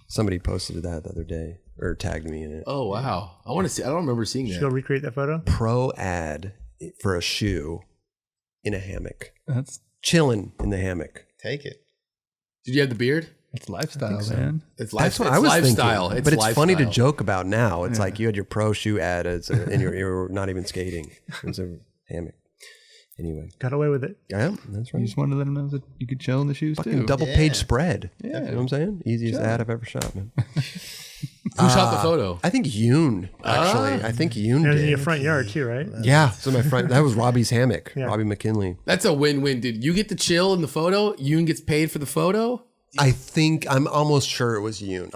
Somebody posted that the other day or tagged me in it. Oh wow! I want to see. I don't remember seeing Should that. go recreate that photo. Pro ad for a shoe in a hammock. That's Chilling in the hammock. Take it. Did you have the beard? lifestyle, man. It's That's what it's I was lifestyle. thinking. But it's funny to lifestyle. joke about now. It's like you had your pro shoe ad and you're not even skating. It was a hammock. Anyway. Got away with it. Yeah, that's You right. just wanted to let them know that you could chill in the shoes Fucking too. double page spread. Yeah. You know what I'm saying? Easiest ad I've ever shot, man. Who shot the photo? I think Yoon, actually. I think Yoon And it was did. in your front yard too, right? Yeah. So my friend, that was Robbie's hammock. Yeah. Robbie McKinley. That's a win-win, dude. You get to chill in the photo. Yoon gets paid for the photo. I'm almost sure it was Yoon.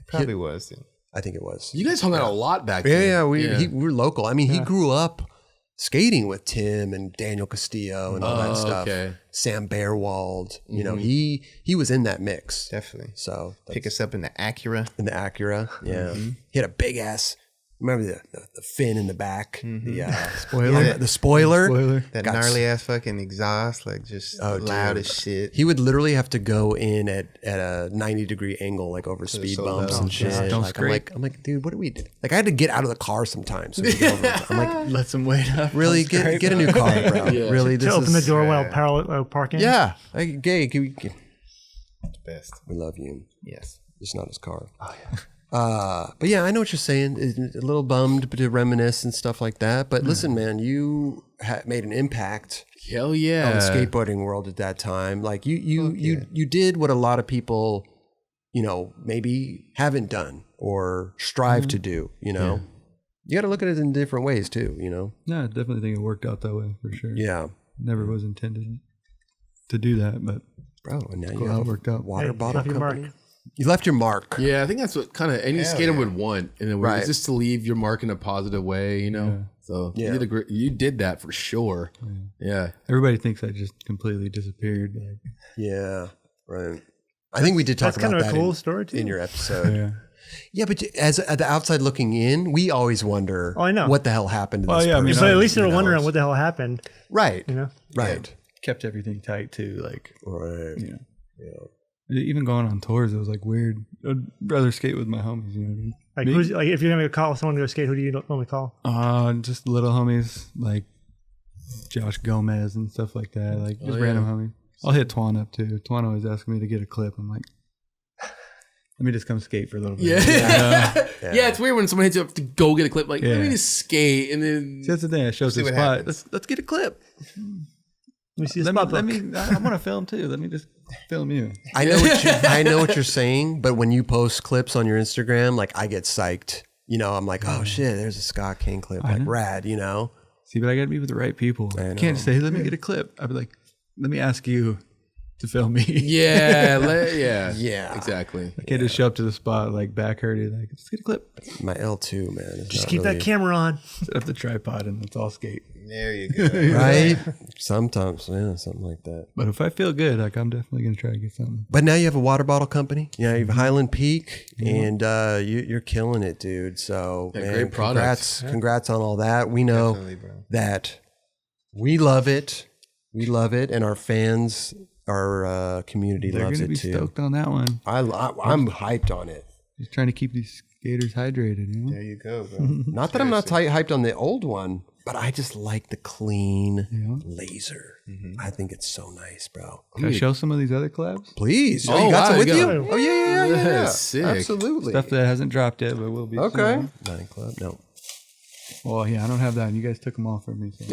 Probably was. I think it was. You guys hung out a lot back Yeah, then. yeah, we're local. I mean, he grew up skating with Tim and Daniel Castillo and all that stuff. okay. Sam Bearwald. You know, he was in that mix. Definitely. So Pick us up in the Acura. in the Acura, yeah, he had a big ass. Remember the fin in the back, the Spoiler. the spoiler. Spoiler. That Got gnarly ass fucking exhaust, like just loud dude. as shit. He would literally have to go in at a 90-degree angle, like over speed so bumps low. and shit. Don't Like, scrape. I'm like, dude, what do we do? Like, I had to get out of the car sometimes. So we could go over it. I'm like, Let some weight up. really, get a new car, bro. Really, this To open is the door while parking. Yeah, like, gay. We Best. love you. Yes. Just not his car. Oh yeah. But yeah, I know what you're saying. A little bummed to reminisce and stuff like that. But listen, man, you made an impact Hell on yeah. the skateboarding world at that time. Like you did what a lot of people, you know, maybe haven't done or strive to do. You know, you got to look at it in different ways too. You know. No, I definitely think it worked out that way for sure. Yeah, Never was intended to do that, but bro. And now Cool you how have it worked a out. water Hey, bottle off your mark. company. You left your mark. Yeah, I think that's what kind of any skater would want, and then Right. just to leave your mark in a positive way, you know. Yeah. So Yeah. you did that for sure. Yeah. Everybody thinks I just completely disappeared. Like, Yeah, right. I think we did talk That's about kind of that a cool story too. in your episode. yeah. Yeah, but as at the outside looking in, we always wonder Oh, I know. what the hell happened to Well, this yeah, I mean, person. But at least they were you know? wondering what the hell happened. Right, You know. right, Kept everything tight too. Like, right. you know. Yeah. Even going on tours, it was like weird. I'd rather skate with my homies. You know what I mean? Like, Me? like if you're gonna call someone to go skate, who do you normally call? Just little homies like Josh Gomez and stuff like that. Like just random homies. I'll hit Twan up too. Twan always asking me to get a clip. I'm like, let me just come skate for a little bit. Yeah. Yeah, it's weird when someone hits you up to go get a clip. Like, let me Yeah. just skate, and then See, that's the thing. I showed See the what spot. happens. Let's get a clip. Let me see the Let spot book. me. I want to film too. Let me just film you. I know what you're saying, but when you post clips on your Instagram, like I get psyched. You know, I'm like, oh shit, there's a Scott Kane clip, like rad. You know, See, but I got to be with the right people. I can't say, let me get a clip. I'd be like, let me ask you to film me. Yeah. exactly. I can't just show up to the spot like back hurting. Like, let's get a clip. my L2 man. is Just not keep really- that camera on. Set up the tripod and let's all skate. There you go. right. Sometimes, yeah, something like that. But if I feel good, like I'm definitely gonna try to get something. But now you have a water bottle company. Yeah, you have Highland Peak, and you're killing it, dude. So Yeah, man, great product. congrats on all that. We know Definitely, bro. that we love it. We love it, and our fans, our community They're loves gonna it be too. stoked on that one. I'm hyped on it. Just trying to keep these skaters hydrated. You know? There you go, bro. Not that I'm not hyped on the old one, but I just like the clean laser. I think it's so nice, bro. Can I show some of these other collabs? Please. Oh, you got wow, some with there you you? go. Oh yeah. That's sick. Absolutely. Stuff that hasn't dropped yet, but will be. Okay. soon. 9 Club. No. Well, yeah, I don't have that. And you guys took them all from me. So.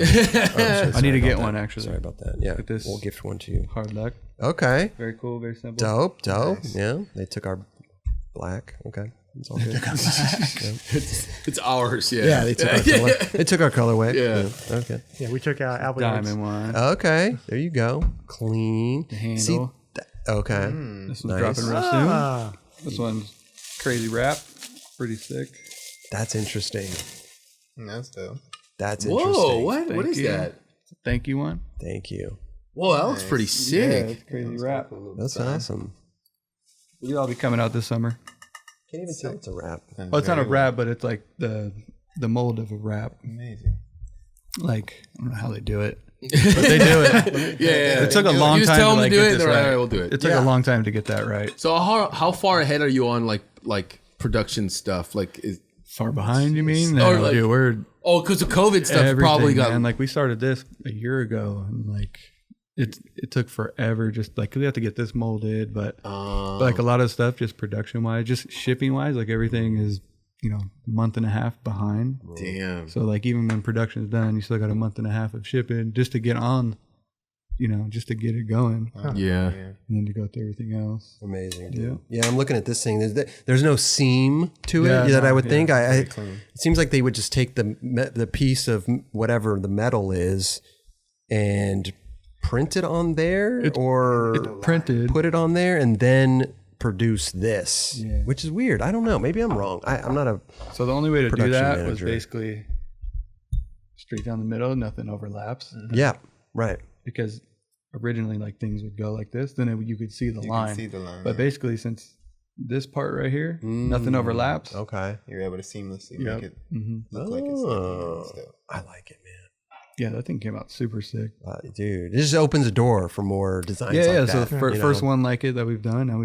I need to get one actually. Sorry about that. Yeah. Look at this. We'll gift one to you. Hard luck. Okay. Very cool. Very simple. Dope. Yeah. They took our black. Okay. It's all good. It's ours. Yeah. Yeah, they took our color. They took our colorway. Yeah. Okay. Yeah, we took Apple Diamond one. Okay. There you go. Clean. The handle. See, okay. This one's nice. dropping real soon. This one's crazy wrap. Pretty sick. That's interesting. That's dope. That's Whoa! interesting. What Thank is you. that? Thank you one. Thank you. Whoa, that looks pretty sick. it's crazy wrap. That's awesome. These all be coming out this summer. Can't even tell it's a wrap. Well, it's not a wrap, but it's like the mold of a wrap. Amazing. Like I don't know how they do it, but they do it. Yeah. It took a long You just time tell to them like to do get it, this they're like, right. "All right, we'll do it." It took a long time to get that right. So how far ahead are you on like production stuff? Like is Far behind, you mean? Or No, like- dude, we're because of COVID stuff everything, probably got man. Like we started this a year ago, and like it took forever. Just like 'cause we have to get this molded, but like a lot of stuff, just production wise, just shipping wise, like everything is a month and a half behind. damn. So like even when production's done, you still got a month and a half of shipping just to get on, just to get it going, Yeah. and then to go through everything else. Amazing, dude. Yeah, I'm looking at this thing. There's no seam to it Yeah, that I no, would yeah. think. It seems like they would just take the piece of whatever the metal is and print it on there, or Printed. put it on there and then produce this, Yeah. which is weird. I don't know. Maybe I'm wrong. I'm not a. So the only way to do Production that was manager. basically straight down the middle, nothing overlaps. Yeah, right. Because originally like things would go like this, then you could see the line. can see the line, But yeah. basically since this part right here, nothing overlaps. Okay. You're able to seamlessly Yep. make it hmm look like it's Oh, still. I like it, man. Yeah, that thing came out super sick. Dude, it just opens a door for more designs. Yeah, like yeah. that, So the first know? one like it that we've done, now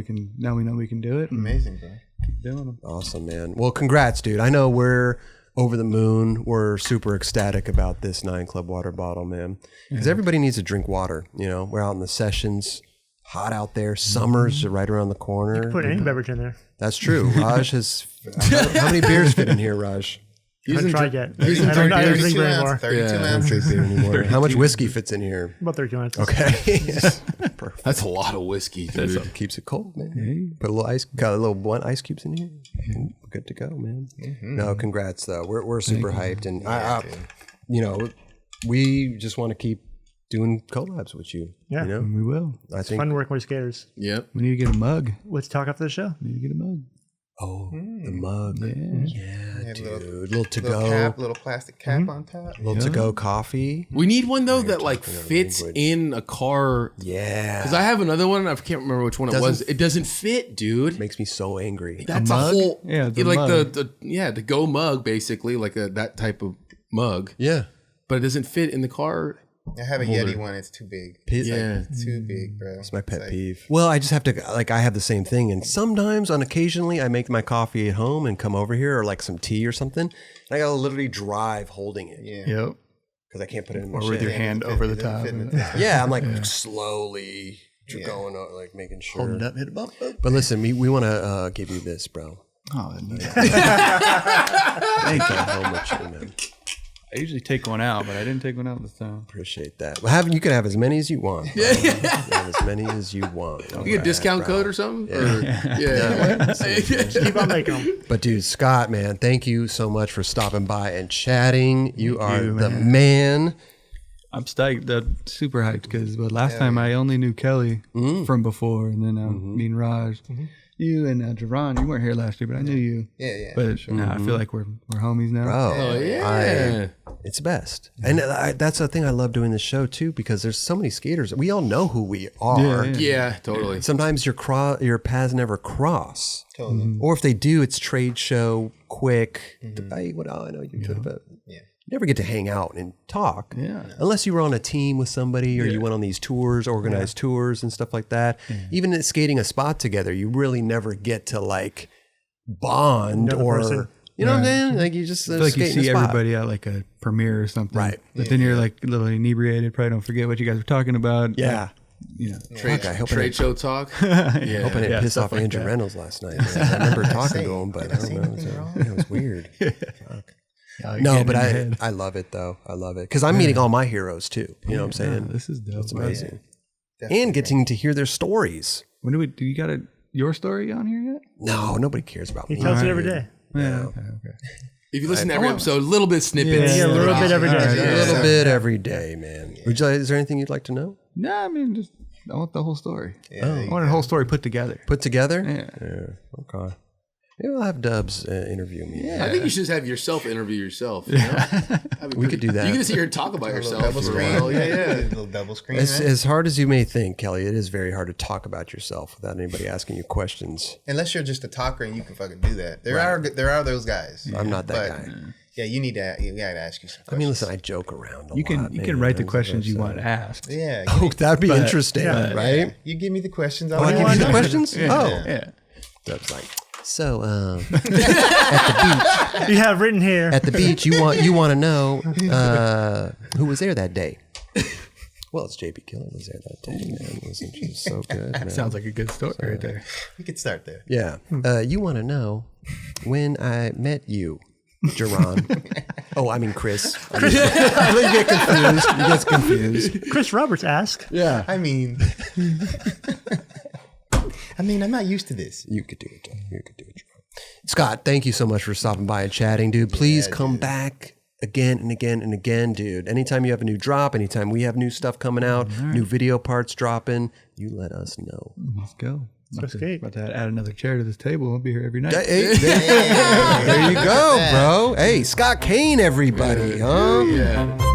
we know we can do it. And Amazing, bro. keep doing them. Awesome, man. Well, congrats, dude. I know we're over the moon. We're super ecstatic about this 9 Club water bottle, man. Because everybody needs to drink water. We're out in the sessions, hot out there. Summer's right around the corner. Put any beverage in there. That's true. Raj has. How many beers fit in here, Raj? I haven't tried yet. I He's don't drink 32 beer ounces. anymore. 32 I don't ounces. drink beer anymore. How much whiskey fits in here? About 32 ounces. Okay. Perfect. That's a lot of whiskey, dude. Keeps it cold, man. Put a little ice, got a little blunt ice cubes in here. Good to go, man. No, congrats though. We're super hyped, and we just want to keep doing collabs with you. Yeah. You know? We will. I think. Fun working with skaters. Yep. We need to get a mug. Let's talk after the show. We need to get a mug. Oh, the mug. Yeah, dude. Little to Little go. cap, little plastic cap on top. Little to go coffee. We need one though that like fits in a car. Yeah. Because I have another one. I can't remember which one it was. Doesn't- It doesn't fit, dude. Makes me so angry. That's a mug? whole Yeah, the like mug. the go mug basically, like that type of mug, Yeah. but it doesn't fit in the car. I have a Yeti one. It's too big. Yeah. It's too big, bro. It's my pet peeve. Well, I just have to, like, I have the same thing. And sometimes, occasionally, I make my coffee at home and come over here or like some tea or something. And I got to literally drive holding it. Yeah. Yep. Because I can't put it in my Or with your shit. hand over the top. Yeah, I'm like slowly going, like making sure. Hold it up, hit a bump. But listen, we want to give you this, bro. Oh, neat. Thank you so much, man. I usually take one out, but I didn't take one out this time. Appreciate that. Well, you can have as many as you want. Bro. You can have as many as you want. You get a discount code or something? Yeah. Keep on making them. But dude, Scott, man, thank you so much for stopping by and chatting. You are you, the man. I'm stoked, super hyped, because last time I only knew Kelly from before, and then me and Raj, you and Jeron, you weren't here last year, but I knew you. Yeah. But now I feel like we're homies now. Oh, yeah. It's best. And that's the thing I love doing this show too, because there's so many skaters. We all know who we are. Yeah, totally. Sometimes your paths never cross. Totally. Or if they do, it's trade show, quick debate. What I know you could have. Yeah. You never get to hang out and talk. Yeah. Unless you were on a team with somebody or you went on these tours, organized tours and stuff like that. Even at skating a spot together, you really never get to like bond Another or person. you know what I'm saying? Like you just I feel like you skate in a see spot. everybody at like a premiere or something. Right. But then you're like a little inebriated, probably don't forget what you guys were talking about. Yeah. You know. Trade show talk. Hope I didn't Yeah, piss stuff off like Andrew that. Reynolds last night. I remember talking to him, but I don't know. It was weird. Fuck. No, but I love it though. I love it because I'm meeting all my heroes too. You know what I'm saying? This is dope. It's amazing. Yeah. And getting to hear their stories. When do you got your story on here yet? No, nobody cares about He me. tells it every day. Yeah. Okay. If you listen to every episode, a little bit snippets. Yeah, a little bit every day. A little bit every day, man. Is there anything you'd like to know? No, I mean, just I want the whole story. Yeah. I want the whole story put together. Put together? Yeah. Okay. Maybe I'll have Dubs interview me. I think you should just have yourself interview yourself. You know? We could do that. You can sit here and talk about yourself. Double for a screen. while. Yeah. A little double screen. As hard as you may think, Kelly, it is very hard to talk about yourself without anybody asking you questions. Unless you're just a talker and you can fucking do that. There are those guys. I'm not that guy. Yeah, you gotta ask you some questions. I mean, listen, I joke around a You lot. can write the questions you want asked. Yeah. Oh, that'd be interesting, right? You give me the questions. Oh, I give you the questions? Oh. Yeah. Dub's like, so, You have written here. at the beach, you want to know who was there that day? Well, it's JP Killer was there that day, man. Wasn't she so good? Man. Sounds like a good story right there. We could start there. Yeah. You want to know when I met you, Jeron. Oh, I mean Chris. I get confused. Chris Roberts asked. Yeah. I mean, I'm not used to this. You could do it, Jeff. You could do it, Jeron. Scott, thank you so much for stopping by and chatting, dude. Please come back again and again and again, dude. Anytime you have a new drop, anytime we have new stuff coming out, new video parts dropping, you let us know. Let's go. Let's skate. About to add another chair to this table. I'll be here every night. Hey, there you go, bro. Hey, Scott Kane, everybody, huh? Yeah.